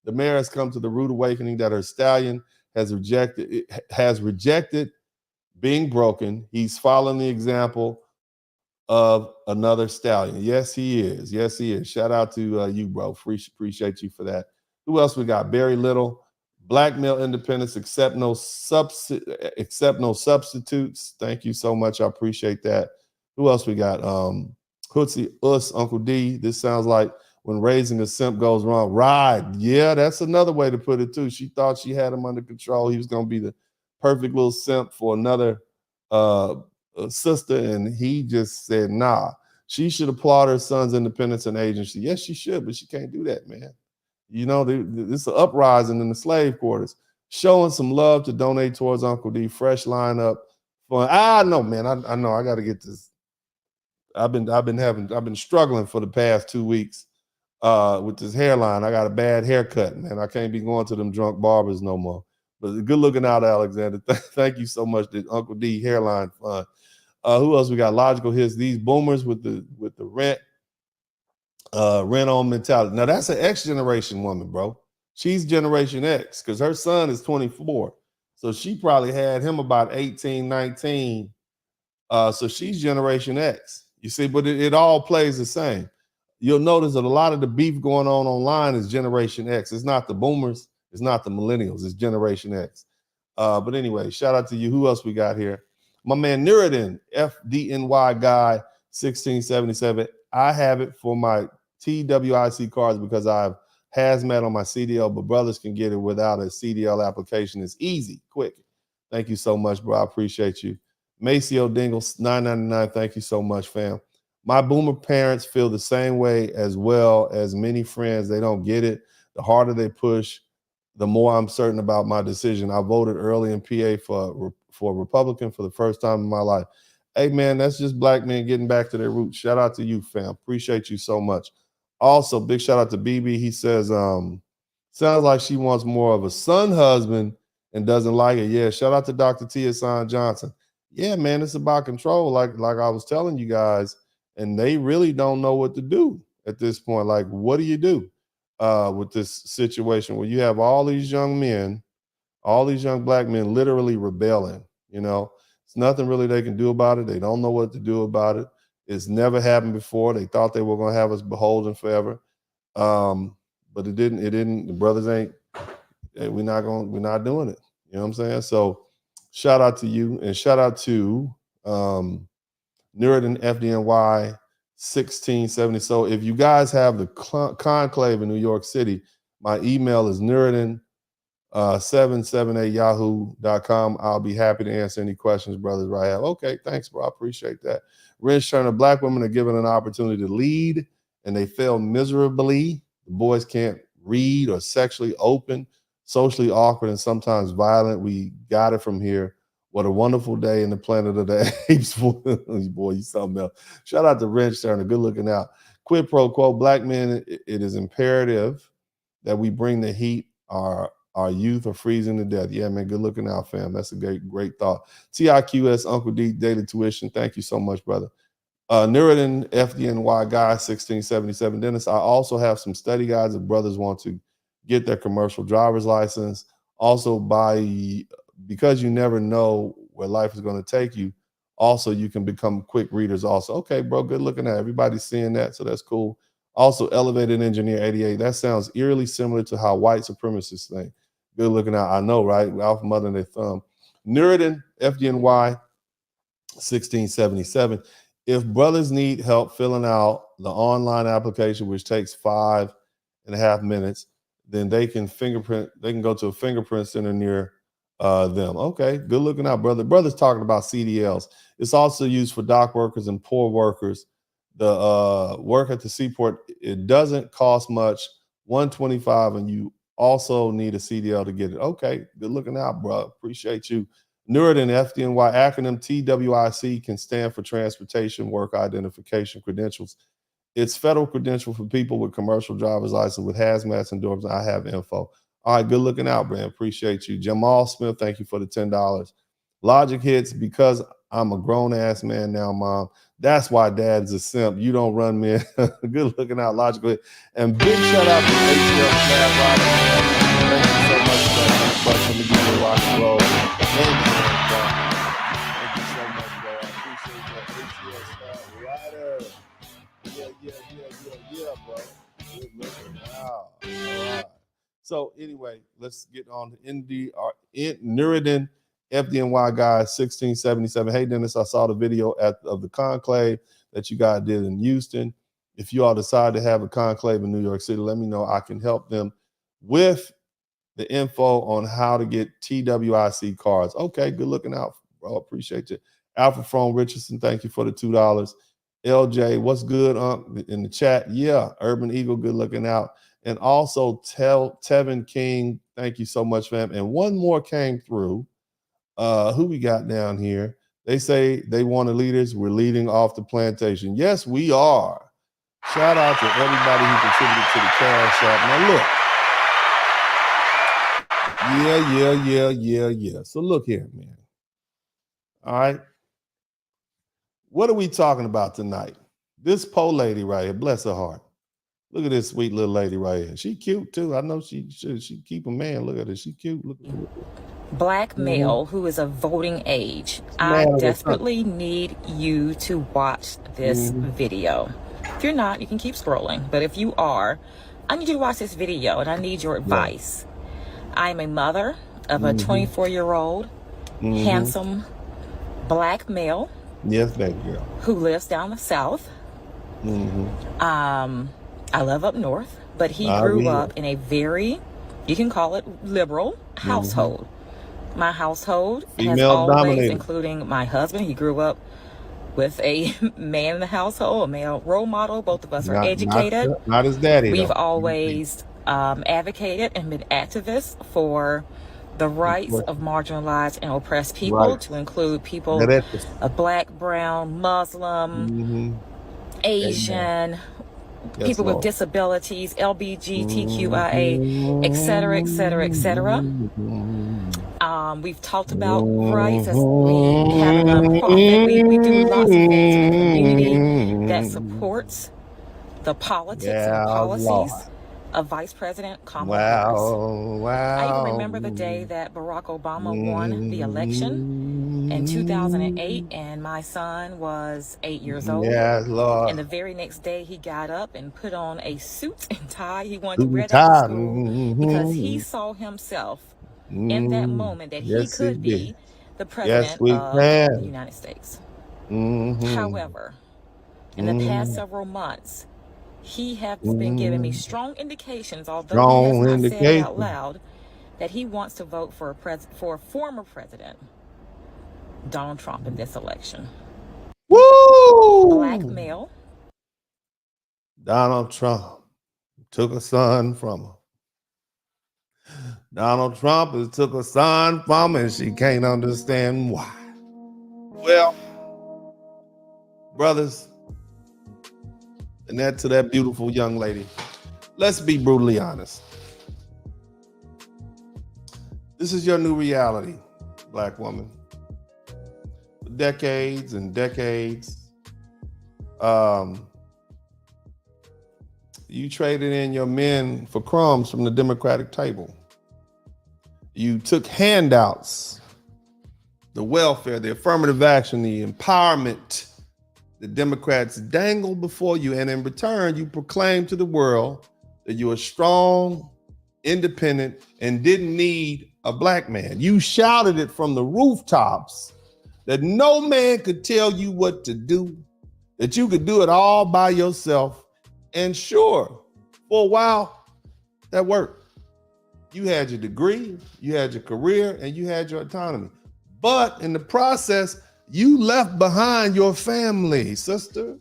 mayor has come to the rude awakening that her stallion has rejected being broken. He's following the example of another stallion. Yes, he is. Yes, he is. Shout out to you, bro. Appreciate you for that. Who else we got? Barry Little. Black male independence, accept no substitutes. Thank you so much. I appreciate that. Who else we got? Hootsie, Uncle D. This sounds like when raising a simp goes wrong. Right. Yeah, that's another way to put it too. She thought she had him under control. He was going to be the perfect little simp for another sister, and he just said, nah. She should applaud her son's independence and agency. Yes, she should, but she can't do that, man. You know, this is an uprising in the slave quarters. Showing some love to donate towards Uncle D. Fresh lineup. No, man. I know I got to get this. I've been struggling for the past 2 weeks with this hairline. I got a bad haircut, man. I can't be going to them drunk barbers no more. But good looking out, Alexander. Thank you so much, the Uncle D hairline fund. Who else we got? Logical hits. These boomers with the rent on mentality. Now that's an X generation woman, bro. She's Generation X because her son is 24. So she probably had him about 18, 19. So she's Generation X. You see, but it all plays the same. You'll notice that a lot of the beef going on online is Generation X. It's not the boomers. It's not the millennials. It's Generation X. But anyway, shout out to you. Who else we got here? My man Nuruddin, FDNY guy, 1677. I have it for my TWIC cards because I have hazmat on my CDL, but brothers can get it without a CDL application. It's easy, quick. Thank you so much, bro. I appreciate you. Maceo Dingles, $9.99. Thank you so much, fam. My boomer parents feel the same way as well as many friends. They don't get it. The harder they push, the more I'm certain about my decision. I voted early in PA for Republican for the first time in my life. Hey, man, that's just black men getting back to their roots. Shout out to you, fam. Appreciate you so much. Also, big shout out to BB. He says, sounds like she wants more of a son husband and doesn't like it. Yeah, shout out to Dr. Tia San Johnson. Yeah, man, it's about control, like I was telling you guys, and they really don't know what to do at this point. Like, what do you do with this situation where you have all these young men, all these young black men literally rebelling? You know, it's nothing really they can do about it. They don't know what to do about it. It's never happened before. They thought they were going to have us beholden forever. But it didn't. The brothers ain't, we're not doing it. You know what I'm saying? So shout out to you, and shout out to Nuruddin FDNY 1670. So if you guys have the conclave in New York City, my email is Nuruddin 778yahoo.com. I'll be happy to answer any questions, brothers, right have. Okay, thanks, bro. I appreciate that. Rich Turner, black women are given an opportunity to lead, and they fail miserably. The boys can't read or sexually open, socially awkward, and sometimes violent. We got it from here. What a wonderful day in the planet of the apes. Boy, you something else. Shout out to Rich Turner. Good looking out. Quid pro quo, black men, it is imperative that we bring the heat. Our youth are freezing to death. Yeah, man, good looking out, fam. That's a great thought. TIQS, Uncle D, Daily Tuition. Thank you so much, brother. Nuruddin, FDNY guy, 1677. Dennis, I also have some study guides if brothers want to get their commercial driver's license. Also, because you never know where life is going to take you, also, you can become quick readers also. Okay, bro, good looking at. Everybody's seeing that, so that's cool. Also, Elevated Engineer 88. That sounds eerily similar to how white supremacists think. Good looking out. I know, right? Alpha mother and their thumb. Nuruddin, FDNY, 1677. If brothers need help filling out the online application, which takes 5.5 minutes, then they can go to a fingerprint center near them. Okay, good looking out, brother. Brother's talking about CDLs. It's also used for dock workers and poor workers. The work at the seaport, it doesn't cost much, $125, and you also need a CDL to get it. Okay, good looking out, bro. Appreciate you. NURD and FDNY acronym TWIC can stand for Transportation Work Identification Credentials. It's federal credential for people with commercial driver's license with hazmats and doors. I have info. All right, good looking out, man. Appreciate you. Jamal Smith, thank you for the $10. Logic hits because I'm a grown-ass man now, Mom. That's why Dad's a simp. You don't run me. Good looking out, logically. And big shout out to ATL Snap Robin. Thank you so much for that. But let me give you a rock and roll. Thank you so much, bro. I appreciate that. ATL Snap Rider. Yeah, bro. Good looking out. All right. So anyway, let's get on to Nuruddin FDNY guys 1677. Hey Dennis, I saw the video of the conclave that you guys did in Houston. If you all decide to have a conclave in New York City, let me know. I can help them with the info on how to get TWIC cards. Okay, good looking out, bro. Appreciate you. Alpha from Richardson, thank you for the $2. LJ, what's good in the chat? Yeah, Urban Eagle, good looking out. And also Tevin King, thank you so much, fam. And one more came through. Who we got down here? They say they want the leaders. We're leading off the plantation. Yes, we are. Shout out to everybody who contributed to the cash app. Now look. Yeah. So look here, man. All right. What are we talking about tonight? This poor lady right here, bless her heart. Look at this sweet little lady right here. She cute too. I know she keep a man. Look at her. She cute. Look. Black male who is of voting age. I desperately need you to watch this video. If you're not, you can keep scrolling. But if you are, I need you to watch this video and I need your advice. I am a mother of a 24-year-old handsome black male. Yes, baby girl. Who lives down the south. I live up north, but he grew up in a very, you can call it liberal household. My household has always, including my husband, he grew up with a man in the household, a male role model. Both of us are educated. Not his daddy. We've always advocated and been activists for the rights of marginalized and oppressed people, to include people of black, brown, Muslim, Asian, people with disabilities, LGBTQIA, et cetera, et cetera, et cetera. We've talked about rights. As we have a nonprofit. We do lots of things in the community that supports the politics and policies of Vice President Kamala Harris. I even remember the day that Barack Obama won the election in 2008, and my son was 8 years old. Yes, Lord. And the very next day, he got up and put on a suit and tie. He wanted to wear that to school because he saw himself in that moment that he could be the president of the United States. However, in the past several months, he has been giving me strong indications, although he has not said it out loud, that he wants to vote for a former president, Donald Trump, in this election. Woo! Black male. Donald Trump took a son from her. Donald Trump has took a son from her, and she can't understand why. Well, brothers, and that to that beautiful young lady, let's be brutally honest. This is your new reality, black woman. For decades and decades, you traded in your men for crumbs from the Democratic table. You took handouts, the welfare, the affirmative action, the empowerment the Democrats dangled before you, and in return, you proclaimed to the world that you were strong, independent, and didn't need a black man. You shouted it from the rooftops that no man could tell you what to do, that you could do it all by yourself. And sure, for a while, that worked. You had your degree, you had your career, and you had your autonomy. But in the process, you left behind your family, sister.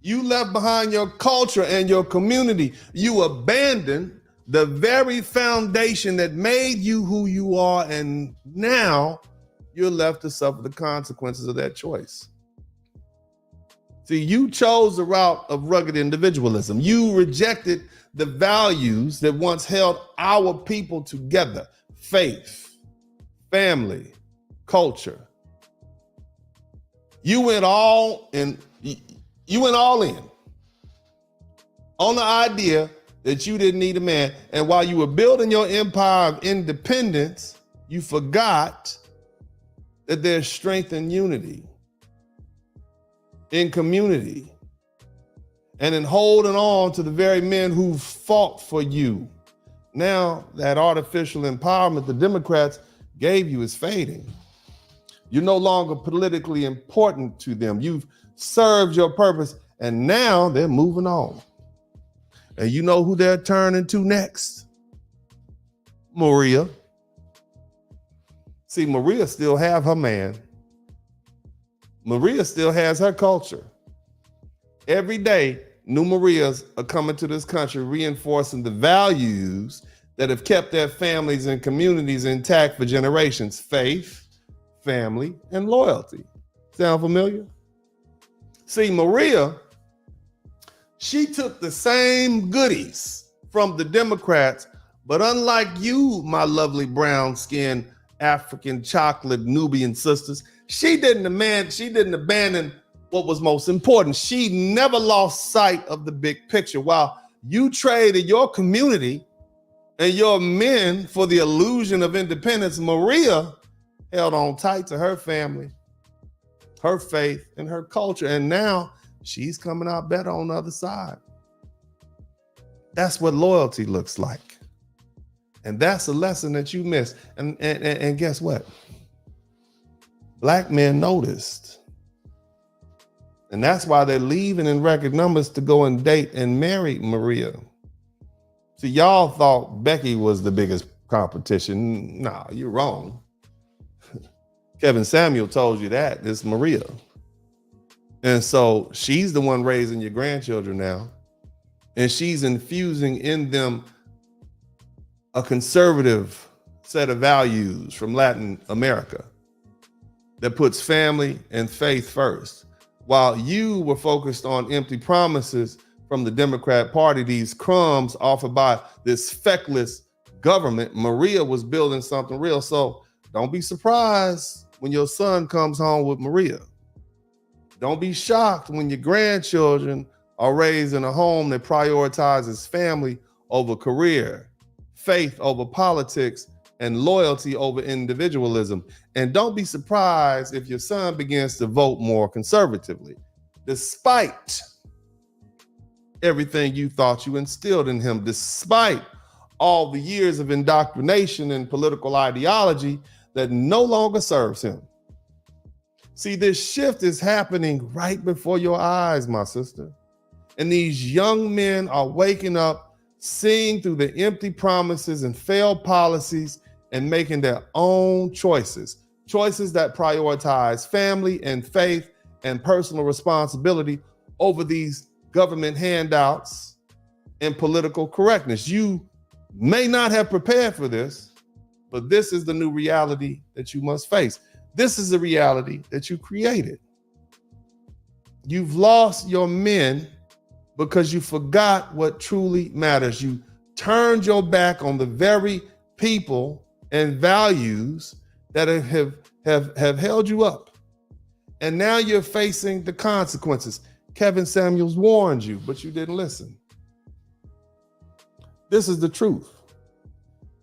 You left behind your culture and your community. You abandoned the very foundation that made you who you are, and now you're left to suffer the consequences of that choice. See, you chose the route of rugged individualism. You rejected the values that once held our people together: faith, family, culture. You went all in. You went all in on the idea that you didn't need a man. And while you were building your empire of independence, you forgot that there's strength in unity, in community, and in holding on to the very men who fought for you. Now that artificial empowerment the Democrats gave you is fading. You're no longer politically important to them. You've served your purpose, and now they're moving on. And you know who they're turning to next? Maria. See, Maria still have her man. Maria still has her culture. Every day, new Marias are coming to this country reinforcing the values that have kept their families and communities intact for generations: faith, family, and loyalty. Sound familiar? See, Maria, she took the same goodies from the Democrats, but unlike you, my lovely brown-skinned African chocolate Nubian sisters, she didn't abandon what was most important. She never lost sight of the big picture. While you traded your community and your men for the illusion of independence, Maria held on tight to her family, her faith, and her culture. And now she's coming out better on the other side. That's what loyalty looks like. And that's a lesson that you missed. And guess what? Black men noticed. And that's why they're leaving in record numbers to go and date and marry Maria. See, y'all thought Becky was the biggest competition. No, you're wrong. Kevin Samuel told you that. It's Maria. And so she's the one raising your grandchildren now. And she's infusing in them a conservative set of values from Latin America that puts family and faith first. While you were focused on empty promises from the Democrat Party, these crumbs offered by this feckless government, Maria was building something real. So don't be surprised when your son comes home with Maria. Don't be shocked when your grandchildren are raised in a home that prioritizes family over career, faith over politics, and loyalty over individualism. And don't be surprised if your son begins to vote more conservatively, despite everything you thought you instilled in him, despite all the years of indoctrination and political ideology that no longer serves him. See, this shift is happening right before your eyes, my sister. And these young men are waking up, seeing through the empty promises and failed policies and making their own choices that prioritize family and faith and personal responsibility over these government handouts and political correctness. You may not have prepared for this, but this is the new reality that you must face. This is the reality that you created. You've lost your men because you forgot what truly matters. You turned your back on the very people and values that have held you up. And now you're facing the consequences. Kevin Samuels warned you, but you didn't listen. This is the truth.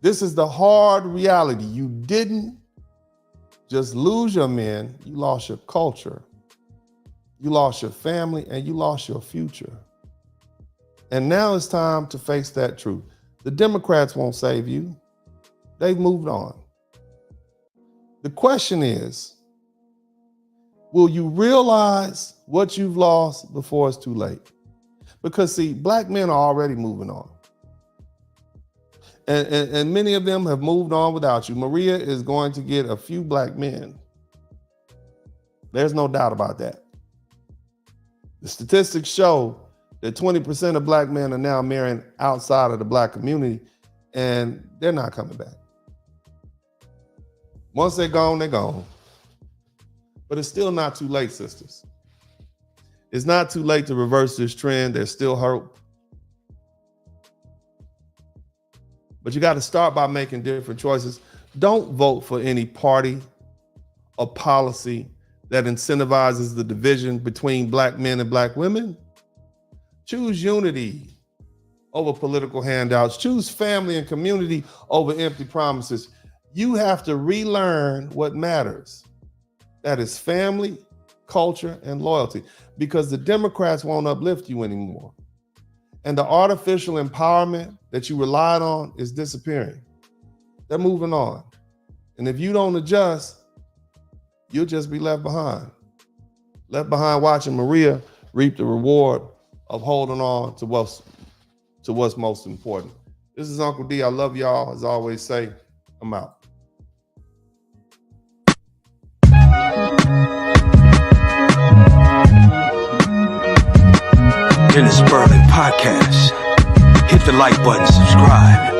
This is the hard reality. You didn't just lose your men, you lost your culture, you lost your family, and you lost your future. And now it's time to face that truth. The Democrats won't save you. They've moved on. The question is, will you realize what you've lost before it's too late? Because see, black men are already moving on. And many of them have moved on without you. Maria is going to get a few black men. There's no doubt about that. The statistics show that 20% of black men are now marrying outside of the black community, and they're not coming back. Once they're gone, they're gone. But it's still not too late, sisters. It's not too late to reverse this trend. There's still hope. But you got to start by making different choices. Don't vote for any party or policy that incentivizes the division between black men and black women. Choose unity over political handouts. Choose family and community over empty promises. You have to relearn what matters. That is family, culture, and loyalty, because the Democrats won't uplift you anymore. And the artificial empowerment that you relied on is disappearing. They're moving on. And if you don't adjust, you'll just be left behind. Left behind watching Maria reap the reward of holding on to what's most important. This is Uncle D. I love y'all. As I always say, I'm out. Dennis Spurling Podcast. Hit the like button, subscribe.